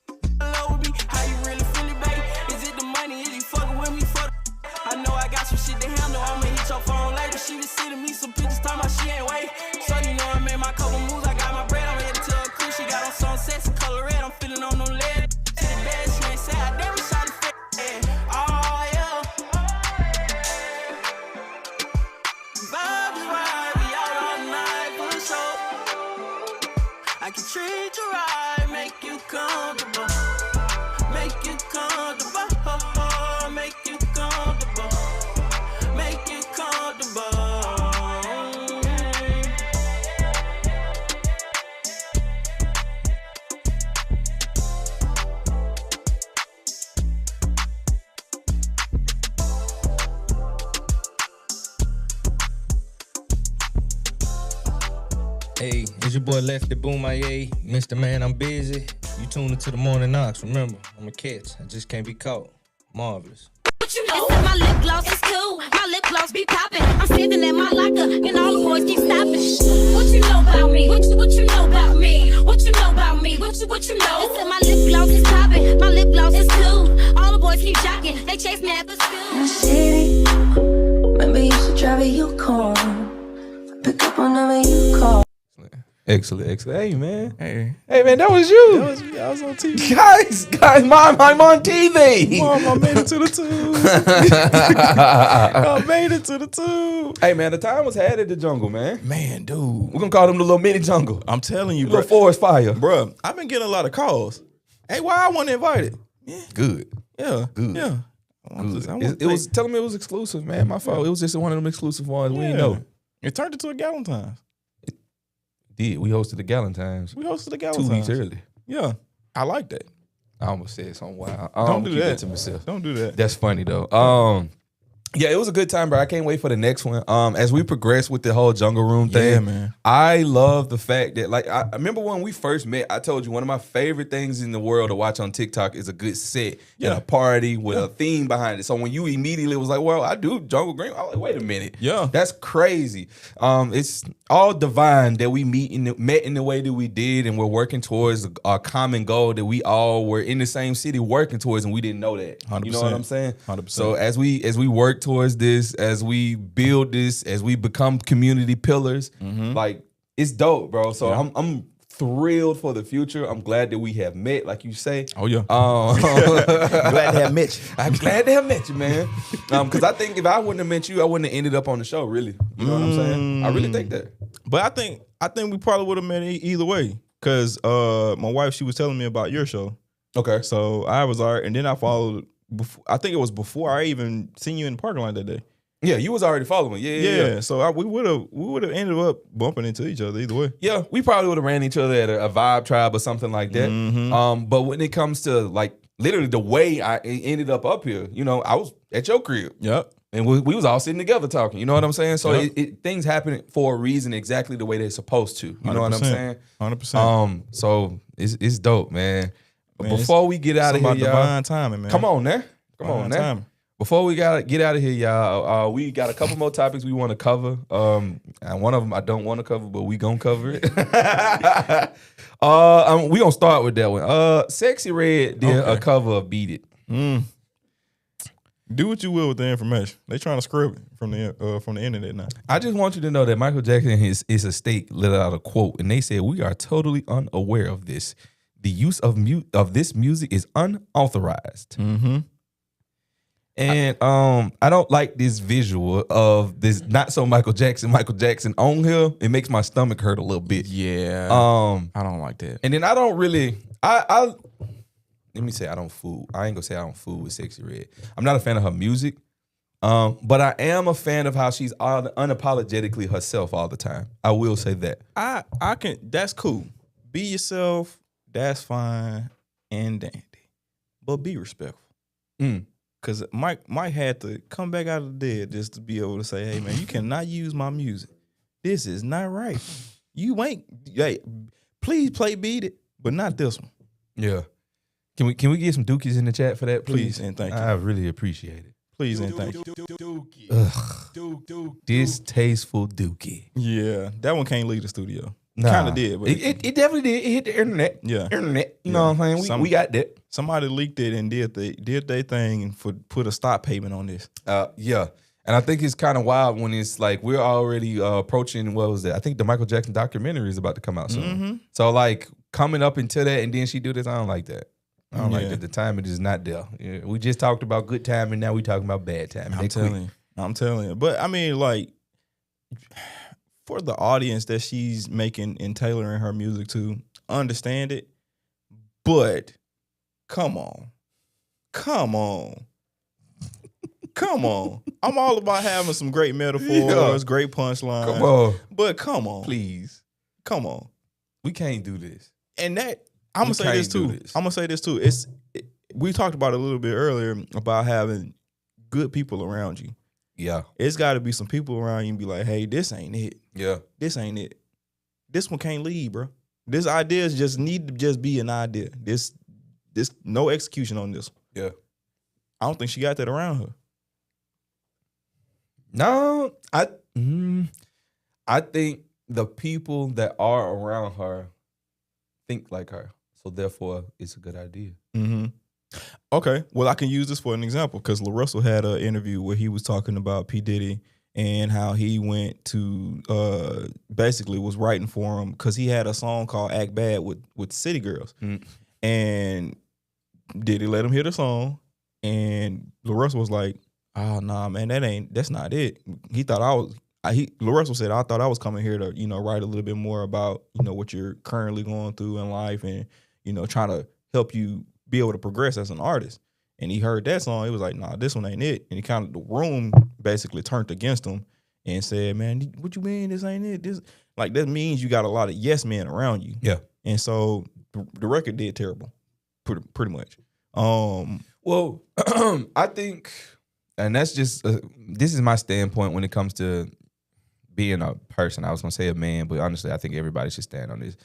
cell phone later. She was sending me some pictures, talking about she ain't wait. So you know I made my couple moves. I got my bread. I'm headed to a cruise. She got on some sexy color red. I'm feeling on no lead. To the bed, she ain't say I damn shot the face. Oh yeah. Vibe is right. We out all night for the show. I can treat you right, make you comfortable. Make you comfortable, make you comfortable, make you comfortable. Hey, it's your boy Lefty Boom, Mr. Man, I'm busy. You tune into the morning knocks. Remember, I'm a catch. I just can't be caught. Marvelous. What you know? My lip gloss is cool. My lip gloss be popping. I'm sitting at my locker, and all the boys keep stopping. What you know about me? What you know about me? What you know about me? What you know? They said my lip gloss is popping. My lip gloss is cool. All the boys keep jocking. They chase me after school. City, remember you used to drive a Yukon. Pick up whenever you call. Excellent. Hey, man, that was you. That was me. I was on TV. Guys, Mom, I'm on TV. Mom, I made it to the tube. I made it to the tube. Hey, man, the time was had at the jungle, man. Man, dude. We're going to call them the little mini jungle. I'm telling you, little bro. forest fire. Bro, I've been getting a lot of calls. Hey, why I wasn't invited? Yeah. Good. Yeah. Good. Yeah. It was telling me it was exclusive, man. My fault. It was just one of them exclusive ones. We didn't know. It turned into a Galentine's. We hosted the Galentine's. We hosted the Galentine's 2 weeks early. Yeah, I like that. I almost said something wild. Don't do keep that to myself. Don't do that. That's funny though. Yeah, it was a good time, bro. I can't wait for the next one. As we progress with the whole jungle room thing, Yeah, man. I love the fact that, like, I remember when we first met, I told you one of my favorite things in the world to watch on TikTok is a good set and a party with a theme behind it. So when you immediately was like, well, I do jungle green, I was like, wait a minute. Yeah. That's crazy. It's all divine that we met in the way that we did, and we're working towards our common goal that we all were in the same city working towards, and we didn't know that. 100%. You know what I'm saying? 100%. So as we work towards this, as we build this, as we become community pillars, like, it's dope, bro. So I'm thrilled for the future. I'm glad that we have met, like you say. Oh yeah. Glad to have met you. I'm glad to have met you, man. Because I think if I wouldn't have met you, I wouldn't have ended up on the show. Really, you know what I'm saying? I really think that. But I think we probably would have met either way. Cause my wife, she was telling me about your show. Okay. So I was all right, and then I followed. I think it was before I even seen you in the parking lot that day. Yeah, you was already following. Yeah. So we would have ended up bumping into each other either way. Yeah, we probably would have ran each other at a vibe tribe or something like that. But when it comes to, like, literally the way I ended up here, you know, I was at your crib. Yep. And we was all sitting together talking. You know what I'm saying? So things happen for a reason, exactly the way they're supposed to. You know what I'm saying? 100%. So it's dope, man. But before we get out of here, y'all, divine timing, man. Come on, man. Come on, man. Timing. Before we get out of here, y'all, we got a couple more topics we want to cover. And one of them I don't want to cover, but we gonna cover it. We gonna start with that one. Sexy Red did a cover of "Beat It." Do what you will with the information. They trying to scrub it from the internet now. I just want you to know that Michael Jackson and his estate let out a quote, and they said, "We are totally unaware of this. The use of this music is unauthorized." And I don't like this visual of this not so Michael Jackson on here. It makes my stomach hurt a little bit. Yeah. I don't like that. And then I don't really let me say I ain't gonna say I don't fool with Sexy Red. I'm not a fan of her music. But I am a fan of how she's unapologetically herself all the time. I will say that. I can, that's cool. Be yourself, that's fine and dandy. But be respectful. Cause Mike had to come back out of the dead just to be able to say, "Hey man, you cannot use my music. This is not right. You ain't. Hey, please play Beat It, but not this one." Yeah. Can we get some dookies in the chat for that, please? Please and thank you. I really appreciate it. Please and thank you. Distasteful dookie. Yeah, that one can't leave the studio. Nah. Kind of did, but it definitely did. It hit the internet. Yeah, internet. You know what I'm saying? We got that. Somebody leaked it and did their thing and put a stop payment on this. Yeah. And I think it's kind of wild when it's like we're already approaching, what was that? I think the Michael Jackson documentary is about to come out soon. So like coming up into that and then she do this, I don't like that. I don't like that. The timing is not there. Yeah, we just talked about good timing, now we talking about bad timing. I'm telling you. But I mean, like, for the audience that she's making and tailoring her music to, understand it. But come on. Come on. Come on. I'm all about having some great metaphors, great punchlines. Come on. But come on. Please. Come on. We can't do this. And that, I'm going to say this too. We talked about it a little bit earlier about having good people around you. Yeah. It's got to be some people around you and be like, hey, this ain't it. Yeah. This ain't it. This one can't leave, bro. This idea just need to just be an idea. This no execution on this. Yeah. I don't think she got that around her. No, I think the people that are around her think like her. So therefore, it's a good idea. Mm-hmm. Okay. Well, I can use this for an example because La Russell had an interview where he was talking about P. Diddy and how he went to basically was writing for him because he had a song called Act Bad with City Girls. And Diddy let him hear the song and La Russell was like, oh, nah, man, that's not it. He thought La Russell said, I thought I was coming here to, write a little bit more about, what you're currently going through in life and, trying to help you be able to progress as an artist. And he heard that song. He was like, nah, this one ain't it. And he the room basically turned against him and said, man, what you mean this ain't it? That means you got a lot of yes men around you. Yeah. And so the record did terrible, pretty much. Well, I think, and that's just, this is my standpoint when it comes to being a person. I was going to say a man, but honestly, I think everybody should stand on this.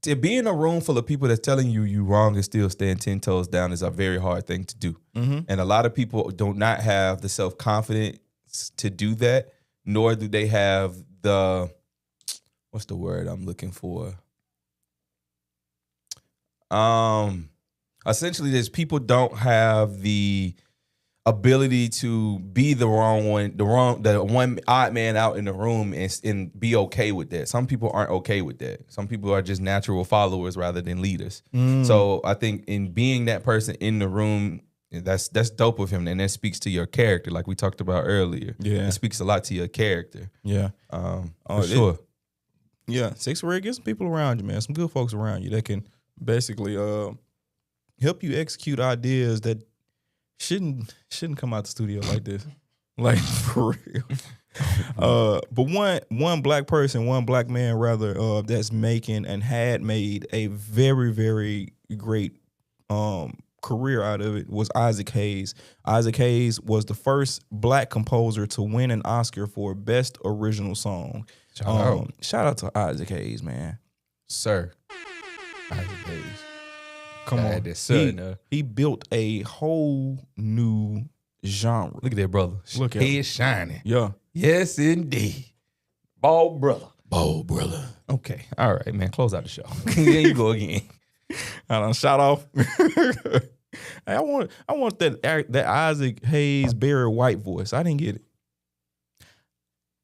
To be in a room full of people that's telling you wrong and still stand 10 toes down is a very hard thing to do. And a lot of people do not have the self-confidence to do that, nor do they have the, what's the word I'm looking for? Essentially, there's people don't have the ability to be the one odd man out in the room and be okay with that. Some people aren't okay with that. Some people are just natural followers rather than leaders. So I think in being that person in the room, that's dope of him, and that speaks to your character, like we talked about earlier. Yeah, it speaks a lot to your character. Yeah, for sure. Yeah, 6 Red, get some people around you, man. Some good folks around you that can basically help you execute ideas that shouldn't come out the studio like this. Like, for real. But one black person, one black man rather, that's making and had made a very, very great career out of it was Isaac Hayes. Isaac Hayes was the first black composer to win an Oscar for Best Original Song. Shout out to Isaac Hayes, man. Sir. Isaac Hayes. Come on. He built a whole new genre. Look at that, brother. Look at Head shining. Yeah. Yes, indeed. Bald brother. Bold brother. Okay. All right, man. Close out the show. There you go again. I done shot off. I want that Isaac Hayes Barry White voice. I didn't get it.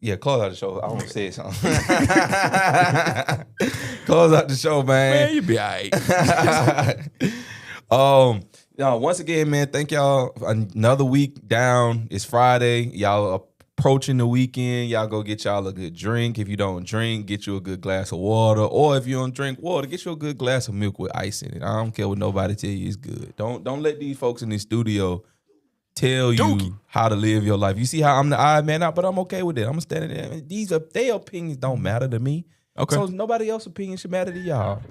Yeah, close out the show. I want to say something. Close out the show, man. Man, you be all right. Once again, man, thank y'all. Another week down. It's Friday. Y'all approaching the weekend. Y'all go get y'all a good drink. If you don't drink, get you a good glass of water. Or if you don't drink water, get you a good glass of milk with ice in it. I don't care what nobody tell you, it's good. Don't let these folks in the studio tell you how to live your life. You see how I'm the odd man out, but I'm okay with it. I'm standing there. Their opinions don't matter to me. Okay. So nobody else's opinion should matter to y'all.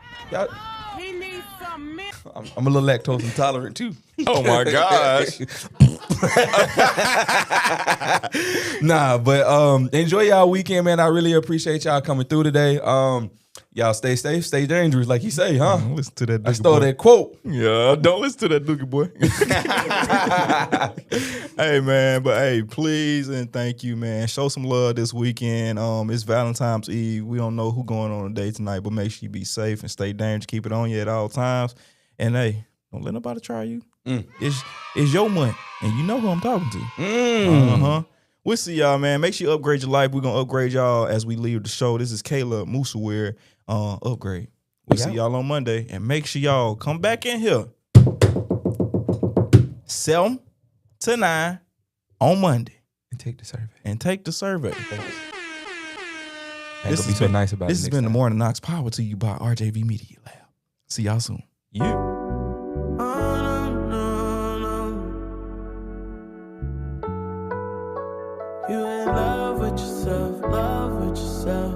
He needs some milk. I'm a little lactose intolerant too. Oh my gosh. Nah, but enjoy y'all weekend, man. I really appreciate y'all coming through today. Y'all stay safe, stay dangerous, like you say, huh? Don't listen to that. I stole that quote. Yeah, don't listen to that Dookie boy. Hey, man, but hey, please and thank you, man. Show some love this weekend. It's Valentine's Eve. We don't know who's going on a date tonight, but make sure you be safe and stay dangerous. Keep it on you at all times. And hey, Don't let nobody try you. It's your money, and you know who I'm talking to. We'll see y'all, man. Make sure you upgrade your life. We're gonna upgrade y'all as we leave the show. This is Kayla Musawir. Upgrade. We'll see y'all on Monday, and make sure y'all come back in here 7 to 9 on Monday and take the survey. This Be so nice about This it has next been the time. Morning Knox, powered to you by RJV Media Lab. See y'all soon. You in love with yourself, love with yourself.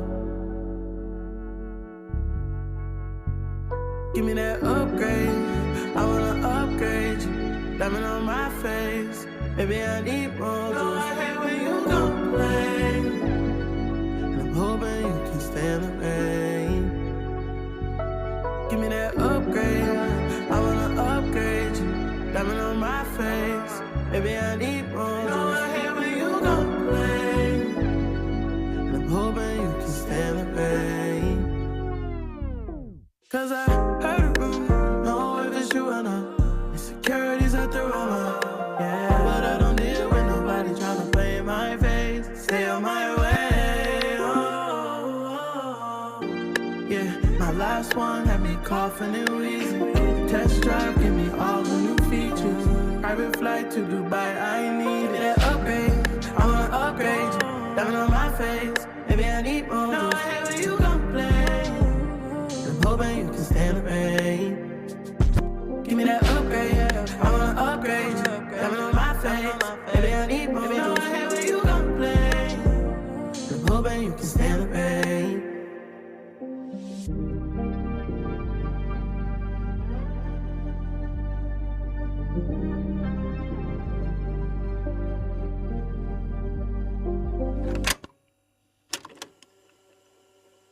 Give me that upgrade, I wanna upgrade you. Diamond on my face, baby I need more. No, I hate when you complain, and I'm hoping you can stand the rain. Give me that upgrade, I wanna upgrade you. Diamond on my face, baby I need more. No, I hate when you complain, and I'm hoping you can stand the rain. Cause I heard a rumor, know if it's true or not. Insecurities at the rumor, yeah. But I don't deal with nobody tryna play in my face. Stay on my way, yeah. My last one had me coughing and wheezing. Test drive, give me all the new features. Private flight to Dubai, I need it. That upgrade, I wanna upgrade you. Diamond on my face, maybe I need more. No, I hate when you complain. I'm hoping you can stand the rain. Give me that upgrade, I wanna upgrade you. Diamond on my face, maybe I need more. No, I hate when you complain. I'm hoping you can stand the